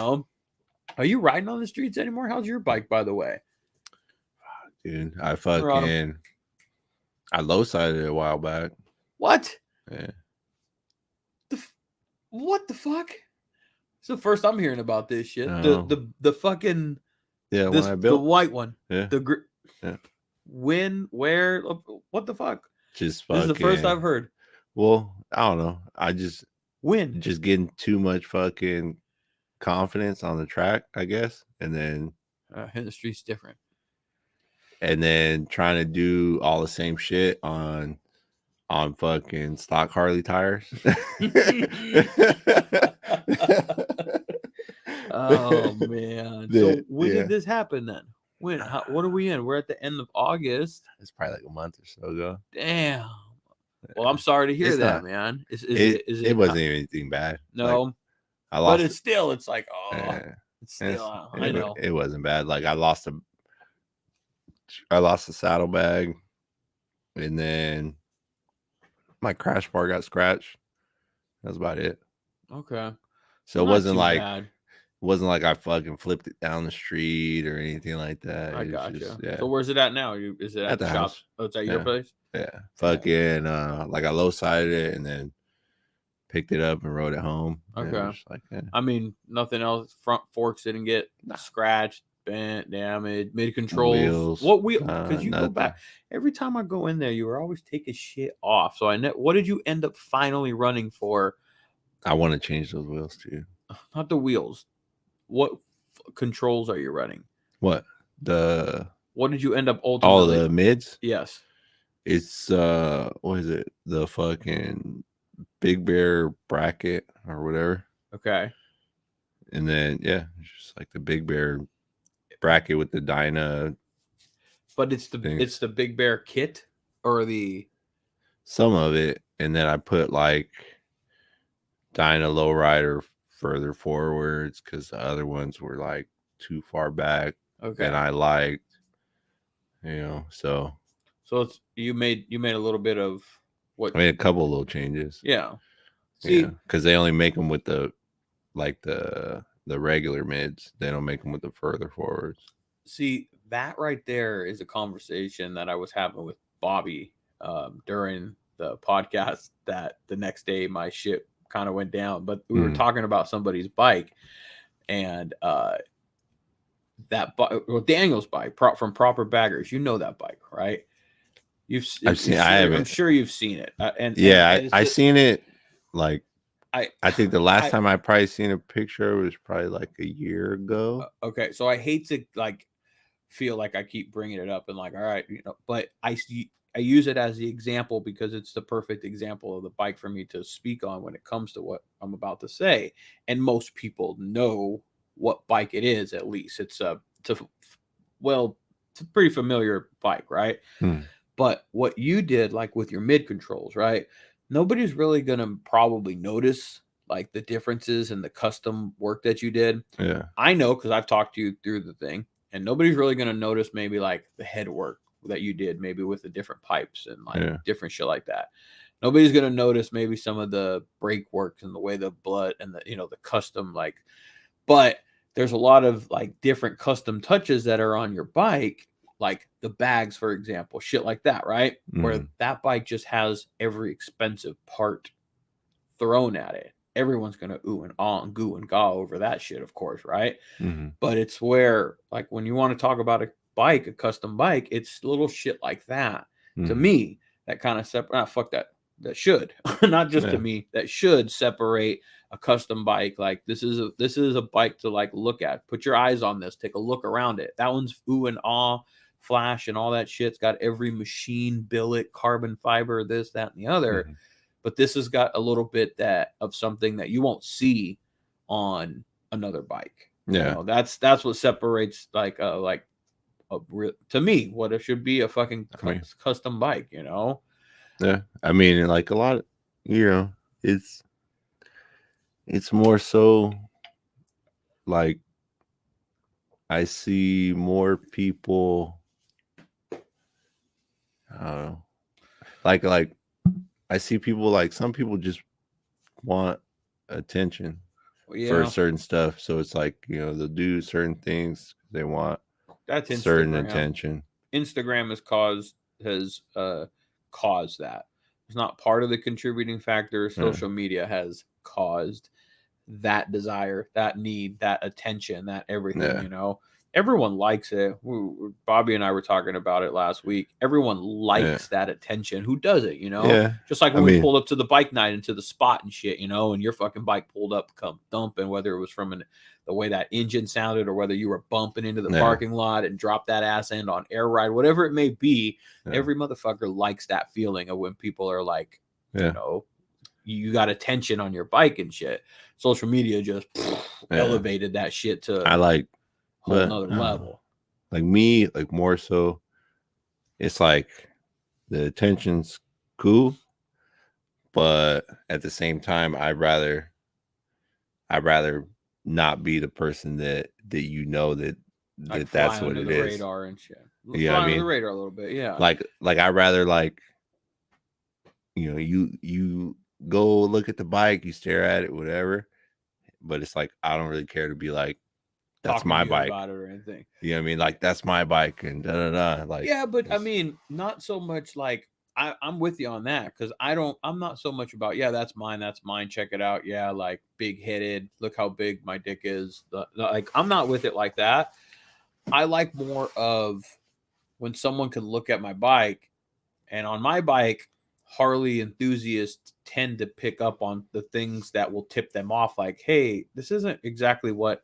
Are you riding on the streets anymore? How's your bike, by the way? Dude, I low-sided it a while back. What? Yeah. What the fuck? It's the first I'm hearing about this shit. The fucking when I built the white one. Yeah. When? Where? What the fuck? Just This is the first I've heard. Well, I don't know. I just When? getting too much fucking confidence on the track, I guess, and then The street's different. trying to do all the same shit on fucking stock Harley tires. Oh man! So when did this happen then? When? What are we in? We're at the end of August. It's probably like a month or so ago. Damn. Well, I'm sorry to hear It's that, not- man. It wasn't even anything bad. No, Like, I lost. but it's like, oh, Yeah. it's still. I know. It wasn't bad. Like I lost a saddlebag, and then my crash bar got scratched. That's about it. Okay. So it Not wasn't too like bad. I fucking flipped it down the street or anything like that. I It was gotcha. just- yeah. So where's it at now? Is it at the the shop? house. Oh, it's at your Yeah. place. Yeah. Fucking like I low sided it and then picked it up and rode it home. And it Okay. was just like, yeah. I mean, nothing else. Front forks didn't get scratched, bent, damaged. Mid controls. Wheels, What wheel? Because you go nothing. back every time I go in there, you were always taking shit off. So what did you end up finally running for? I want to change those wheels too. Not the wheels. What controls are you running? What did you end up all ultimately? the mids? Yes. It's what is it? The fucking Big Bear bracket or whatever. Okay. And then it's just like the Big Bear bracket with the Dyna. But it's the Big Bear kit or the some of it, and then I put like Dyna lowrider further forwards because the other ones were like too far back. Okay. And I liked, so it's you made a little bit of what I made a couple of little changes. Yeah. See, because they only make them with the regular mids. They don't make them with the further forwards. See, that right there is a conversation that I was having with Bobby during the podcast that the next day my shit kind of went down. But we were talking about somebody's bike and Daniel's bike from Proper Baggers. You know that bike, right? I've seen. I haven't. I'm sure you've seen it. I seen it. Like I think the last time I probably seen a picture was probably like a year ago. Okay, so I hate to like feel like I keep bringing it up and like, all right, but I use it as the example because it's the perfect example of the bike for me to speak on when it comes to what I'm about to say. And most people know what bike it is. At least it's a pretty familiar bike, right? But what you did, like with your mid controls, right? Nobody's really going to probably notice like the differences in the custom work that you did. Yeah. I know because I've talked to you through the thing, and nobody's really going to notice maybe like the head work that you did, maybe with the different pipes and like different shit like that. Nobody's going to notice maybe some of the brake works and the way the blood and the custom but there's a lot of like different custom touches that are on your bike. Like the bags, for example, shit like that, right? Where that bike just has every expensive part thrown at it. Everyone's going to ooh and ah and goo and gaw over that shit, of course, right? But it's where, like, when you want to talk about a custom bike, it's little shit like that. To me, that kind of separate. Fuck that. That should not just to me. That should separate a custom bike. Like this is a bike to like look at. Put your eyes on this. Take a look around it. That one's ooh and ah. Flash and all that shit's got every machine billet, carbon fiber, this, that, and the other. But this has got a little bit of something that you won't see on another bike. Yeah, that's what separates to me what it should be a fucking custom bike. Yeah, I mean, like a lot of it's more so like I see more people. I don't know. Like I see people like some people just want attention for certain stuff. So it's like, they'll do certain things. They want certain attention. Instagram has caused that. It's not part of the contributing factor. Social media has caused that desire, that need, that attention, that everything, everyone likes it. Bobby and I were talking about it last week. Everyone likes that attention. Who does it, you know? Yeah. Just like when we pulled up to the bike night into the spot and shit, you know, and your fucking bike pulled up, come thumping, whether it was from the way that engine sounded or whether you were bumping into the parking lot and dropped that ass end on air ride, whatever it may be, every motherfucker likes that feeling of when people are like, you know, you got attention on your bike and shit. Social media just elevated that shit to a whole another level. Like me, like more so, it's like the attention's cool, but at the same time, I'd rather not be the person that you know that Like that's what it is. Radar and shit. Yeah, I mean, the radar a little bit. Yeah. Like I'd rather like, you know, you go look at the bike, you stare at it, whatever. But it's like I don't really care to be like, that's my bike about it or anything. You know what I mean? Like that's my bike and like. Yeah, but I mean, not so much like I'm with you on that because I'm not so much about that's mine, check it out. Yeah, like big headed, look how big my dick is. Like I'm not with it like that. I like more of when someone can look at my bike, and on my bike, Harley enthusiasts tend to pick up on the things that will tip them off. Like, hey, this isn't exactly what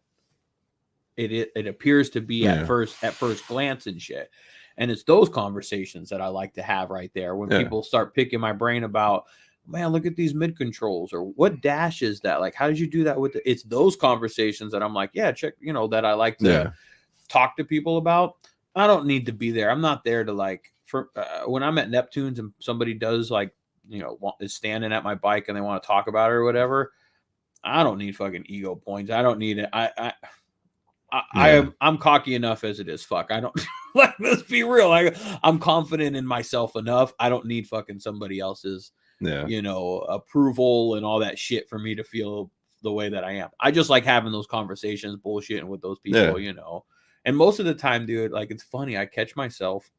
it appears to be at first glance and shit. And it's those conversations that I like to have right there when people start picking my brain about, man, look at these mid controls, or what dash is that? Like, how did you do that with it's those conversations that I'm like, check, you know, that I like to talk to people about. I don't need to be there. I'm not there to like, when I'm at Neptune's and somebody does like, you know, is standing at my bike and they want to talk about it or whatever. I don't need fucking ego points. I don't need it. I'm cocky enough as it is. Fuck. I don't like, let's be real. I'm confident in myself enough. I don't need fucking somebody else's, you know, approval and all that shit for me to feel the way that I am. I just like having those conversations, bullshitting with those people, you know. And most of the time, dude, like it's funny. I catch myself.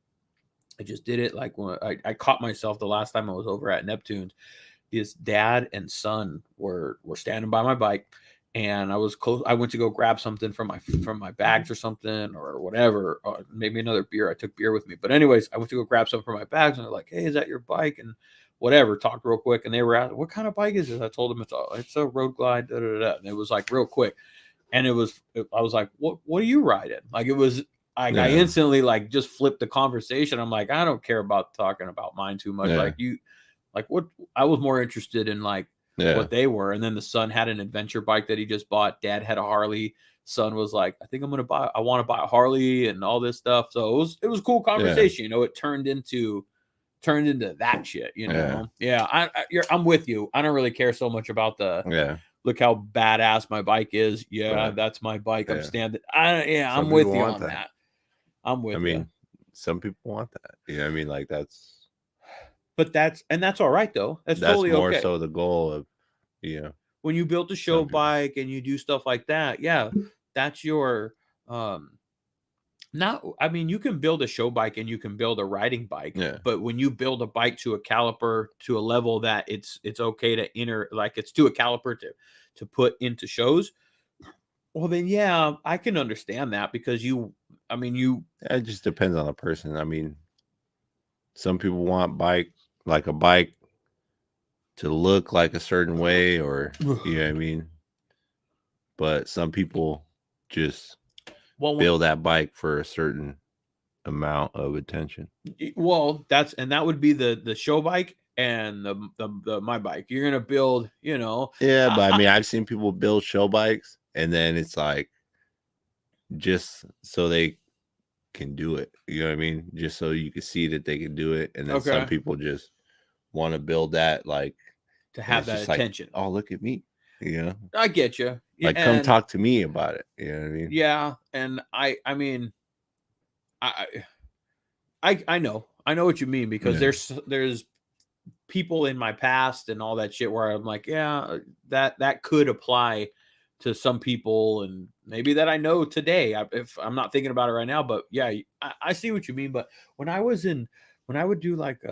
I just did it like when I caught myself the last time I was over at Neptune's. His dad and son were standing by my bike. And I was close. I went to go grab something from my bags or something or whatever, or maybe another beer. I took beer with me, but anyways, I went to go grab something from my bags, and they're like, "Hey, is that your bike?" And whatever, talked real quick, and they were asking, "What kind of bike is this?" I told them it's a Road Glide, da, da, da. And it was like real quick, and I was like, "What are you riding?" Like it was. I instantly like just flipped the conversation. I'm like, I don't care about talking about mine too much. Like you, like what? I was more interested in like. What they were. And then the son had an adventure bike that he just bought. Dad had a Harley. Son was like, I want to buy a Harley and all this stuff. So it was a cool conversation. You know, it turned into that shit, you know? I'm with you. I don't really care so much about look how badass my bike is. That's my bike. I'm standing. I'm with you on that. I'm with you. I mean, some people want that. You know what I mean? Like that's. But that's all right though. That's totally more okay. So the goal of, when you build a show bike and you do stuff like that, that's your not. I mean, you can build a show bike and you can build a riding bike, but when you build a bike to a caliper to a level that it's okay to like it's to a caliper to put into shows, well then I can understand that because it just depends on the person. I mean, some people want a bike to look like a certain way, or you know what I mean. But some people just build that bike for a certain amount of attention. Well, that would be the show bike and the my bike. You're gonna build, you know. Yeah, but I mean, I've seen people build show bikes, and then it's like just so they can do it. You know what I mean? Just so you can see that they can do it, and then some people just want to build that like to have that attention. Like, oh, look at me. You know, I get you. Like, come talk to me about it. You know what I mean? Yeah, and I mean, I know what you mean because there's people in my past and all that shit where I'm like, that could apply to some people, and maybe that I know today if I'm not thinking about it right now, but I see what you mean. But when I was in when I would do like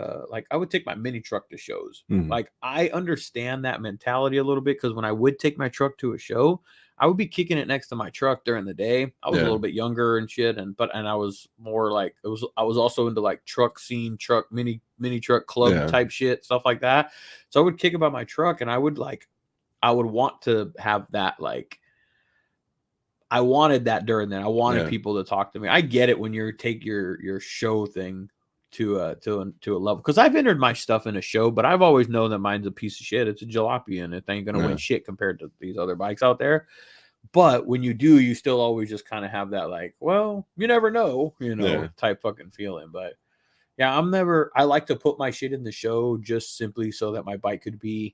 I would take my mini truck to shows. Mhm. Like I understand that mentality a little bit because when I would take my truck to a show, I would be kicking it next to my truck during the day. I was a Yeah. little bit younger and shit, and I was more like I was also into like truck scene, truck mini truck club Yeah. type shit, stuff like that. So I would kick about my truck, and I would want to have that like I wanted that during that. I wanted Yeah. people to talk to me. I get it when you take your show thing to a level because I've entered my stuff in a show, but I've always known that mine's a piece of shit. It's a jalopy and it ain't gonna win Yeah. shit compared to these other bikes out there. But when you do, you still always just kind of have that like, well, you never know, Yeah. type fucking feeling. But yeah, I like to put my shit in the show just simply so that my bike could be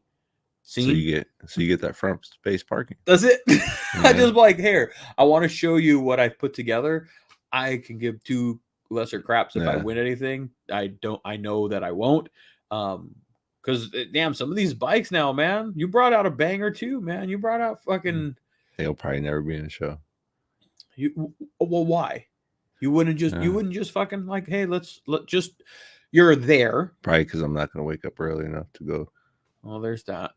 So seen. you get that front space parking. That's it. I Yeah. just like, here, I want to show you what I've put together. I can give two lesser craps if I Yeah. win anything. I know that I won't. Because damn, some of these bikes now, man, you brought out a banger too, man. You brought out fucking They'll probably never be in a show. well, why? You wouldn't Yeah. just fucking like, hey, let's just you're there. Probably because I'm not gonna wake up early enough to go. Well, there's that.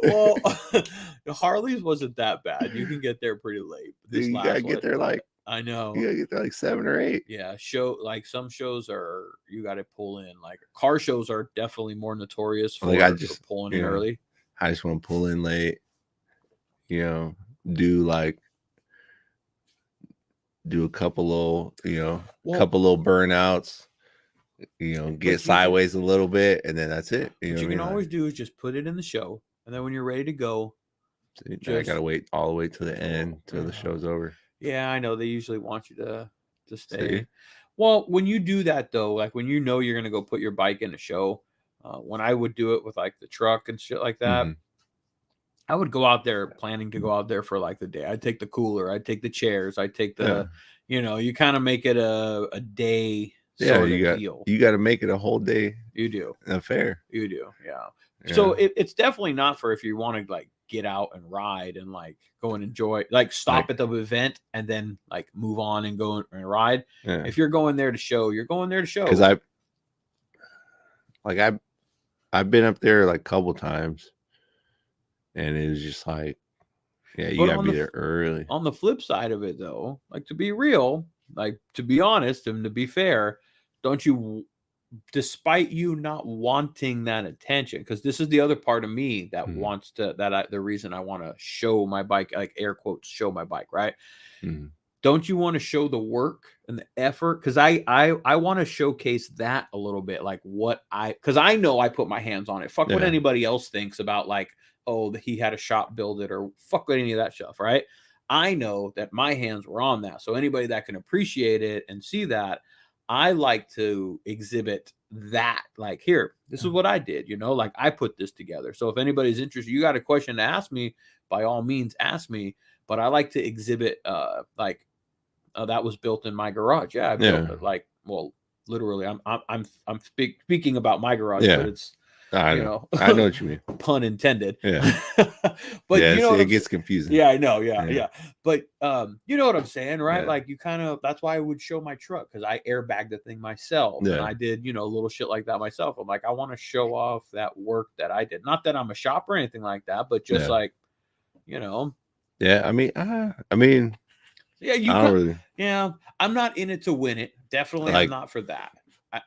Well, Harley's wasn't that bad. You can get there pretty late. This You last gotta one, get there like I know. you gotta get there like 7 or 8. Yeah, like some shows are you got to pull in. Like car shows are definitely more notorious for Like, for pulling in you know, early. I just want to pull in late. Do a couple little, couple little burnouts. Get sideways a little bit, and then that's it. What you can always do is just put it in the show, and then when you're ready to go, I gotta wait all the way to the end till the show's over. Yeah, I know they usually want you to stay. See? Well, when you do that though, like when you're gonna go put your bike in a show, when I would do it with like the truck and shit like that, I would go out there planning to go out there for like the day. I'd take the cooler, I'd take the chairs, I'd take the, you kind of make it a day. Yeah, you got to make it a whole day. You do affair. You do, yeah. So it's definitely not for if you want to like get out and ride and like go and enjoy, like stop at the event and then like move on and go and ride. Yeah. If you're going there to show, you're going there to show. Because I've been up there like a couple times, and it was just like, yeah, you gotta be there early. On the flip side of it, though, like to be real, like to be honest and to be fair, don't you? Despite you not wanting that attention, because this is the other part of me that wants to the reason I want to show my bike, like air quotes, show my bike, right? Don't you want to show the work and the effort? Because I want to showcase that a little bit, like because I know I put my hands on it. Fuck what anybody else thinks about, like, oh, he had a shop build it, or fuck any of that stuff, right? I know that my hands were on that. So anybody that can appreciate it and see that, I like to exhibit that, like, here, this is what I did, like I put this together. So if anybody's interested, you got a question to ask me, by all means, ask me. But I like to exhibit, like, that was built in my garage. Yeah, I built it. Like, well, literally, I'm speaking about my garage, but it's. I know what you mean. Pun intended. Yeah. But it gets confusing. Yeah, I know. Yeah. But you know what I'm saying, right? Yeah. Like you kind of, that's why I would show my truck, because I airbagged the thing myself. Yeah. And I did, little shit like that myself. I'm like, I want to show off that work that I did. Not that I'm a shop or anything like that, but just like, Yeah, I mean, yeah, I'm not in it to win it. Definitely, I'm not for that.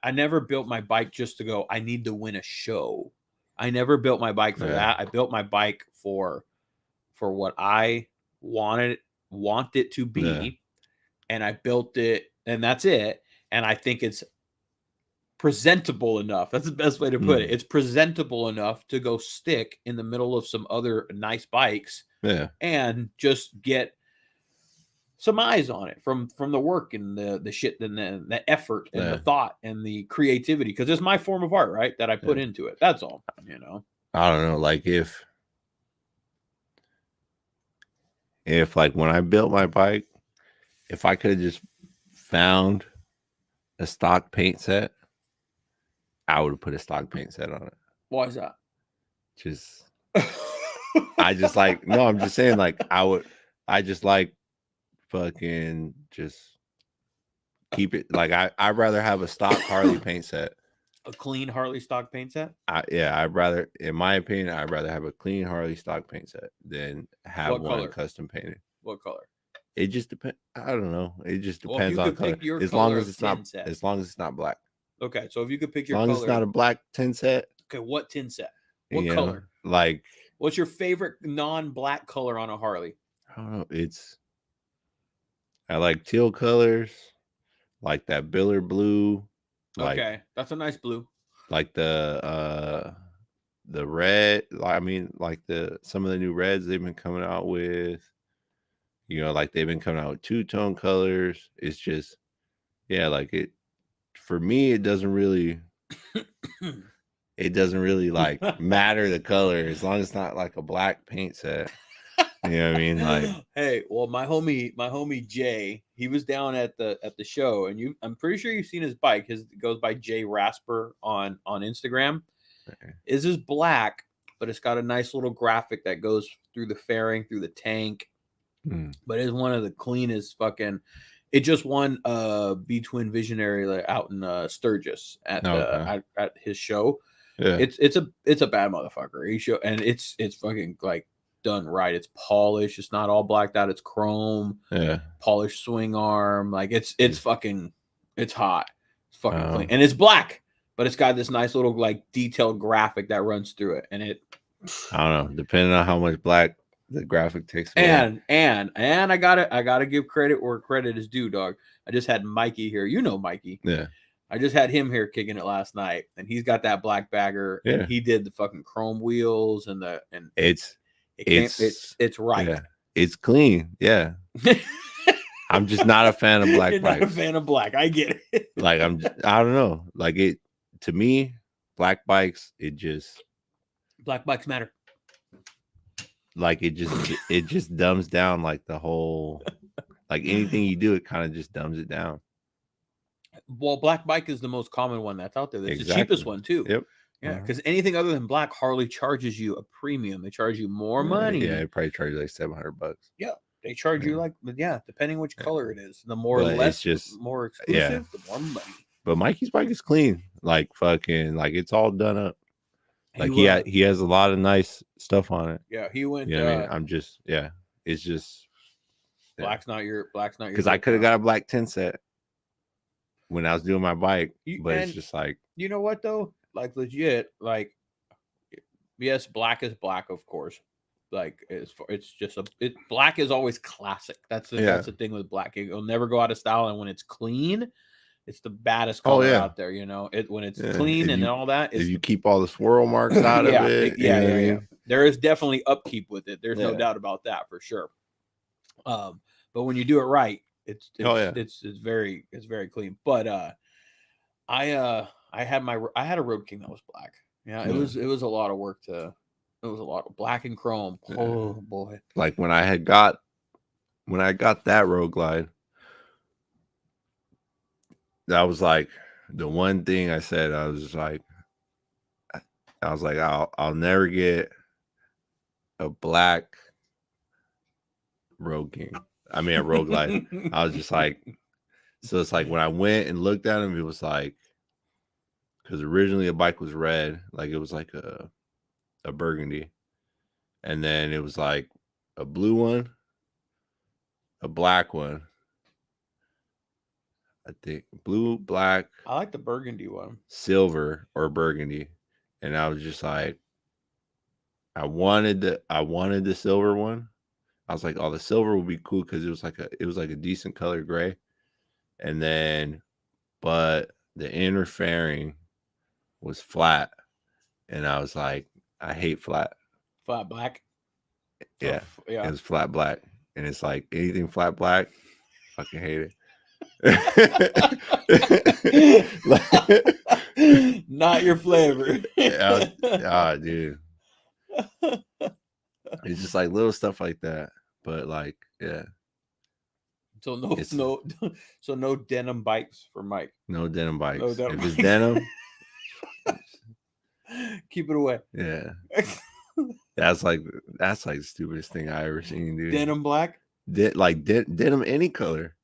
I never built my bike just to go, I need to win a show. I never built my bike for that. I built my bike for what I want it to be. And I built it, and that's it. And I think it's presentable enough. That's the best way to put it. It's presentable enough to go stick in the middle of some other nice bikes. Yeah. And just get some eyes on it from the work and the shit and the effort and the thought and the creativity, because it's my form of art, right, that I put into it. That's all. I don't know, like if like when I built my bike, if I could have just found a stock paint set, I would have put a stock paint set on it. Why is that? I just like, no, I'm just saying, like, I just like fucking just keep it. Like I'd rather have a stock Harley paint set. A clean Harley stock paint set? I'd rather, in my opinion, I'd rather have a clean Harley stock paint set than have What one color? custom painted. What color? It just depends. I don't know. It just Well, if depends you on could color. pick your As color long as of it's not, tin set. as long as it's not black. Okay, so if you could pick As your long as color. it's not a black tin set. Okay, what tin set? What you know, color? like, What's your favorite non-black color on a Harley? I don't know. I like teal colors, like that biller blue. Like, Okay, that's a nice blue. like the red. I mean, like some of the new reds they've been coming out with. You know, like they've been coming out with two-tone colors. It's just, yeah, like it. For me, it doesn't really like matter the color as long as it's not like a black paint set. You know what I mean? Like, hey, well, my homie Jay, he was down at the show, and I'm pretty sure you've seen his bike. It goes by Jay Rasper on Instagram. okay. Is black, but it's got a nice little graphic that goes through the fairing, through the tank. But it's one of the cleanest fucking. It just won B-Twin Visionary out in Sturgis at at his show. Yeah, it's a bad motherfucker. He show and it's fucking like done right. It's polished. It's not all blacked out. It's chrome. Yeah, Polished swing arm. Like it's fucking. It's hot. It's fucking clean, Um, and it's black. But it's got this nice little like detailed graphic that runs through it, and it. I don't know. Depending on how much black the graphic takes away. And I gotta give credit where credit is due, dog. I just had Mikey here. You know Mikey. Yeah. I just had him here kicking it last night, and he's got that black bagger, Yeah. and he did the fucking chrome wheels and it's right. Yeah, it's clean. Yeah. I'm just not a fan of black You're bikes. not a fan of black. I get it. Like I don't know. Like it to me, black bikes, Black bikes matter. Like it just dumbs down like the whole, like anything you do, it kind of just dumbs it down. Well, black bike is the most common one that's out there. It's Exactly. the cheapest one too. Yep. Yeah, because anything other than black, Harley charges you a premium. They charge you more money. Yeah, it probably charges like $700. Yeah, they charge you like depending which color it is. The more But less, it's just more exclusive, the more money. But Mikey's bike is clean, like fucking, like it's all done up. Like he has a lot of nice stuff on it. Yeah, he went. You know what I mean? I'm just it's just black's not your because I could have got a black tin set when I was doing my bike, but it's just like, you know what though, like legit, like yes, black is black, of course. Like it's just black is always classic. That's the thing with black. It'll never go out of style, and when it's clean, it's the baddest color out there. You know, when it's clean and all that. If you keep all the swirl marks out of it, yeah. There is definitely upkeep with it. There's no doubt about that for sure. But when you do it right, it's very clean. But I had a Road King that was black. Yeah, it was a lot of work to. It was a lot of black and chrome. Oh boy! Like when I got that Road Glide, that was like the one thing I said. I was like, I'll never get a black Road King. I mean, a Road Glide. I was just like, so it's like when I went and looked at him, it was like, because originally the bike was red, like it was like a burgundy, and then it was like a blue one, a black one. I think blue, black. I like the burgundy one. Silver or burgundy. And I was just like, I wanted the silver one. I was like, oh, the silver would be cool because it was like a decent color gray. And then, but the inner fairing was flat. And I was like, I hate flat. Flat black? Yeah. It was flat black. And it's like anything flat black, I fucking hate it. Not your flavor. Dude. It's just like little stuff like that. But like, yeah. So no denim bikes for Mike. No denim bikes. No denim if it's bikes. denim, keep it away. Yeah. That's like the stupidest thing I ever seen, dude. Denim black? denim any color.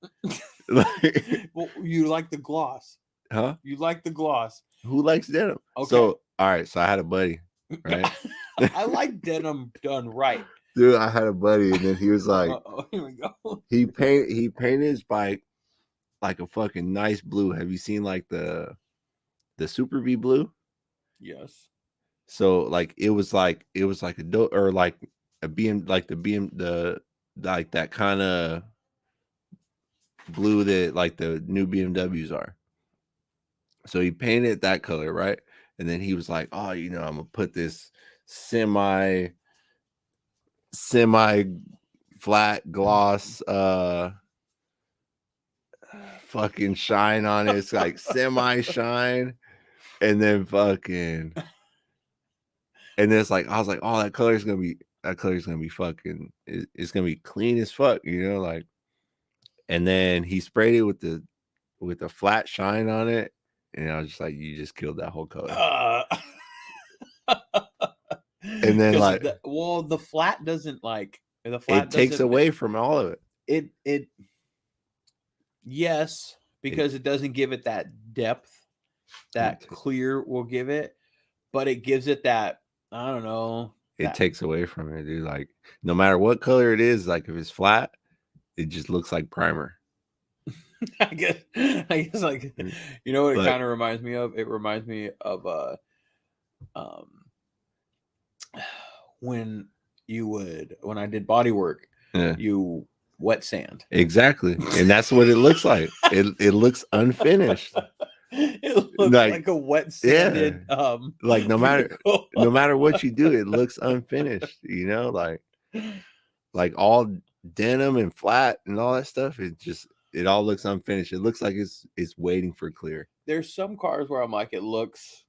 Like, Well, you like the gloss. huh? You like the gloss. Who likes denim? Okay. So all right, so I had a buddy, right? I like denim done right. Dude, I had a buddy, and then he was like, Here we go. he painted his bike like a fucking nice blue. Have you seen like the Super V blue? Yes. So like it was like or like a BM, like the like that kind of blue that like the new BMWs are. So he painted that color, right? And then he was like, oh, I'm gonna put this semi flat gloss fucking shine on it. It's like semi shine, and then fucking, and then it's like, I was like, oh, that color's gonna be fucking, it's gonna be clean as fuck, like. And then he sprayed it with the flat shine on it, and I was just like, you just killed that whole color. And then like, the flat doesn't it takes away from all of it. It yes, because it doesn't give it that depth that clear will give it, but it gives it that, I don't know. It takes away from it, dude. Like, no matter what color it is, like if it's flat, it just looks like primer. I guess like, you know what it kind of reminds me of? It reminds me of when I did body work, you wet sand. Exactly. And that's what it looks like. It looks unfinished. It looks like a wet sanded like no matter what you do, it looks unfinished, like all denim and flat and all that stuff. It all looks unfinished. It looks like it's waiting for clear. There's some cars where I'm like, it looks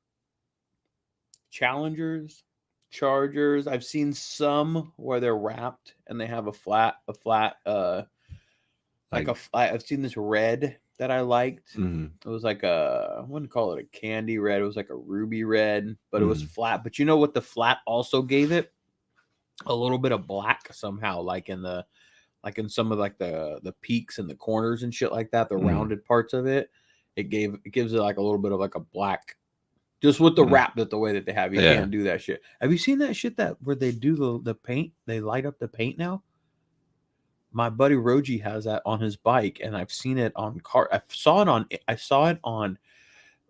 Challengers, Chargers. I've seen some where they're wrapped and they have a flat I've seen this red that I liked. Mm-hmm. It was like I wouldn't call it a candy red. It was like a ruby red, but it was flat. But you know what the flat also gave it? A little bit of black somehow, like in some of like the peaks and the corners and shit like that, the rounded parts of it. It gives it like a little bit of like a black, just with the wrap the way that they have. You can't do that shit. Have you seen that shit where they do the paint? They light up the paint now. My buddy Roji has that on his bike, and I've seen it on car. I saw it on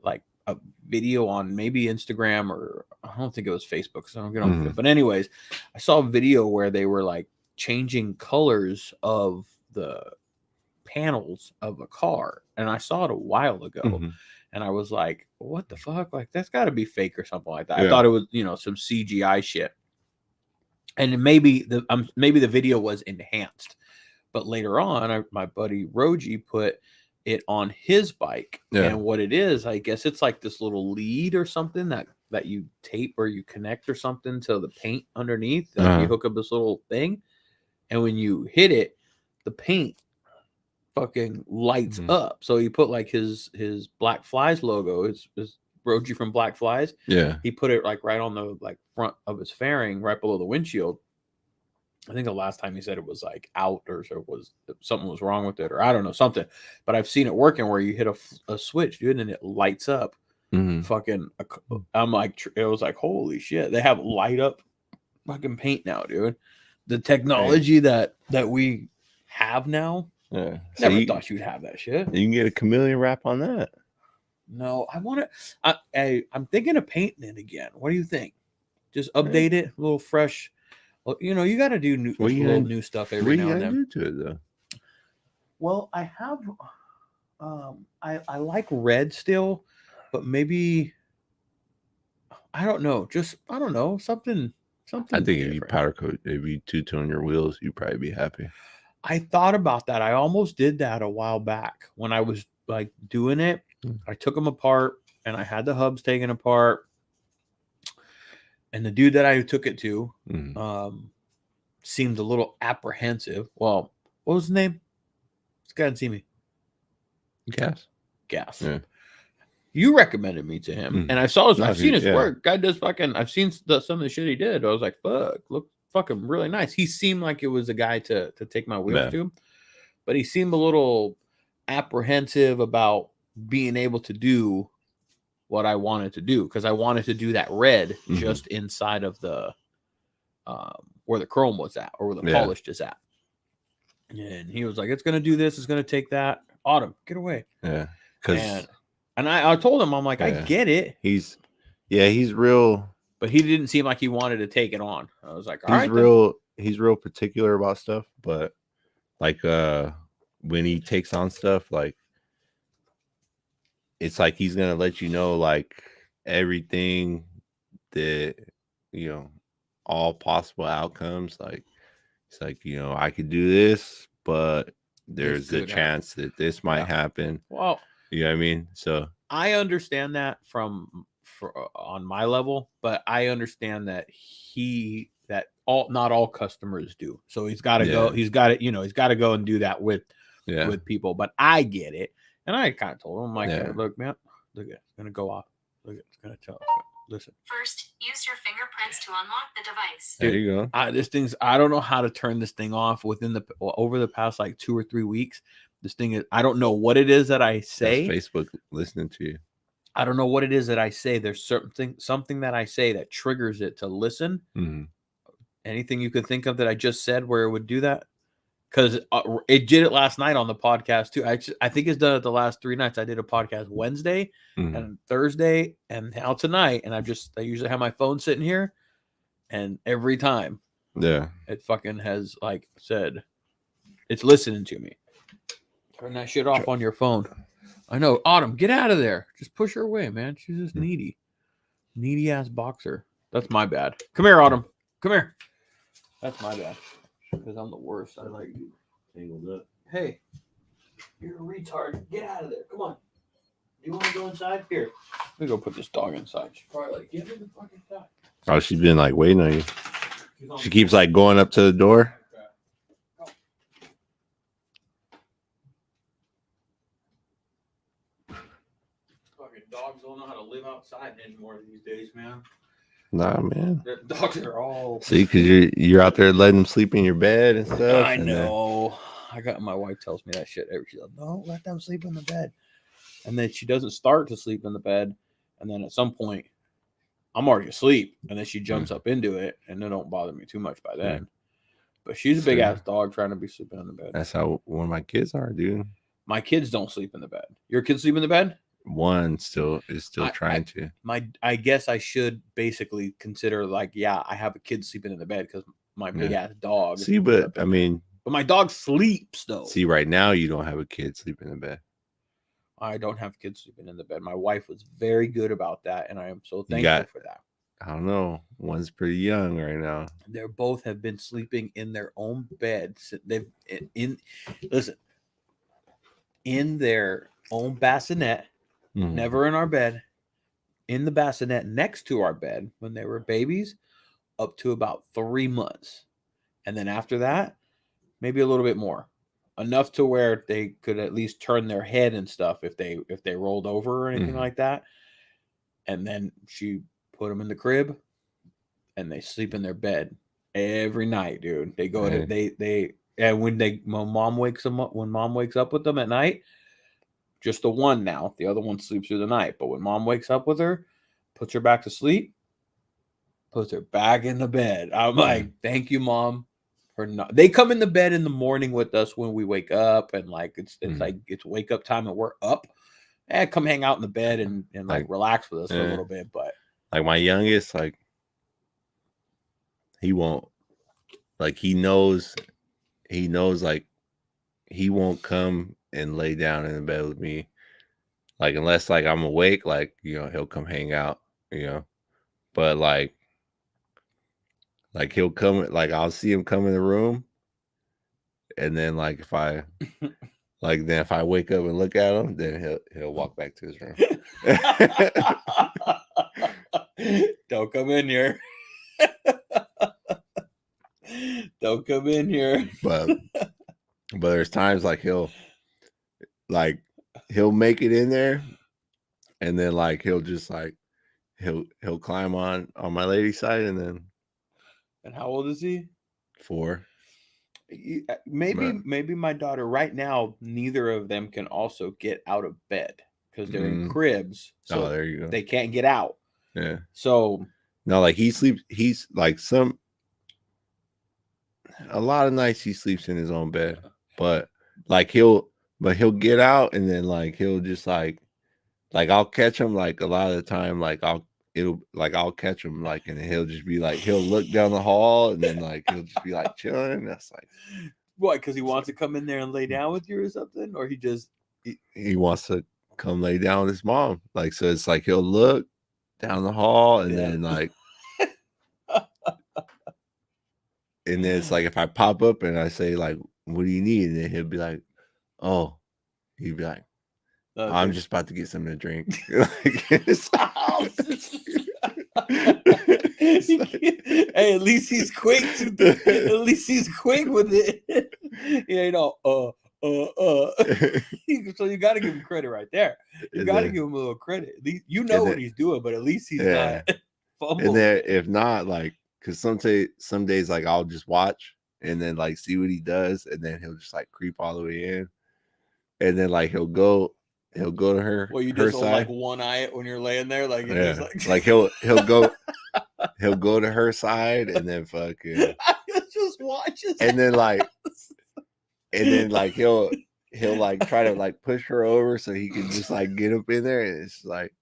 like a video on maybe Instagram, or I don't think it was Facebook, so I don't get on it. But anyways, I saw a video where they were like changing colors of the panels of a car, and I saw it a while ago, and I was like, what the fuck? Like, that's got to be fake or something like that. I thought it was, some CGI shit. And maybe the video was enhanced. But later on, my buddy Roji put it on his bike. And what it is, I guess it's like this little lead or something that you tape or you connect or something to the paint underneath. You hook up this little thing. And when you hit it, the paint fucking lights up. So you put like his Black Flies logo, his Roji from Black Flies. Yeah. He put it like right on the like front of his fairing, right below the windshield. I think the last time he said it was like out, or so something was wrong with it, or I don't know, something. But I've seen it working where you hit a switch, dude, and it lights up. Fucking, I'm like, it was like, holy shit, they have light up fucking paint now, dude. The technology that we have now. Yeah, never thought you'd have that shit. You can get a chameleon wrap on that. No, I want to. I'm thinking of painting it again. What do you think? Just update it, a little fresh. Well, you got to do new stuff every now and then. What do you do to it though? Well, I have. I like red still, but maybe I don't know. Just I don't know something. I think different. If you powder coat, if you two-tone your wheels, you'd probably be happy. I thought about that. I almost did that a while back when I was like doing it. I took them apart and I had the hubs taken apart. And the dude that I took it to seemed a little apprehensive. Well, what was his name? This guy didn't see me. Gas. Yeah. You recommended me to him, and I've seen his work. Guy does fucking. I've seen some of the shit he did. I was like, fuck, fucking really nice. He seemed like it was a guy to take my wheels Yeah. to, but he seemed a little apprehensive about being able to do what I wanted to do, because I wanted to do that red just inside of the where the chrome was at, or where the polished is at. And he was like, "It's gonna do this. It's gonna take that." Autumn, get away. Yeah, and I told him, I'm like, I get it. He's real, but he didn't seem like he wanted to take it on. I was like, all right, he's real particular about stuff, but like when he takes on stuff, like it's like he's gonna let you know like everything that, you know, all possible outcomes. Like it's like, you know, I could do this, but there's a chance that this might happen. Well, you know what I mean? So I understand that on my level, but I understand that not all customers do. So he's got to go. He's got to, he's got to go and do that with people. But I get it, and I kind of told him, I'm like, look, man, look, it's gonna go off. Look, it's gonna tell. Listen. First, use your fingerprints to unlock the device. There you go. This thing's. I don't know how to turn this thing off over the past like 2 or 3 weeks. This thing is. I don't know what it is that I say. That's Facebook listening to you. I don't know what it is that I say. There's something that I say that triggers it to listen. Mm-hmm. Anything you could think of that I just said where it would do that? Because it did it last night on the podcast too. I think it's done it the last 3 nights. I did a podcast Wednesday and Thursday and now tonight. And I usually have my phone sitting here, and every time, it fucking has like said, it's listening to me. Turn that shit off on your phone. I know. Autumn, get out of there. Just push her away, man. She's just needy ass boxer. That's my bad. Come here, Autumn. Come here. That's my bad. Because I'm the worst. I like you tangled up. Hey, you're a retard. Get out of there. Come on. Do you want to go inside? Here. Let me go put this dog inside. She's probably like, get in the fucking inside. Oh, she's been like waiting on you. She keeps like going up to the door. Fucking dogs don't know how to live outside anymore these days, man. Nah, man. The dogs are all. See, because you're out there letting them sleep in your bed and stuff. I know. My wife tells me that shit every. She's like, "Don't let them sleep in the bed," and then she doesn't start to sleep in the bed, and then at some point, I'm already asleep, and then she jumps up into it, and it don't bother me too much by then. But she's a big ass dog trying to be sleeping in the bed. That's how one of my kids are, dude. My kids don't sleep in the bed. Your kids sleep in the bed? One is still trying to. I guess I should basically consider like, I have a kid sleeping in the bed because my big ass dog. See, but I mean, but my dog sleeps though. See, right now you don't have a kid sleeping in the bed. I don't have kids sleeping in the bed. My wife was very good about that, and I am so thankful for that. I don't know. One's pretty young right now. They both have been sleeping in their own beds. They've in their own bassinet. Never in our bed, in the bassinet next to our bed when they were babies, up to about 3 months. And then after that, maybe a little bit more. Enough to where they could at least turn their head and stuff if they rolled over or anything like that. And then she put them in the crib and they sleep in their bed every night, dude. They go and when mom wakes up with them at night, just the one now. The other one sleeps through the night. But when mom wakes up with her, puts her back to sleep, puts her back in the bed. I'm like, thank you, mom. They come in the bed in the morning with us when we wake up, and like it's like it's wake up time and we're up. And come hang out in the bed and like relax with us for a little bit. But like my youngest, like he won't, like he knows like he won't come and lay down in the bed with me, like unless like I'm awake, like, you know, he'll come hang out, you know, but like he'll come, like I'll see him come in the room, and then like if I wake up and look at him, then he'll walk back to his room. Don't come in here. Don't come in here. But there's times like he'll make it in there, and then like he'll just like he'll climb on my lady's side, and then And how old is he? 4. Maybe my daughter right now, neither of them can also get out of bed because they're in cribs, so there you go. they can't get out. Yeah. So no, like he sleeps. He's like a lot of nights he sleeps in his own bed, but like he'll get out and then like he'll just like I'll catch him like a lot of the time like I'll catch him like and he'll just be like he'll look down the hall and then like he'll just be like chilling. That's like what? Because he wants to come in there and lay down with you or something, or he wants to come lay down with his mom. Like so, it's like he'll look down the hall and then like. And then it's like if I pop up and I say like, "What do you need?" and then he'll be like, "Oh," he'd be like, okay. "I'm just about to get something to drink." Like, hey, at least he's quick. At least he's quick with it. Yeah, so you got to give him credit right there. You got to give him a little credit. At least what he's doing, but at least he's not fumbling. And then if not, like. Because some days like I'll just watch and then like see what he does and then he'll just like creep all the way in and then like he'll go to her. Well, you just hold like one eye when you're laying there, like you just like he'll go to her side and then fucking just watches and then like he'll like try to like push her over so he can just like get up in there and it's like.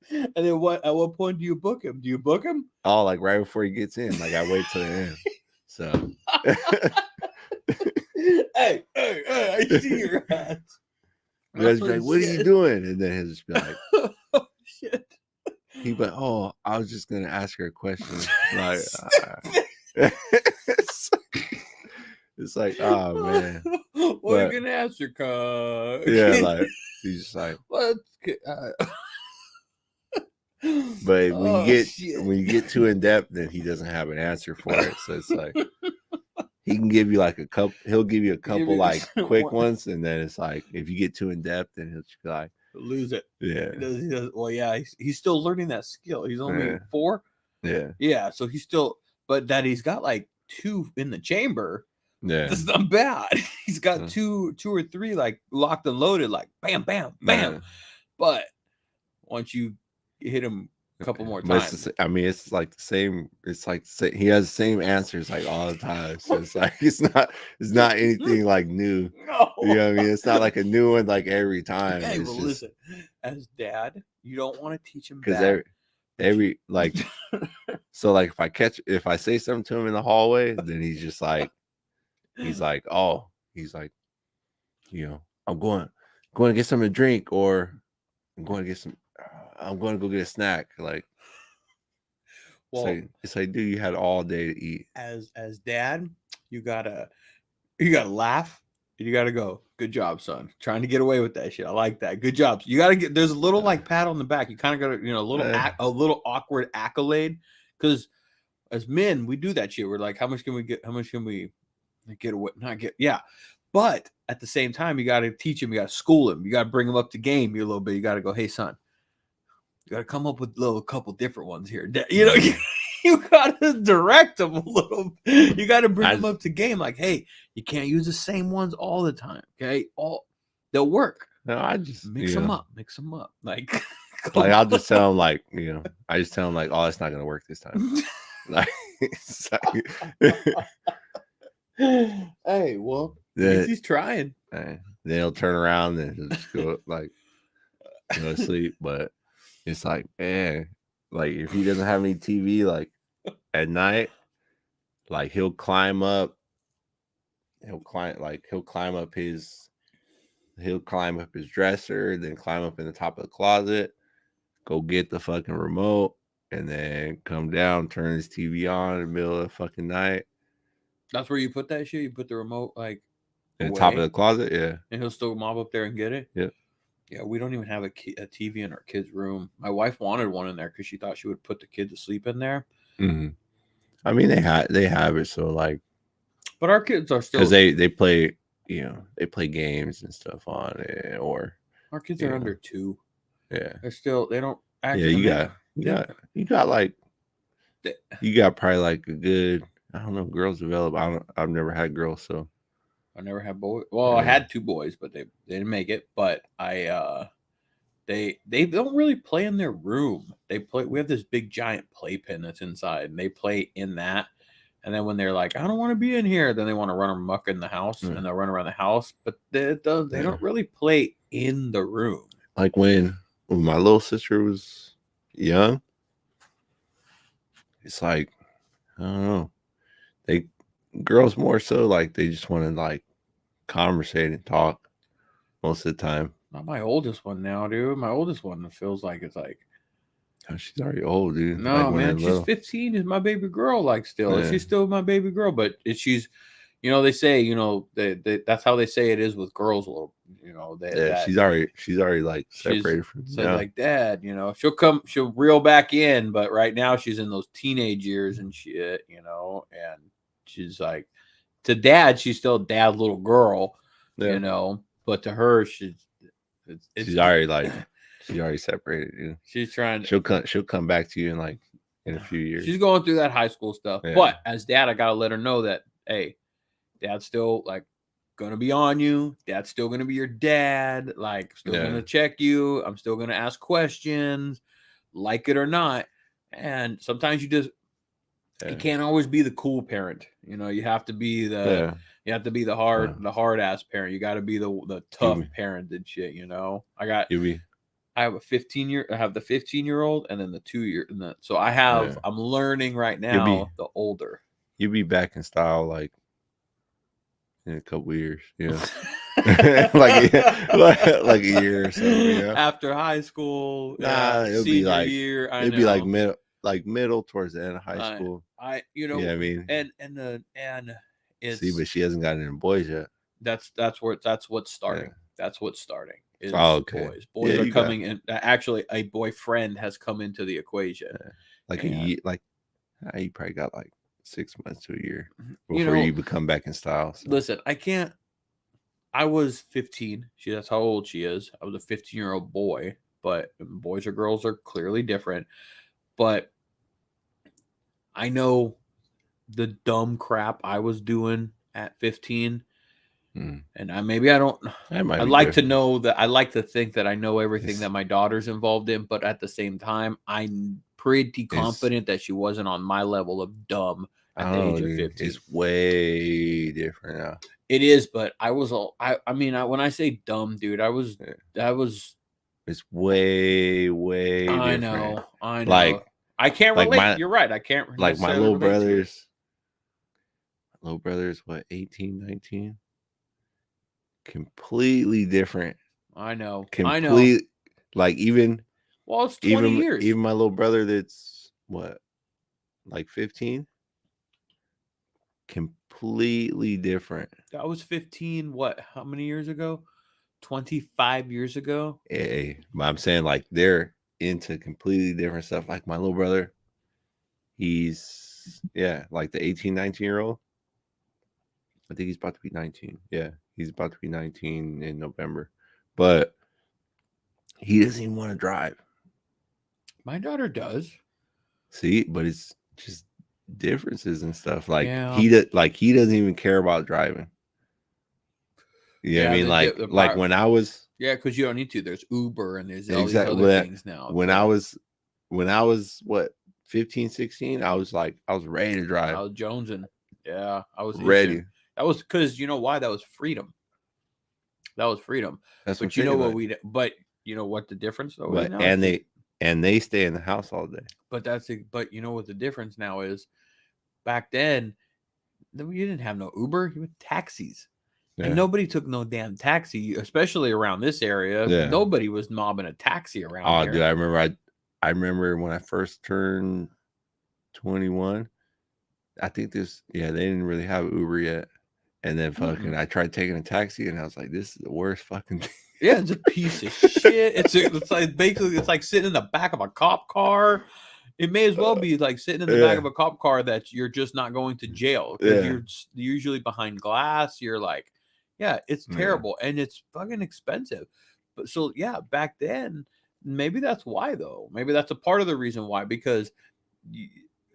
And then at what point do you book him? Do you book him? Oh, like right before he gets in. Like I wait till the end. So hey, I see your ass. He's like, what are you doing? And then he'll just be like, oh shit. He'd be like, oh, I was just gonna ask her a question. Like it's like, oh man. What are you gonna ask her? Yeah, like he's just like what but when you get too in depth, then he doesn't have an answer for it. So it's like he can give you like a couple. He'll give you a couple like quick ones, and then it's like if you get too in depth, then he'll just be like lose it. Yeah, he does. Well, yeah, he's still learning that skill. He's only 4. Yeah. So he's still, but that he's got like 2 in the chamber. Yeah, that's not bad. He's got 2 or 3 like locked and loaded, like bam, bam, bam. But once you hit him a couple more times, it's like the same. It's like he has the same answers like all the time. So it's like it's not anything like new. No. You know what I mean? It's not like a new one like every time. Hey, it's well, listen, as dad, you don't want to teach him because every like so like if I say something to him in the hallway, then he's just like he's like I'm going to get something to drink or I'm going to go get a snack. Like, well, it's like, dude, you had all day to eat. As dad, you gotta laugh and you gotta go. Good job, son. Trying to get away with that shit. I like that. Good job. You gotta get. There's a little like pat on the back. You kind of gotta, a little awkward accolade because as men we do that shit. We're like, how much can we get? How much can we get away? Not get. Yeah. But at the same time, you got to teach him. You got to school him. You got to bring him up to game a little bit. You got to go, hey, son, you got to come up with a couple different ones here. You got to direct them a little. You got to bring them up to game. Like, hey, you can't use the same ones all the time. Okay, they'll work. No, I just mix them up. Mix them up. Like I'll just tell him like, I just tell him like, oh, it's not gonna work this time. Like, hey, well. He's trying. Then he'll turn around and he'll just go like go to sleep. But it's like, man, like if he doesn't have any TV, like at night, like he'll climb up his dresser, then climb up in the top of the closet, go get the fucking remote, and then come down, turn his TV on in the middle of the fucking night. That's where you put that shit? You put the remote like in the top of the closet, yeah. And he'll still mob up there and get it? Yeah. Yeah, we don't even have a TV in our kids' room. My wife wanted one in there because she thought she would put the kids to sleep in there. Mm-hmm. I mean, they have it, so like. But our kids are still because they play, they play games and stuff on it, or our kids are under 2. Yeah, they don't. Yeah, you got like You got probably like a good. I don't know. Girls develop. I've never had girls, so I never had boys. Well, I had 2 boys, but they didn't make it. But they don't really play in their room. They play. We have this big giant playpen that's inside, and they play in that. And then when they're like, I don't want to be in here, then they want to run amok in the house, and they'll run around the house. But they don't really play in the room. Like when my little sister was young, it's like I don't know. They girls more so like they just want to like conversate and talk most of the time. Not my oldest one now, dude. My oldest one feels like it's like, oh, she's already old, dude. no, like man, she's 15 is my baby girl, like still. Yeah. She's still my baby girl, but she's, they say, that's how they say it is with girls a little, she's already like separated from like dad, she'll reel back in, but right now she's in those teenage years and shit, and she's like, to dad, she's still dad's little girl, but to her, she's already separated, dude. She's trying to, she'll come back to you in a few years. She's going through that high school stuff. Yeah. But as dad, I gotta let her know that, hey, dad's still like gonna be on you. Dad's still gonna be your dad, like still gonna check you. I'm still gonna ask questions, like it or not. And sometimes you just you can't always be the cool parent. You have to be the you have to be the hard ass parent. You got to be the tough parent and shit. I have a 15-year-old and then the 2-year. So I'm learning right now the older. You'll be back in style like in a couple of years, like a year or so. After high school, it'll be like year. It'd be like middle towards the end of high school. I mean, and it's but she hasn't gotten into boys yet. That's what's starting. That's what's starting. Boys are coming in. Actually, a boyfriend has come into the equation. Like a year, you probably got like 6 months to a year before you become back in style. So. Listen, I was 15. That's how old she is. I was a 15-year-old boy, but boys or girls are clearly different. But I know the dumb crap I was doing at 15. And I'd like to know that. I like to think that I know everything that my daughter's involved in, but at the same time, I'm pretty confident that she wasn't on my level of dumb at the age of 15. It's way different now. It is, but I was when I say dumb, dude, I was. It's way different. I know. Like I can't relate. You're right. I can't. Like my little brothers. What, 18, 19? Completely different. I know. Like even. Well, it's 20 years. Even my little brother that's what, like 15. Completely different. I was 15. What? How many years ago? 25 years ago. Hey, but I'm saying like they're into completely different stuff. Like my little brother, he's like the 18, 19-year-old. I think he's about to be 19. Yeah, he's about to be 19 in November. But he doesn't even want to drive. My daughter does. See, but it's just differences and stuff. Like he doesn't even care about driving. I mean, like when I was because you don't need to. There's Uber and there's all these other things now. When I was what 15, 16, I was ready to drive. I was jonesing. Yeah, I was ready. That was because you know why? That was freedom. That's but you know what but you know what the difference though is now? And they stay in the house all day. But you know what the difference now is? Back then, you didn't have no Uber. You had taxis. Yeah. And nobody took no damn taxi, especially around this area. Yeah. Nobody was mobbing a taxi around here. Dude, I remember when I first turned 21. I think they didn't really have Uber yet. And then fucking I tried taking a taxi and I was like, this is the worst fucking thing. Yeah, it's a piece of shit. It's like basically it's like sitting in the back of a cop car. It may as well be like sitting in the back of a cop car that you're just not going to jail because you're usually behind glass. You're like, it's terrible and it's fucking expensive. But so back then, maybe that's why though. Maybe that's a part of the reason why, because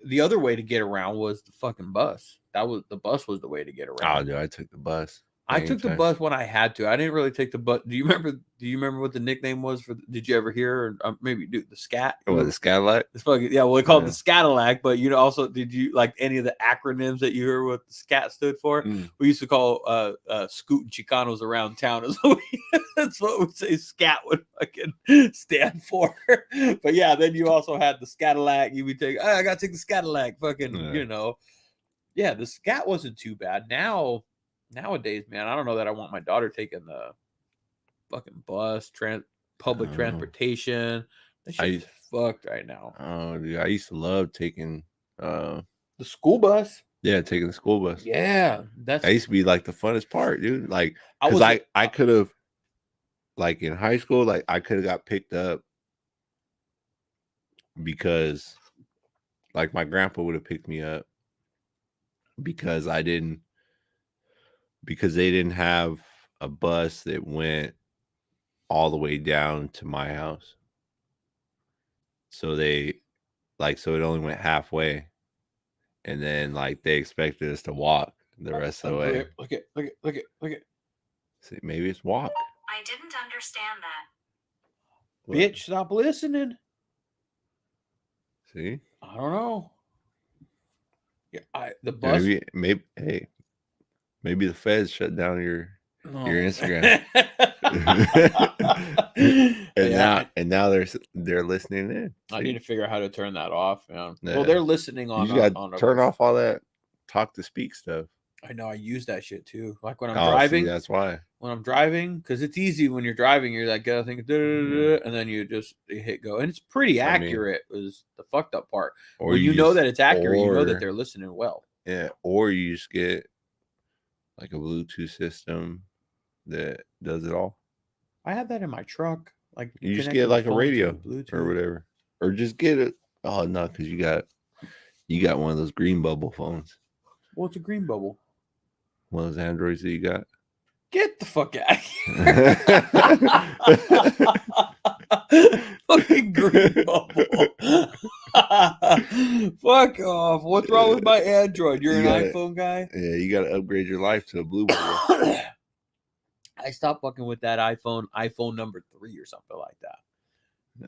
the other way to get around was the fucking bus. The bus was the way to get Oh, around. dude, I took the bus. I took the bus when I had to. I didn't really take the bus. Do you remember what the nickname was for? Did you ever hear? Or, maybe do the scat? What, the Skylight? It's fucking well. They called it the Scatalac, but also did you like any of the acronyms that you heard what the scat stood for? We used to call scooting Chicanos around town. That's what we say scat would fucking stand for. But yeah, then you also had the Scatalac. You would take. I gotta take the Scatalac. Fucking yeah, the scat wasn't too bad. Nowadays, man, I don't know that I want my daughter taking the fucking bus, public transportation. That shit's fucked right now. Oh, dude, I used to love taking the school bus. Yeah, taking the school bus. Yeah, that used to be like the funnest part, dude. Like, because I could have, like in high school, like I could have got picked up because, like, my grandpa would have picked me up because they didn't have a bus that went all the way down to my house. So it only went halfway. And then like they expected us to walk the rest of the way. Look at. See, maybe it's walk. I didn't understand that. Bitch, stop listening. See? I don't know. Yeah, the bus. Maybe the feds shut down your Instagram. and now they're listening in. See? I need to figure out how to turn that off, man. Yeah. Well, they're listening on. You got to turn off all that talk to speak stuff. I know. I use that shit too. Like when I'm driving. See, that's why. When I'm driving, because it's easy when you're driving. You're like, I think, and then you hit go, and it's pretty accurate. Was the fucked up part. Or when you know that it's accurate, you know that they're listening well. Yeah. Or you just get like a Bluetooth system that does it all. I have that in my truck. Like you just get like a radio or whatever, or just get it. Oh no, because you got one of those green bubble phones. What's a green bubble? One of those Androids that you got. Get the fuck out of here! Fucking green bubble. Fuck off! What's wrong with my Android? You're an iPhone guy. Yeah, you got to upgrade your life to a blue bubble. I stopped fucking with that iPhone number 3 or something like that.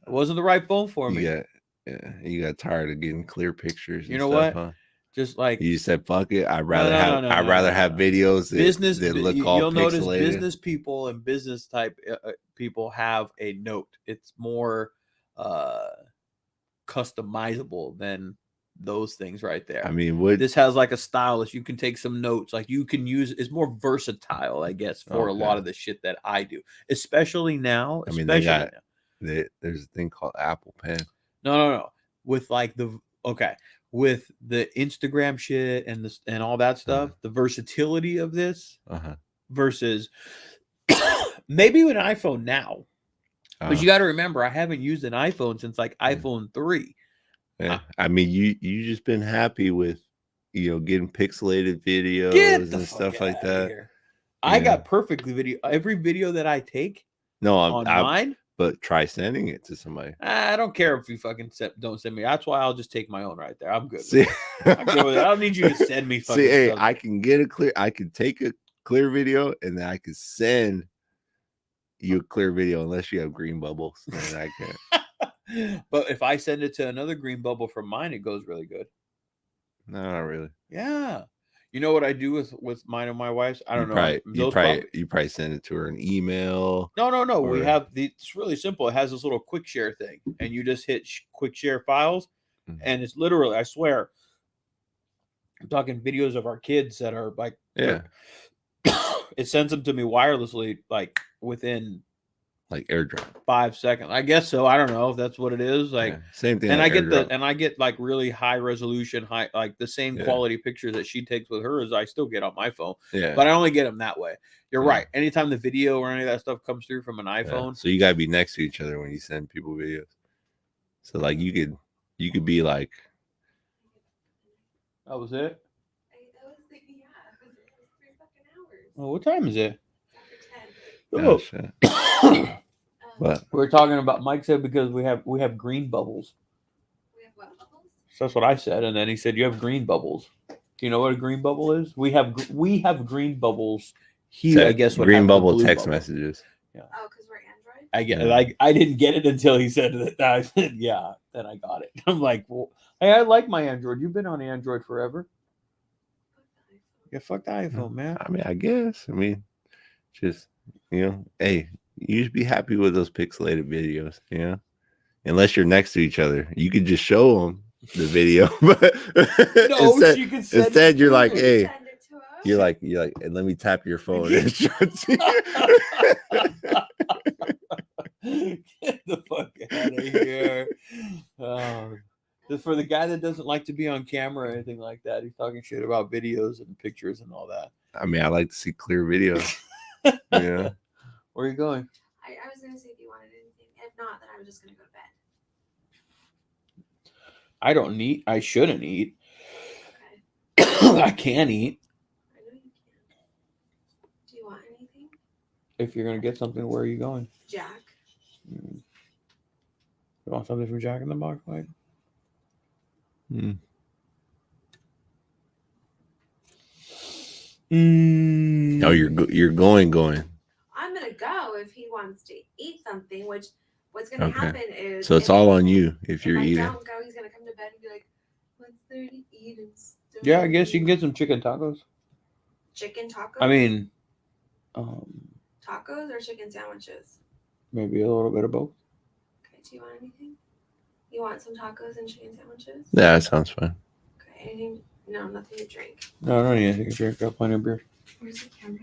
It wasn't the right phone for me. You got tired of getting clear pictures. You know what? Huh? Just like you said, fuck it. I'd rather have videos that look all you'll pixelated. Notice business people and business type people have a note. It's more customizable than those things right there. I mean, this has like a stylus. You can take some notes. Like you can use. It's more versatile, I guess, for a lot of the shit that I do, especially now. I mean, there's a thing called Apple Pen. No. With like with the Instagram shit and all that stuff, the versatility of this versus maybe with an iPhone now. But you got to remember, I haven't used an iPhone since like iPhone 3. Yeah, I mean, you just been happy with, getting pixelated videos and stuff like that. I got perfectly video. Every video that I take, online. But try sending it to somebody. I don't care if you fucking don't send me. That's why I'll just take my own right there. I'm good. I'm good with it. I don't need you to send me fucking stuff. I can take a clear video and then I can send you a clear video unless you have green bubbles. And I can't. But if I send it to another green bubble from mine, it goes really good. No, not really. Yeah. You know what I do with mine and my wife's? I don't know. You probably send it to her an email. No. We have it's really simple. It has this little quick share thing, and you just hit quick share files, and it's literally, I swear, I'm talking videos of our kids that are like, it sends them to me wirelessly, like within like AirDrop 5 seconds. I guess so. I don't know if that's what it is. Like same thing. And I get like really high resolution, like the same quality pictures that she takes with hers. I still get on my phone. Yeah. But I only get them that way. You're right. Anytime the video or any of that stuff comes through from an iPhone. So you gotta be next to each other when you send people videos. So like you could be like. That was it. It was 3 fucking hours. Well, what time is it? Oh shit. But we're talking about, Mike said, because we have green bubbles. We have what bubbles? So that's what I said, and then he said, "You have green bubbles." Do you know what a green bubble is? We have green bubbles. He, I guess, would green have the bubble blue text bubble. messages. Yeah. Oh, because we're Android? I get Yeah. it. I didn't get it until he said that. I said, yeah. Then I got it. I'm like, well, hey, I like my Android. You've been on Android forever. Yeah, fuck the iPhone, man. I mean, I guess. I mean, just, hey, you should be happy with those pixelated videos, unless you're next to each other. You could just show them the video, but No, she could send instead it you're to like, me. hey, Send it to us. you're like, and let me tap your phone and show it to you. Get the fuck out of here. For the guy that doesn't like to be on camera or anything like that, he's talking shit about videos and pictures and all that. I mean, I like to see clear videos. Yeah. Where are you going? I was going to say if you wanted anything. If not, then I was just going to go to bed. I don't eat. I shouldn't eat. Okay. I can eat. I know you can. Do you want anything? If you're going to get something, where are you going? Jack. You want something from Jack in the Box, Mike? Hmm. Oh, you're going. I'm going to go if he wants to eat something, which what's going to happen is... So it's all on you if you're eating. If I don't go, he's going to come to bed and be like, what's there to eat? And stuff. Yeah, I guess you can get some chicken tacos. Chicken tacos? I mean, tacos or chicken sandwiches? maybe a little bit of both. Okay, do you want anything? You want some tacos and chicken sandwiches? Yeah, that sounds fun. Okay, anything? No, nothing to drink. No, I don't need anything to drink. Got plenty of beer. Where's the camera?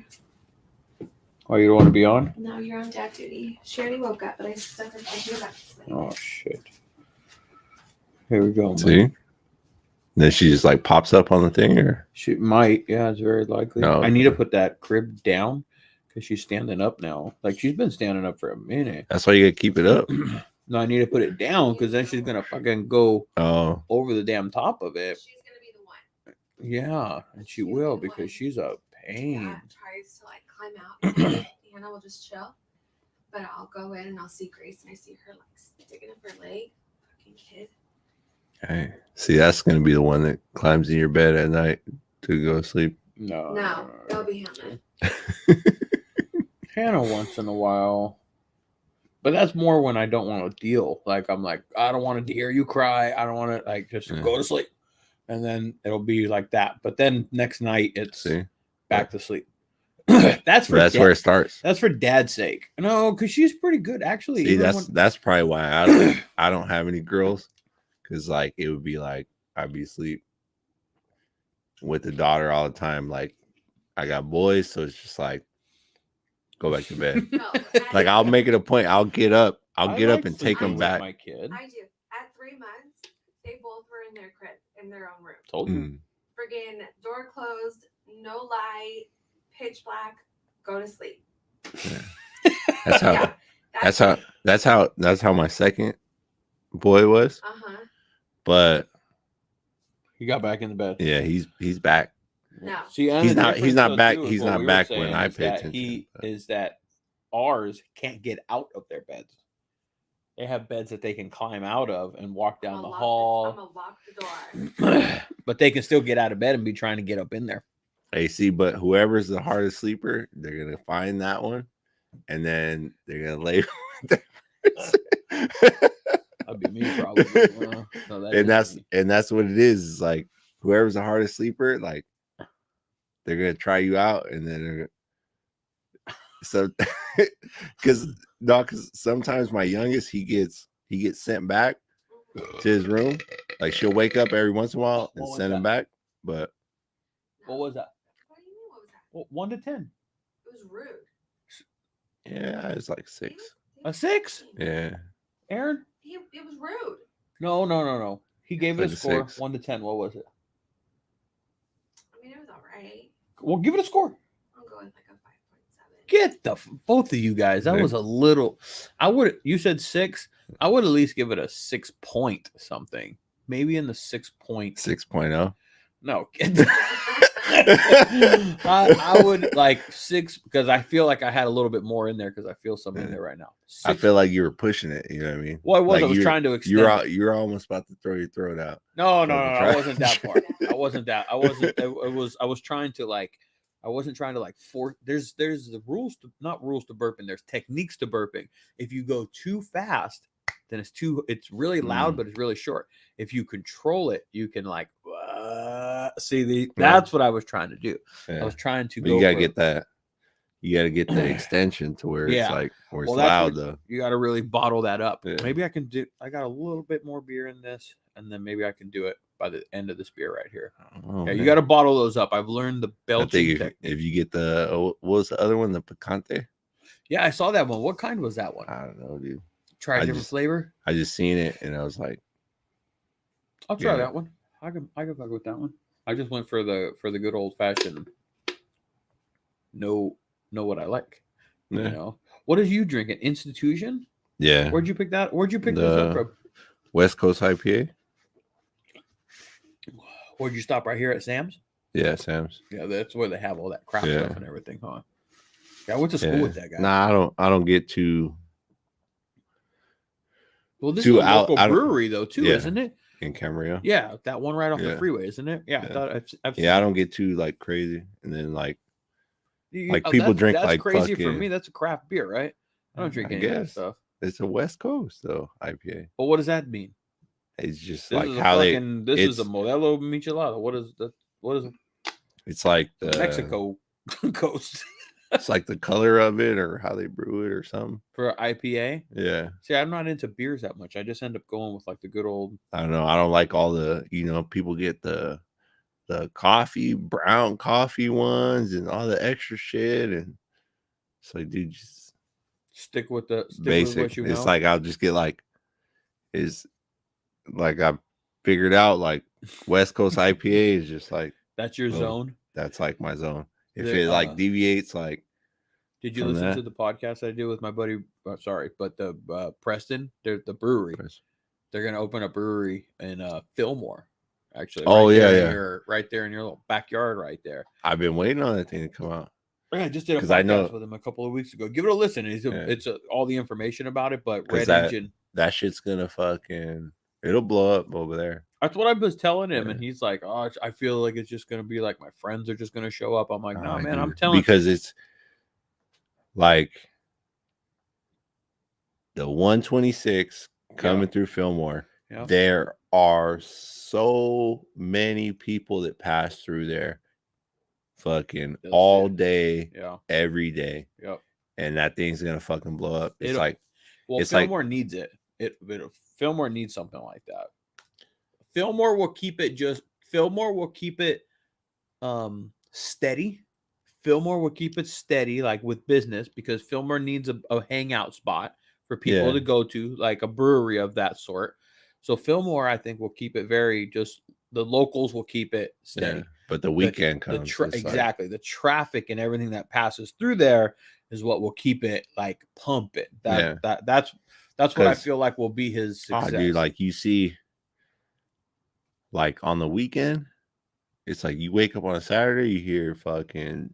Oh, you don't want to be on? No, you're on dad duty. She already woke up, but I stuck her back to sleep. Oh, shit. Here we go. See? Mike. Then she just like pops up on the thing, or She might. Yeah, it's very likely. No, I need to put that crib down because she's standing up now. Like, she's been standing up for a minute. that's why you gotta keep it up. No, I need to put it down because then she's going to fucking go Oh, over the damn top of it. She's gonna be the one. Yeah, and she will because she's a pain. That tries to like climb out. And Hannah will just chill. But I'll go in and I'll see Grace and I see her like sticking up her leg. Fucking kid. hey. See, that's gonna be the one that climbs in your bed at night to go to sleep. No. No, it'll be Hannah. Hannah once in a while. But that's more when I don't want to deal. Like, I'm like, I don't want to hear you cry. I don't want to, like, just go to sleep. And then it'll be like that. But then next night, it's back to sleep. That's where it starts. That's for dad's sake. No, because she's pretty good, actually. See, that's probably why I don't have any girls. Because, like, it would be like I'd be asleep with the daughter all the time. Like, I got boys, so it's just like, go back to bed. No, Like, I'll make it a point. I'll get up. I'll I get like up and sleeping take them with back. My kid. I do. At 3 months, they both were in their crib, in their own room. Told you. Mm. Friggin' door closed, no light, pitch black, go to sleep. Yeah. That's how. Yeah, That's how my second boy was. Uh-huh. But He got back in the bed. yeah, he's back. No. See, and He's the not difference, back. though, too, He's is what not we were back saying when I is pay that attention. He but- is that ours can't get out of their beds. They have beds that they can climb out of and walk down the I'm hall. gonna lock the door. But they can still get out of bed and be trying to get up in there. Hey, see, but whoever's the hardest sleeper, they're gonna find that one, and then they're gonna lay with that person. That'd be me, probably. No, that and is me. that's what it is. It's like whoever's the hardest sleeper, like they're gonna try you out, and then they're so because sometimes my youngest he gets sent back to his room. Like she'll wake up every once in a while and send him back. But What was that? What do you mean? What was that? Well, 1 to 10. It was rude. yeah, it's like 6. A 6? Yeah. Aaron? It was rude. No. He gave it Like a a score. 6. 1 to 10. What was it? I mean, it was all right. Well, give it a score. I'll go with like a 5.7. Get both of you guys. That was a little. You said 6. I would at least give it a 6 point something. Maybe in the 6 point. 6.0. No. I would like 6 because I feel like I had a little bit more in there because I feel some in there right now. I 6. feel like you were pushing it. You know what I mean? Well, I was. Like I was trying to extend. You're almost about to throw your throat out. No, Fucking I wasn't that far. I wasn't that. I wasn't. It was. I was trying to like. I wasn't trying to like force. There's the rules to not rules to burping. There's techniques to burping. If you go too fast, then it's really loud, but it's really short. If you control it, you can like see that's what I was trying to do. Yeah. I was trying to But go. you gotta get that. You gotta get the extension to where it's like where it's loud though. You got to really bottle that up. Yeah. Maybe I can do. I got a little bit more beer in this, and then maybe I can do it by the end of this beer right here. Oh, yeah, you got to bottle those up. I've learned the I Belgian think technique. if you get the what was the other one, the picante? Yeah, I saw that one. What kind was that one? I don't know, dude. Try a different flavor. I just seen it and I was like, I'll try that one. I can fuck with that one. I just went for the good old fashioned. Know what I like. Yeah. You know what did you drink? An Institution? Yeah. Where'd you pick that? Where'd you pick this up from? West Coast IPA. Where'd you stop? Right here at Sam's? Yeah, Sam's. Yeah, that's where they have all that crap stuff and everything, huh? Yeah, I went to school with that guy. Nah, I don't get too. Well, this is a local brewery though, too, isn't it? In Camarillo. Yeah, that one right off the freeway, isn't it? Yeah, I thought I've seen I don't get too like crazy, and then like people that's, drink that's like crazy fucking, for me. That's a craft beer, right? I don't drink any of that stuff. It's a West Coast though IPA. Well, what does that mean? It's just this like is how this is a Modelo Michelada. What is that? What is it? It's like the Mexico coast. It's like the color of it or how they brew it or something. For IPA? Yeah. See, I'm not into beers that much. I just end up going with like the good old. I don't know. I don't like all the, people get the brown coffee ones and all the extra shit. And it's like, dude, just stick with basic. With what you know. It's like, I'll just get like, I figured out like West Coast IPA is just like. That's your zone? That's like my zone. If it like deviates, like. Did you listen to the podcast I did with my buddy? But the Preston, they're the brewery. They're gonna open a brewery in Fillmore, actually. Right there in your little backyard, right there. I've been waiting on that thing to come out. Yeah, I just did a podcast with him a couple of weeks ago. Give it a listen. It's all the information about it, but Red Engine. That shit's gonna it'll blow up over there. That's what I was telling him, and he's like, "Oh, I feel like it's just gonna be like my friends are just gonna show up." I'm like, "No, man, I'm telling." Because it's like the 126 coming through Fillmore. Yeah. There are so many people that pass through there, fucking all day, every day. Yep. And that thing's gonna fucking blow up. Fillmore needs it. Fillmore needs something like that. Fillmore will keep it steady. Fillmore will keep it steady, like with business, because Fillmore needs a hangout spot for people to go to, like a brewery of that sort. So Fillmore, I think, will keep it the locals will keep it steady. Yeah, but the weekend comes. Exactly. The traffic and everything that passes through there is what will keep it like pumping. That's what I feel like will be his success. Dude, like you see, like on the weekend, it's like you wake up on a Saturday, you hear fucking,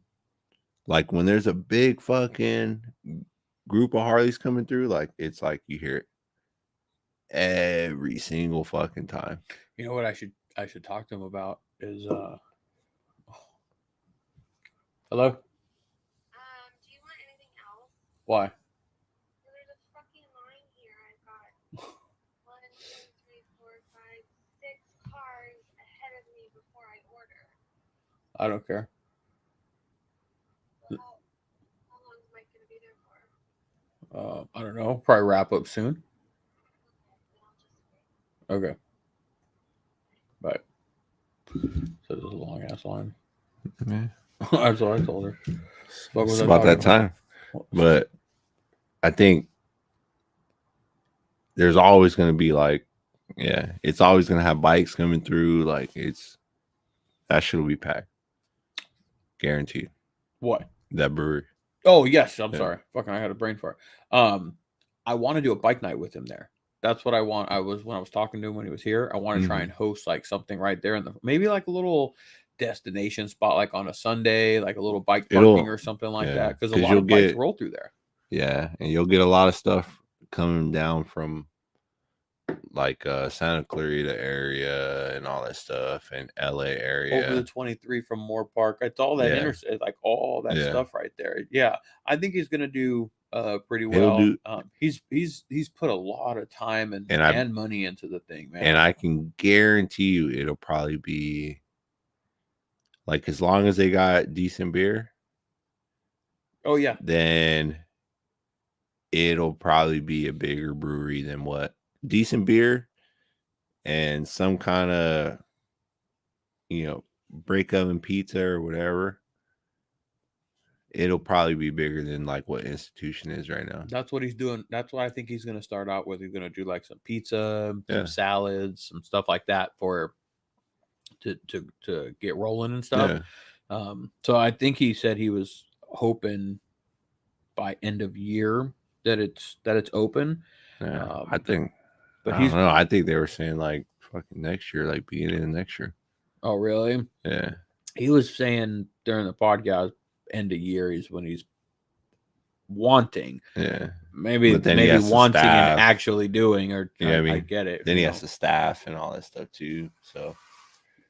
like when there's a big fucking group of Harleys coming through, like it's like you hear it every single fucking time. You know what I should talk to him about is hello? Do you want anything else? Why? There's a fucking line here. I've got 1, 2, 3, 4, 5, 6 cars ahead of me before I order. I don't care. How long is Mike gonna be there for? I don't know. Probably wrap up soon. Okay. Bye. So this is a long ass line. Yeah. That's what I told her. It's about that time. But I think there's always going to be like, it's always going to have bikes coming through. Like that shit will be packed. Guaranteed. What? That brewery. Oh, yes. I'm sorry. Fucking, I had a brain fart. I want to do a bike night with him there. That's what I want. When I was talking to him when he was here, I want to try and host like something right there maybe like a little destination spot, like on a Sunday, like a little bike It'll- parking or something like yeah, that, because a 'cause lot you'll of bikes get- roll through there. Yeah, and you'll get a lot of stuff coming down from like Santa Clarita area and all that stuff, and LA area. Over the 23 from Moore Park, it's all that Yeah. like all that Yeah. stuff right there. Yeah, I think he's gonna do pretty He'll well. do- He's put a lot of time and And money into the thing, man. And I can guarantee you it'll probably be like, as long as they got decent beer, Oh yeah, then it'll probably be a bigger brewery than what decent beer and some kind of, break oven pizza or whatever. It'll probably be bigger than like what Institution is right now. that's what he's doing. That's what I think he's gonna start out with. He's gonna do like some pizza, Yeah. some salads, some stuff like that to get rolling and stuff. Yeah. So I think he said he was hoping by end of year that it's open. Yeah. I think, but I don't know. I think they were saying like fucking next year, like beginning of next year. Oh really? Yeah. He was saying during the podcast, end of year is when he's wanting. Yeah. Maybe But then he has to wanting and staff. actually doing, or Yeah, I I mean, get it. Then you he know. has to staff and all that stuff too. So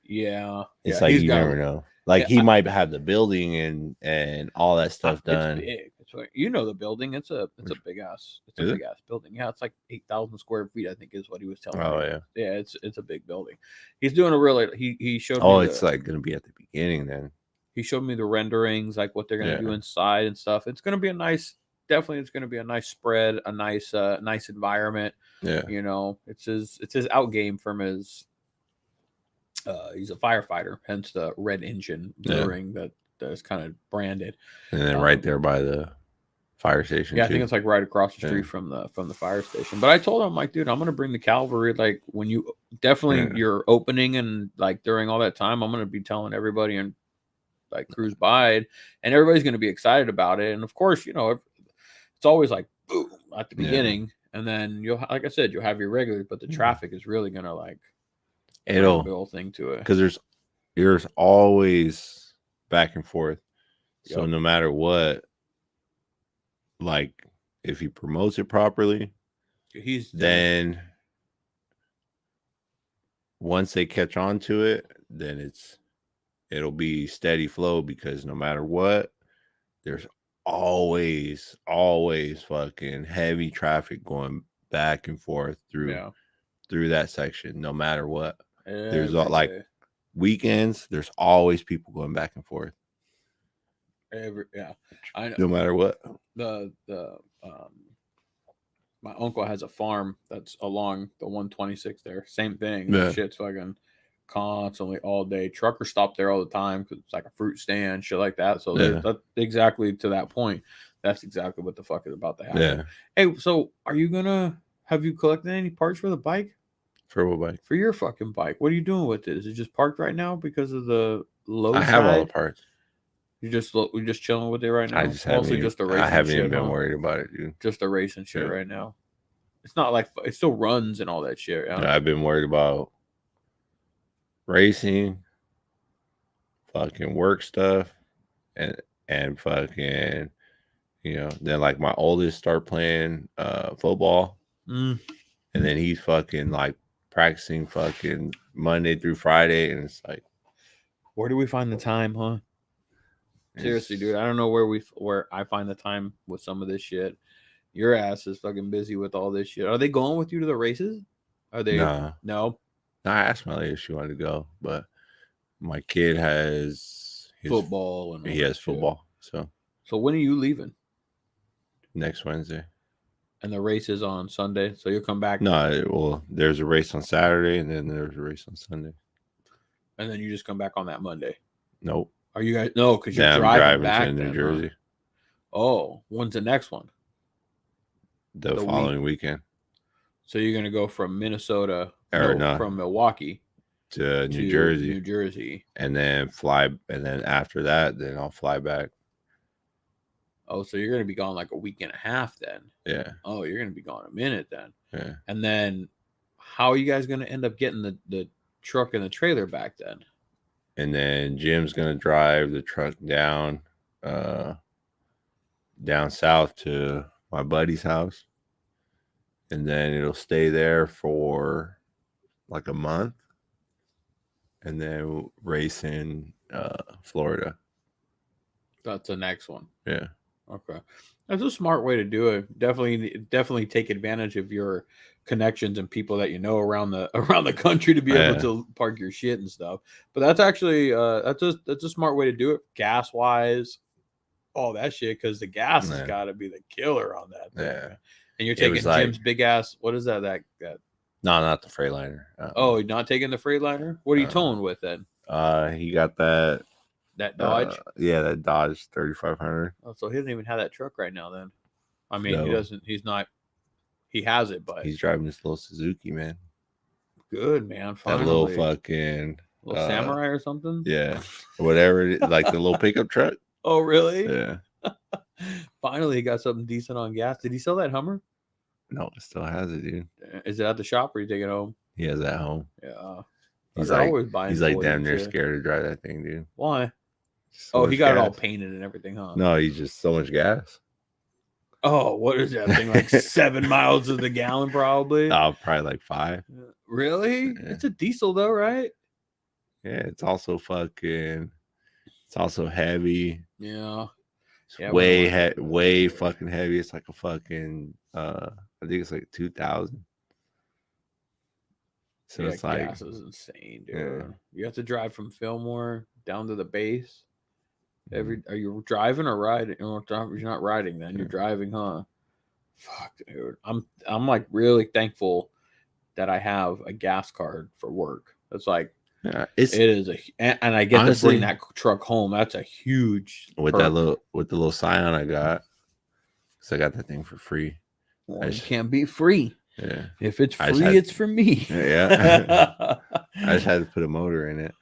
Yeah, it's yeah, like he's you got- never know. Like Yeah, he might have the building and all that stuff done. It's big. It's like, you know, the building. It's a big ass. It's a Is it? big ass building. Yeah, it's like 8,000 square feet. I think is what he was telling Oh me. yeah. Yeah, it's a big building. He's doing a really. He showed Oh, me. it's like gonna be at the beginning then. He showed me the renderings, like what they're gonna do Yeah. inside and stuff. It's gonna be a nice. Definitely, it's gonna be a nice spread, a nice environment. Yeah. You know, it's his out game from his. He's a firefighter, hence the Red Engine brewing that is kind of branded. And then right there by the fire station. Yeah, I too. think it's like right across the street from the fire station. But I told him, like, dude, I'm gonna bring the cavalry. Like when you definitely you're opening and like during all that time, I'm gonna be telling everybody and like cruise by, and everybody's gonna be excited about it. And of course, you know, it's always like boom at the beginning, and then you'll, like I said, you'll have your regulars, but the traffic is really gonna like it'll the whole thing to it, because there's always back and forth. So Yep. no matter what, like if he promotes it properly, then once they catch on to it, then it'll be steady flow, because no matter what, there's always fucking heavy traffic going back and forth through that section, no matter what. There's like weekends, there's always people going back and forth. I know. No matter what. My uncle has a farm that's along the 126 there. Same thing. Yeah. Shit's fucking constantly all day. Truckers stop there all the time because it's like a fruit stand, shit like that. So that's exactly to that point. That's exactly what the fuck is about to happen. Yeah. Hey, so have you collected any parts for the bike? For what bike? For your fucking bike. What are you doing with it? Is it just parked right now because of the low I have side? all the parts. You're just chilling with it right now. I just haven't even been worried about it, dude. Just a racing shit right now. It's not like it still runs and all that shit. Yeah, I've been worried about racing, fucking work stuff, and fucking, then like my oldest start playing football, and then he's fucking like practicing fucking Monday through Friday, and it's like, where do we find the time, huh? Seriously, dude, I don't know where I find the time with some of this shit. Your ass is fucking busy with all this shit. Are they going with you to the races? Are they? No. I asked my lady if she wanted to go, but my kid has football and he has football. So when are you leaving? Next Wednesday. And the race is on Sunday, so you'll come back. No, well, there's a race on Saturday, and then there's a race on Sunday. And then you just come back on that Monday. Nope. Are you guys? No, because you're driving back to New Jersey. Huh? Oh, when's the next one? The following weekend. So you're gonna go from Minnesota, from Milwaukee to New Jersey, and then fly, and then after that, then I'll fly back. Oh, so you're gonna be gone like a week and a half then? Yeah. Oh, you're gonna be gone a minute then. Yeah. And then, how are you guys gonna end up getting the truck and the trailer back then? and then Jim's gonna drive the truck down south to my buddy's house, and then it'll stay there for like a month, and then we'll race in Florida. That's the next one. Yeah. Okay. That's a smart way to do it. Definitely take advantage of your connections and people that you know around the country to be able to park your shit and stuff. But that's actually that's a smart way to do it, gas wise, all that shit, because the gas has got to be the killer on that thing. Yeah. And you're taking Jim's big ass. What is that? That No, not the Freightliner. Oh, you're not taking the Freightliner? What are you towing with then? He got that Dodge. Yeah, that Dodge 3500. Oh, so he doesn't even have that truck right now. Then, I mean, he doesn't. He's not. He has it, but he's driving this little Suzuki, man. Good, man. Finally. That little fucking little Samurai or something. Yeah, whatever. Like the little pickup truck. Oh, really? Yeah. Finally, he got something decent on gas. Did he sell that Hummer? No, it still has it, dude. Is it at the shop or you take it home? He has it at home. Yeah. He's always buying. He's like damn near scared to drive that thing, dude. Why? So he got it all painted and everything, huh? No, he's just so much gas. Oh, what is that thing? Like 7 miles to the gallon, probably. Oh, probably like 5. Really? Yeah. It's a diesel, though, right? Yeah, it's also heavy. Yeah. It's way fucking heavy. It's like a fucking I think it's like 2,000. So it's like gas is insane, dude. Yeah. You have to drive from Fillmore down to the base. Are you driving or riding? You're not riding then. You're driving, huh? Fuck, dude. I'm like really thankful that I have a gas card for work. It's like it is and I get honestly, to bring that truck home. That's a huge with perk. With the little Scion I got. So I got that thing for free. Well, it can't be free. Yeah. If it's free, it's for me. Yeah. I just had to put a motor in it.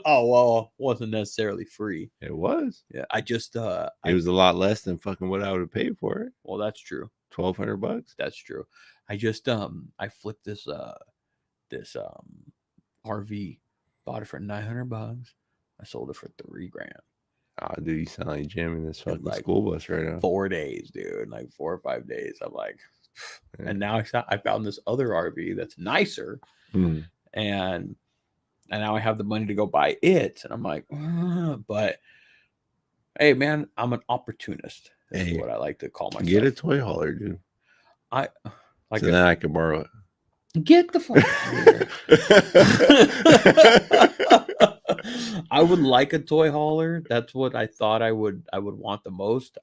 Oh, well, wasn't necessarily free. It was. Yeah. I just it was a lot less than fucking what I would have paid for it. Well, that's true. $1,200. That's true. I just I flipped this RV, bought it for $900. I sold it for $3,000. Oh, dude, you sound like Jim in this fucking school bus right now. 4 days, dude. Like 4 or 5 days. I'm like, and now I found this other RV that's nicer, and now I have the money to go buy it, and I'm like, but hey, man, I'm an opportunist. That's what I like to call myself. Get a toy hauler, dude. I like so then I can borrow it. Get the fuck out of here. I would like a toy hauler. That's what I thought I would want the most.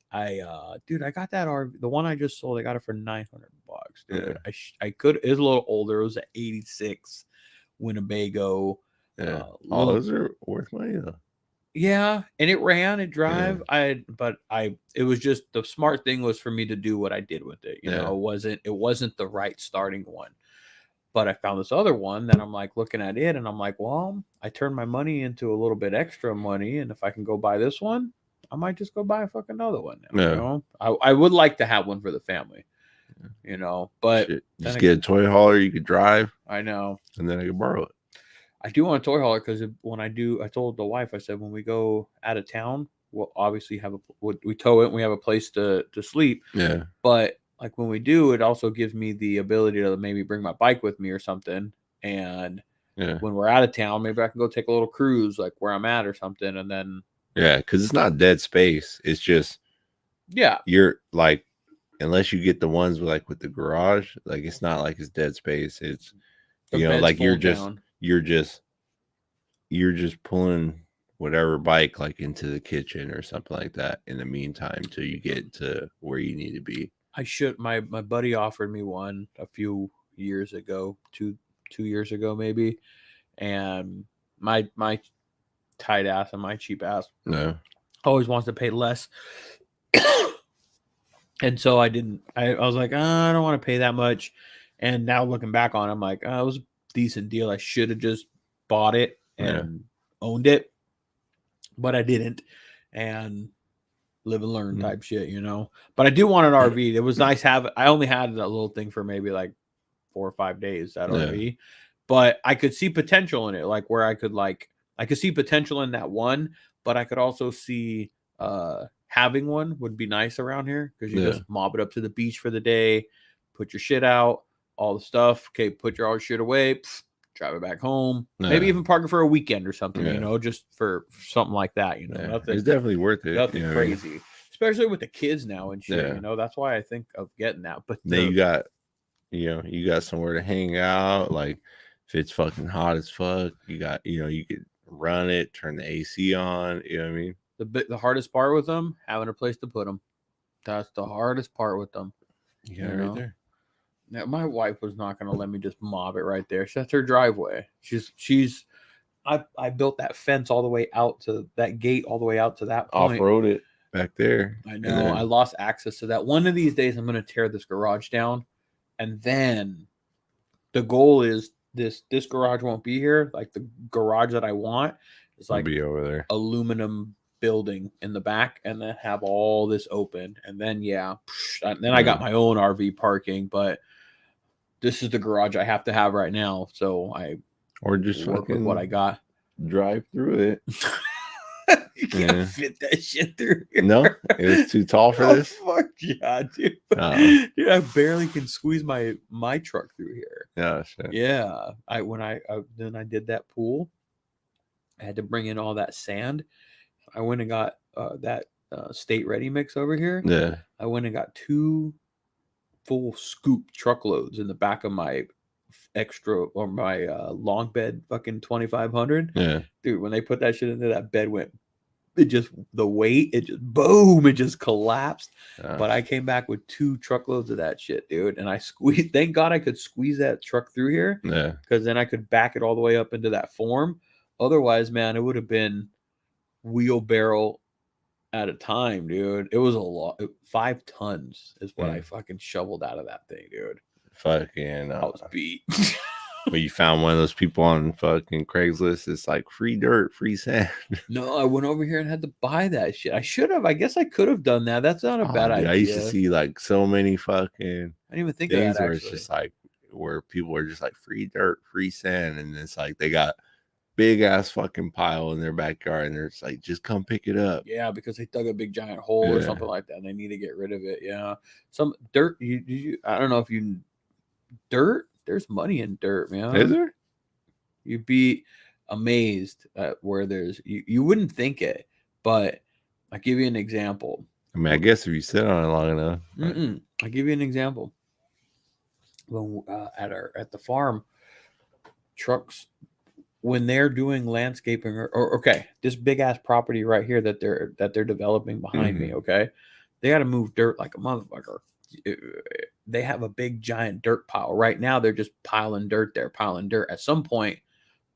Dude, I got that RV. The one I just sold, I got it for $900. Dude, yeah. I could. It's a little older. It was an '86 Winnebago. Yeah, all those are worth money though. Yeah, and it ran, it drive. Yeah. It was just the smart thing was for me to do what I did with it. You know, it wasn't the right starting one. But I found this other one that I'm like looking at it and I'm like, well, I turned my money into a little bit extra money. And if I can go buy this one, I might just go buy a fucking other one. Now, you know? I would like to have one for the family, you know, but just get a toy hauler you could drive. I know. And then I could borrow it. I do want a toy hauler because when I told the wife, I said, when we go out of town, we'll obviously we tow it and we have a place to sleep. Yeah. But like when we do, it also gives me the ability to maybe bring my bike with me or something. And when we're out of town, maybe I can go take a little cruise, like where I'm at or something. And then. Yeah. Cause it's not dead space. It's just, you're like, unless you get the ones with the garage, like it's not like it's dead space. It's, you know, like you're just pulling whatever bike like into the kitchen or something like that in the meantime till you get to where you need to be. My buddy offered me one a few years ago, two years ago maybe, and my tight ass and my cheap ass always wants to pay less, and so I didn't. I was like, I don't want to pay that much, and now looking back on it, I'm like, it was a decent deal. I should have just bought it and owned it, but I didn't, and live and learn type shit, you know. But I do want an RV. It was nice I only had that little thing for maybe like 4 or 5 days, that RV. But I could see potential in it, like where I could like I could see potential in that one, but I could also see having one would be nice around here because you just mob it up to the beach for the day, put your shit out, all the stuff. Okay, put your all shit away, drive it back home. Maybe even park it for a weekend or something, you know, just for something like that, you know. Nothing, it's definitely worth it. Nothing crazy. Especially with the kids now and shit, you know. That's why I think of getting that. But then you got somewhere to hang out. Like if it's fucking hot as fuck, you got, you could run it, turn the AC on. You know what I mean? The hardest part with them, having a place to put them. That's the hardest part with them. Yeah, right there. Now, my wife was not going to let me just mob it right there. That's her driveway. I built that fence all the way out to that gate, all the way out to that point. Off-road it back there. I know. I lost access to that. One of these days, I'm going to tear this garage down, and then the goal is this garage won't be here. Like the garage that I want is like be over there, aluminum building in the back, and then have all this open, and then I got my own RV parking, but this is the garage I have to have right now, so I just work with what I got. Drive through it. You can't fit that shit through here. No, it was too tall for this. Fuck yeah, dude. Dude, I barely can squeeze my truck through here. Yeah, shit. Yeah. When I did that pool, I had to bring in all that sand. I went and got that State Ready mix over here. Yeah. I went and got 2 full scoop truckloads in the back of my extra or my long bed fucking 2500. Yeah. Dude, when they put that shit into that bed, it just boom, it just collapsed. But I came back with 2 truckloads of that shit, dude, and I squeezed. Thank God I could squeeze that truck through here. Yeah. Because then I could back it all the way up into that form. Otherwise, man, it would have been wheelbarrow at a time, dude. It was a lot. 5 tons is what I fucking shoveled out of that thing, dude. Fucking I was beat. But you found one of those people on fucking Craigslist. It's like free dirt, free sand. No, I went over here and had to buy that shit. I should have. I guess I could have done that. That's not a bad idea. I used to see like so many fucking. I didn't even think things of that. Where it's just like where people are just like free dirt, free sand, and it's like they got big ass fucking pile in their backyard, and it's like just come pick it up. Yeah, because they dug a big giant hole or something like that, and they need to get rid of it. Yeah, some dirt. I don't know if you dirt. There's money in dirt, man. Is there? You'd be amazed at where there's. You wouldn't think it, but I'll give you an example. I mean, I guess if you sit on it long enough. I'll give you an example. When at the farm, trucks, when they're doing landscaping or okay, this big ass property right here that they're developing behind me, okay, they got to move dirt like a motherfucker. They have a big giant dirt pile right now. They're just piling dirt there, piling dirt. At some point,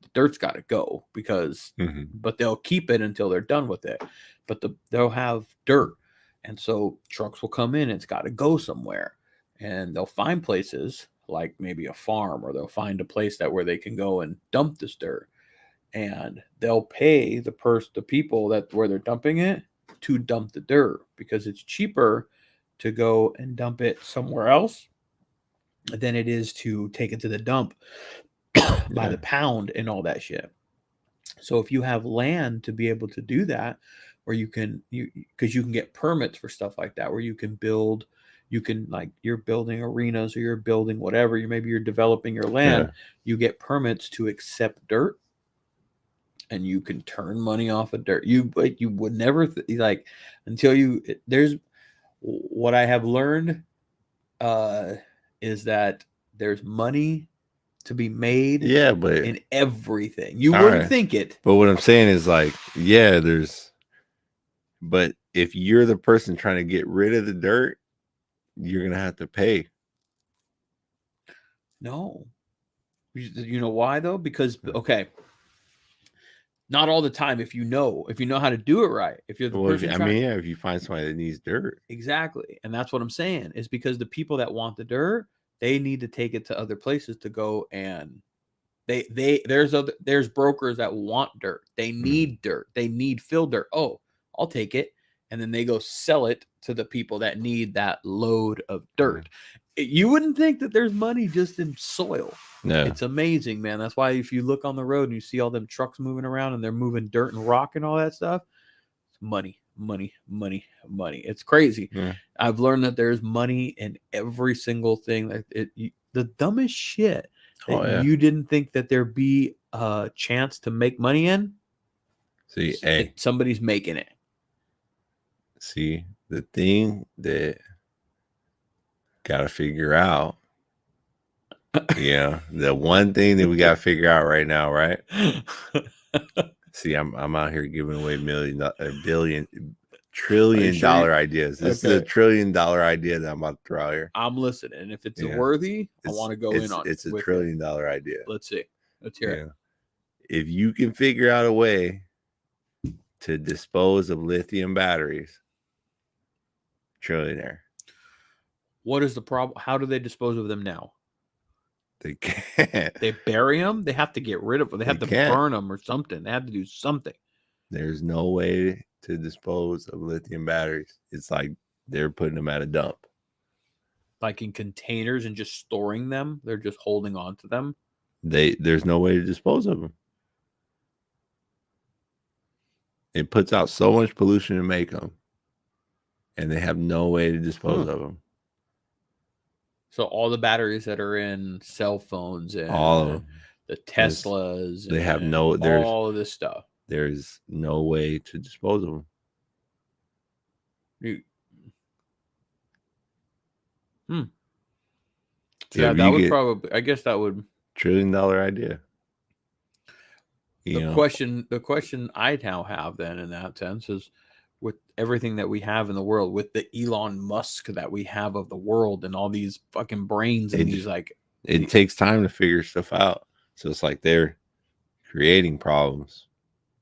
the dirt's got to go because, but they'll keep it until they're done with it. But they'll have dirt, and so trucks will come in. It's got to go somewhere, and they'll find places like maybe a farm, or they'll find a place where they can go and dump this dirt, and they'll pay the people where they're dumping it to dump the dirt because it's cheaper to go and dump it somewhere else than it is to take it to the dump by the pound and all that shit. So if you have land to be able to do that, where because you can get permits for stuff like that, where you can build, like you're building arenas or you're building whatever, maybe you're developing your land, you get permits to accept dirt, and you can turn money off of dirt. You would never until there's. What I have learned is that there's money to be made but in everything. You wouldn't think it. But what I'm saying is like, but if you're the person trying to get rid of the dirt, you're going to have to pay. No. You know why though? Because, okay, not all the time. If you know how to do it right, if you're the person, if you find somebody that needs dirt, exactly, and that's what I'm saying is because the people that want the dirt, they need to take it to other places to go, and there's brokers that want dirt. They need dirt. They need fill dirt. Oh, I'll take it, and then they go sell it to the people that need that load of dirt, You wouldn't think that there's money just in soil. No. It's amazing, man. That's why if you look on the road and you see all them trucks moving around and they're moving dirt and rock and all that stuff, it's money, money, money, money. It's crazy. Yeah. I've learned that there's money in every single thing. The dumbest shit that you didn't think that there'd be a chance to make money in. See, hey, somebody's making it. See, the thing that got to figure out, the one thing that we got to figure out right now, right? See, I'm out here giving away trillion dollar ideas. This is a $1 trillion idea that I'm about to throw out here. I'm listening. And if it's worthy, I want to go in on it. It's a $1 trillion idea. Let's see. Let's hear it. If you can figure out a way to dispose of lithium batteries, trillionaire. What is the problem? How do they dispose of them now? They can't. They bury them. They have to get rid of them. They have to burn them or something. They have to do something. There's no way to dispose of lithium batteries. It's like they're putting them at a dump. Like in containers and just storing them. They're just holding on to them. There's no way to dispose of them. It puts out so much pollution to make them. And they have no way to dispose of them. So all the batteries that are in cell phones and all of them, the Teslas, they have all of this stuff. There's no way to dispose of them. Yeah, that would probably. I guess that would $1 trillion idea. The question I now have then in that sense is, with everything that we have in the world, with the Elon Musk that we have of the world and all these fucking brains and it takes time to figure stuff out. So it's like they're creating problems,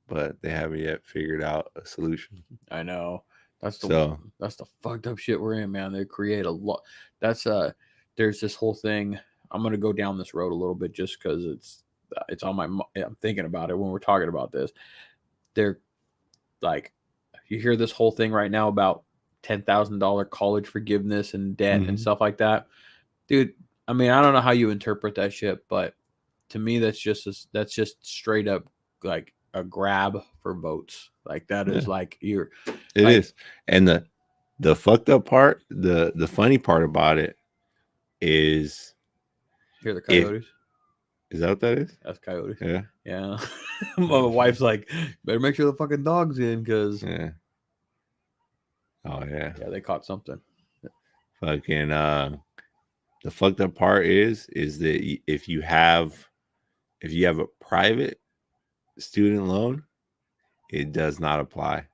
but they haven't yet figured out a solution. I know. That's the fucked up shit we're in, man. They create a lot. There's this whole thing. I'm going to go down this road a little bit just because it's on my, I'm thinking about it when we're talking about this. They're like, you hear this whole thing right now about $10,000 college forgiveness and debt and stuff like that. Dude, I mean, I don't know how you interpret that shit, but to me, that's just straight up like a grab for votes. Like that is like it is. And the fucked up part, the funny part about it is, hear the coyotes. Is that what that is? That's coyotes. Yeah. Yeah. My wife's like, better make sure the fucking dog's in because. Yeah. Oh, yeah. Yeah, they caught something. Fucking, the fucked up part is that if you have a private student loan, it does not apply.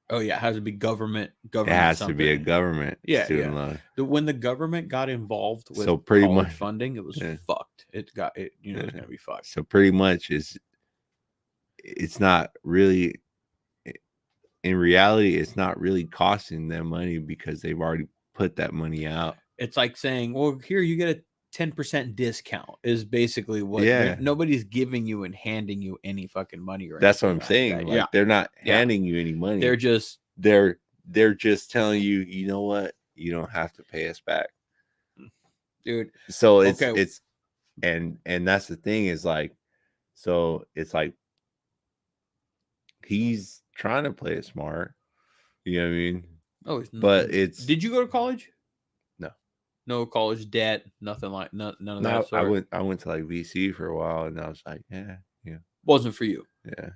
Oh yeah, it has to be government. It has to be a government student loan. When the government got involved with pretty college much funding, it was fucked. It's gonna be fucked. So pretty much it's not really, in reality, it's not really costing them money because they've already put that money out. It's like saying, well, here you get a 10% discount is basically what. Nobody's giving you and handing you any fucking money or that's what I'm saying. Like, they're not handing you any money. They're just telling you, you know what, you don't have to pay us back, dude. So it's and that's the thing is like, so it's like he's trying to play it smart, you know what I mean? Oh, but did you go to college? No college debt, nothing like none of that sort. I went to like VC for a while, and I was like, yeah. Wasn't for you.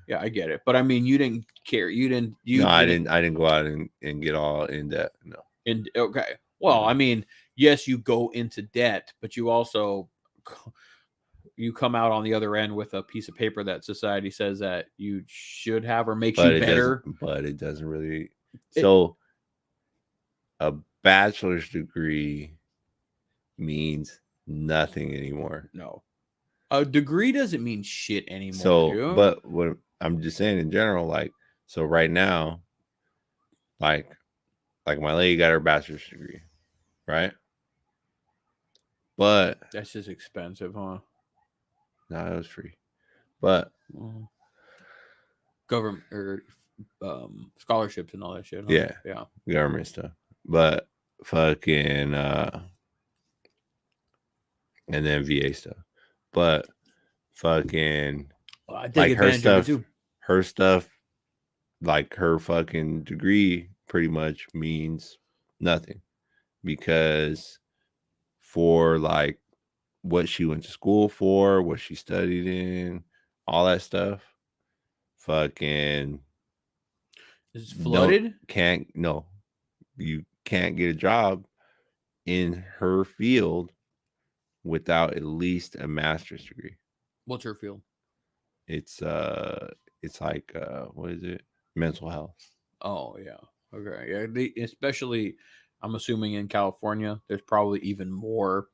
Yeah, I get it. But I mean, you didn't care. I didn't go out and get all in debt. No. Okay. Well, I mean, yes, you go into debt, but you also come out on the other end with a piece of paper that society says that you should have or makes you better. But it doesn't really. So a bachelor's degree means nothing anymore. No, a degree doesn't mean shit anymore. So, but what I'm just saying in general, like, so right now, like my lady got her bachelor's degree, right? But that's just expensive, huh? No, it was free. But government or scholarships and all that shit. Huh? Yeah, government stuff. But fucking and then VA stuff. But fucking I take like advantage of it too. her stuff, like her fucking degree pretty much means nothing because for like what she went to school for, what she studied in, all that stuff, fucking Is it flooded? You can't get a job in her field without at least a master's degree. What's her field? It's like what is it? Mental health. Oh yeah. Okay. Yeah. Especially, I'm assuming in California, there's probably even more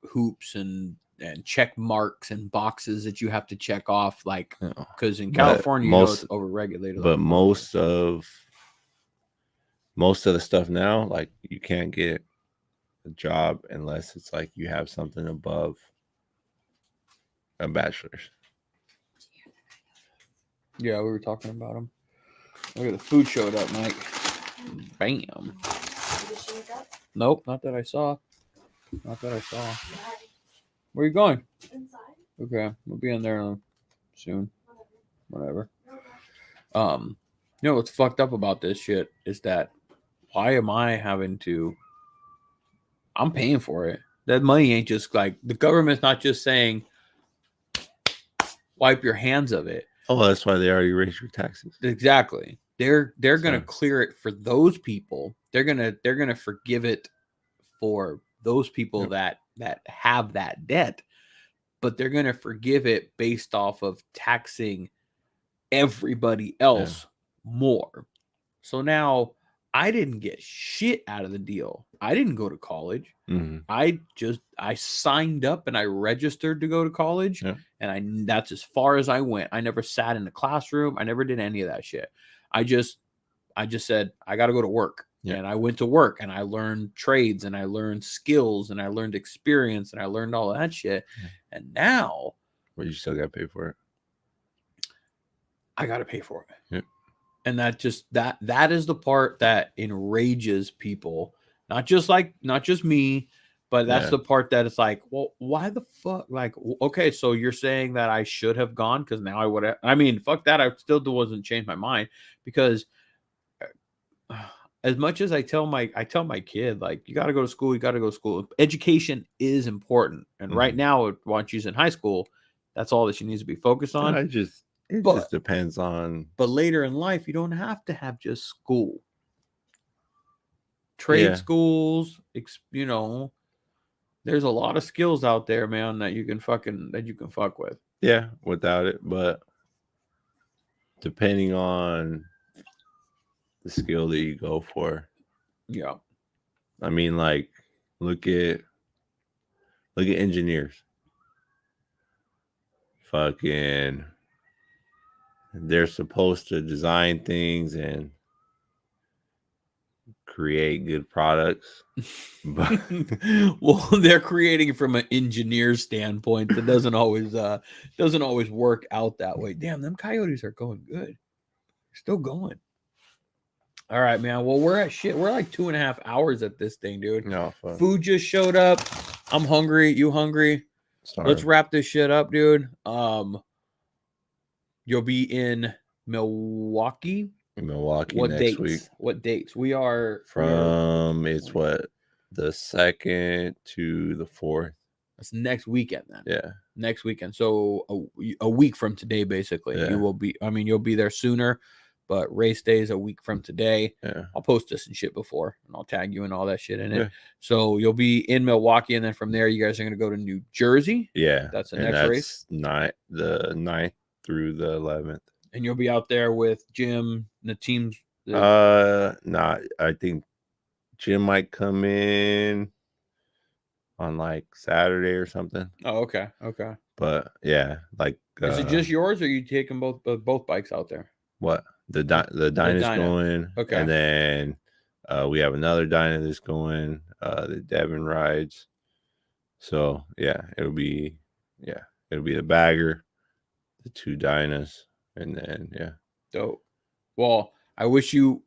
hoops and check marks and boxes that you have to check off. Like, because in California, it's overregulated. But most of the stuff now, like you can't get a job unless it's like you have something above a bachelor's. Yeah, we were talking about them. Look at the food showed up, Mike. Bam. Nope, not that I saw. Not that I saw. Where are you going? Inside. Okay, we'll be in there soon. Whatever. You know what's fucked up about this shit is that why am I having to? I'm paying for it. That money ain't just like the government's not just saying wipe your hands of it. Oh, that's why they already raised your taxes. Exactly. They're gonna clear it for those people. They're gonna forgive it for those people that have that debt, but they're gonna forgive it based off of taxing everybody else more. So now I didn't get shit out of the deal. I didn't go to college. Mm-hmm. I signed up and I registered to go to college, and that's as far as I went. I never sat in a classroom. I never did any of that shit. I just said I got to go to work, and I went to work, and I learned trades, and I learned skills, and I learned experience, and I learned all of that shit. And now, but you still got to pay for it. I got to pay for it. Yep. And that is the part that enrages people. Not just me, but that's the part that it's like, well, why the fuck? Like, okay, so you're saying that I should have gone because now I would have. I mean, fuck that. I still wasn't change my mind because as much as I tell my kid, like, you got to go to school, you got to go to school. Education is important, and right now, while she's in high school, that's all that she needs to be focused on. It just depends on. But later in life, you don't have to have just school. Trade schools, you know, there's a lot of skills out there, man, that you can fuck with. Yeah, without it, but depending on the skill that you go for. Yeah. I mean, like, look at engineers. Fucking, they're supposed to design things and create good products, but well, they're creating it from an engineer standpoint that doesn't always work out that way. Damn, them coyotes are going good. They're still going. All right, man. Well, we're like 2.5 hours at this thing, dude. No, food just showed up. I'm hungry. You hungry? Sorry. Let's wrap this shit up, dude. You'll be in Milwaukee. What next week? What dates? We are from it's what, the 2nd to the 4th. That's next weekend then. Yeah. Next weekend. So a week from today, basically. Yeah. You will be, I mean, you'll be there sooner, but race day is a week from today. Yeah. I'll post this and shit before, and I'll tag you and all that shit in it. Yeah. So you'll be in Milwaukee, and then from there, you guys are going to go to New Jersey. Yeah. That's the next race. The 9th through the 11th. And you'll be out there with Jim, the teams. I think Jim might come in on like Saturday or something. Oh, okay. Okay. But yeah, like is it just yours, or are you taking both bikes out there? What? The Dyna's going. Okay. And then we have another Dyna that's going, the Devin rides. So yeah, it'll be the bagger, the 2 Dynas, and then dope. Well, I wish you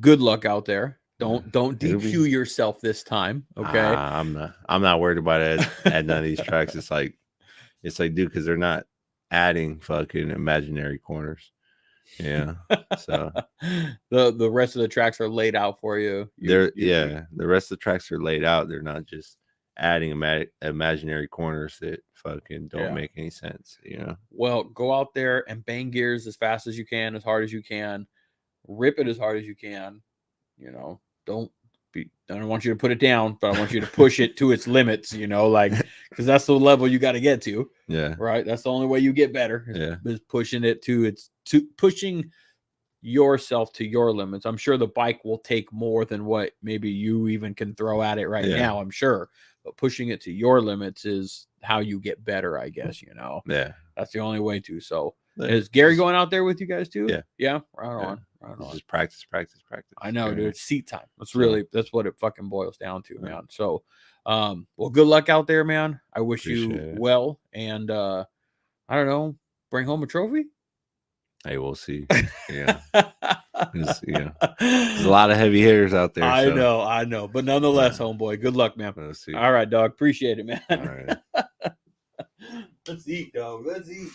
good luck out there. Don't It'll be- DQ yourself this time. Okay. I'm not worried about it at none of these tracks. It's like, dude, because they're not adding fucking imaginary corners. Yeah. So the rest of the tracks are laid out for you. the rest of the tracks are laid out. They're not just adding imaginary corners that fucking don't make any sense. You know. Well, go out there and bang gears as fast as you can, as hard as you can, rip it as hard as you can. You know, I don't want you to put it down, but I want you to push it to its limits, you know, like, because that's the level you got to get to. Yeah. Right. That's the only way you get better. Is pushing it to pushing yourself to your limits. I'm sure the bike will take more than what maybe you even can throw at it right now. I'm sure, but pushing it to your limits is how you get better, I guess, you know. Yeah. That's the only way to. So is Gary going out there with you guys too? Yeah. Yeah. Right on. Just practice. I know, dude. It's seat time. That's what it fucking boils down to, man. So, well, good luck out there, man. I wish you well, and I don't know, bring home a trophy. Hey, we'll see. Yeah. There's a lot of heavy hitters out there. I know, but nonetheless, homeboy, good luck, man. We'll see. All right, dog. Appreciate it, man. All right. Let's eat, dog. Let's eat.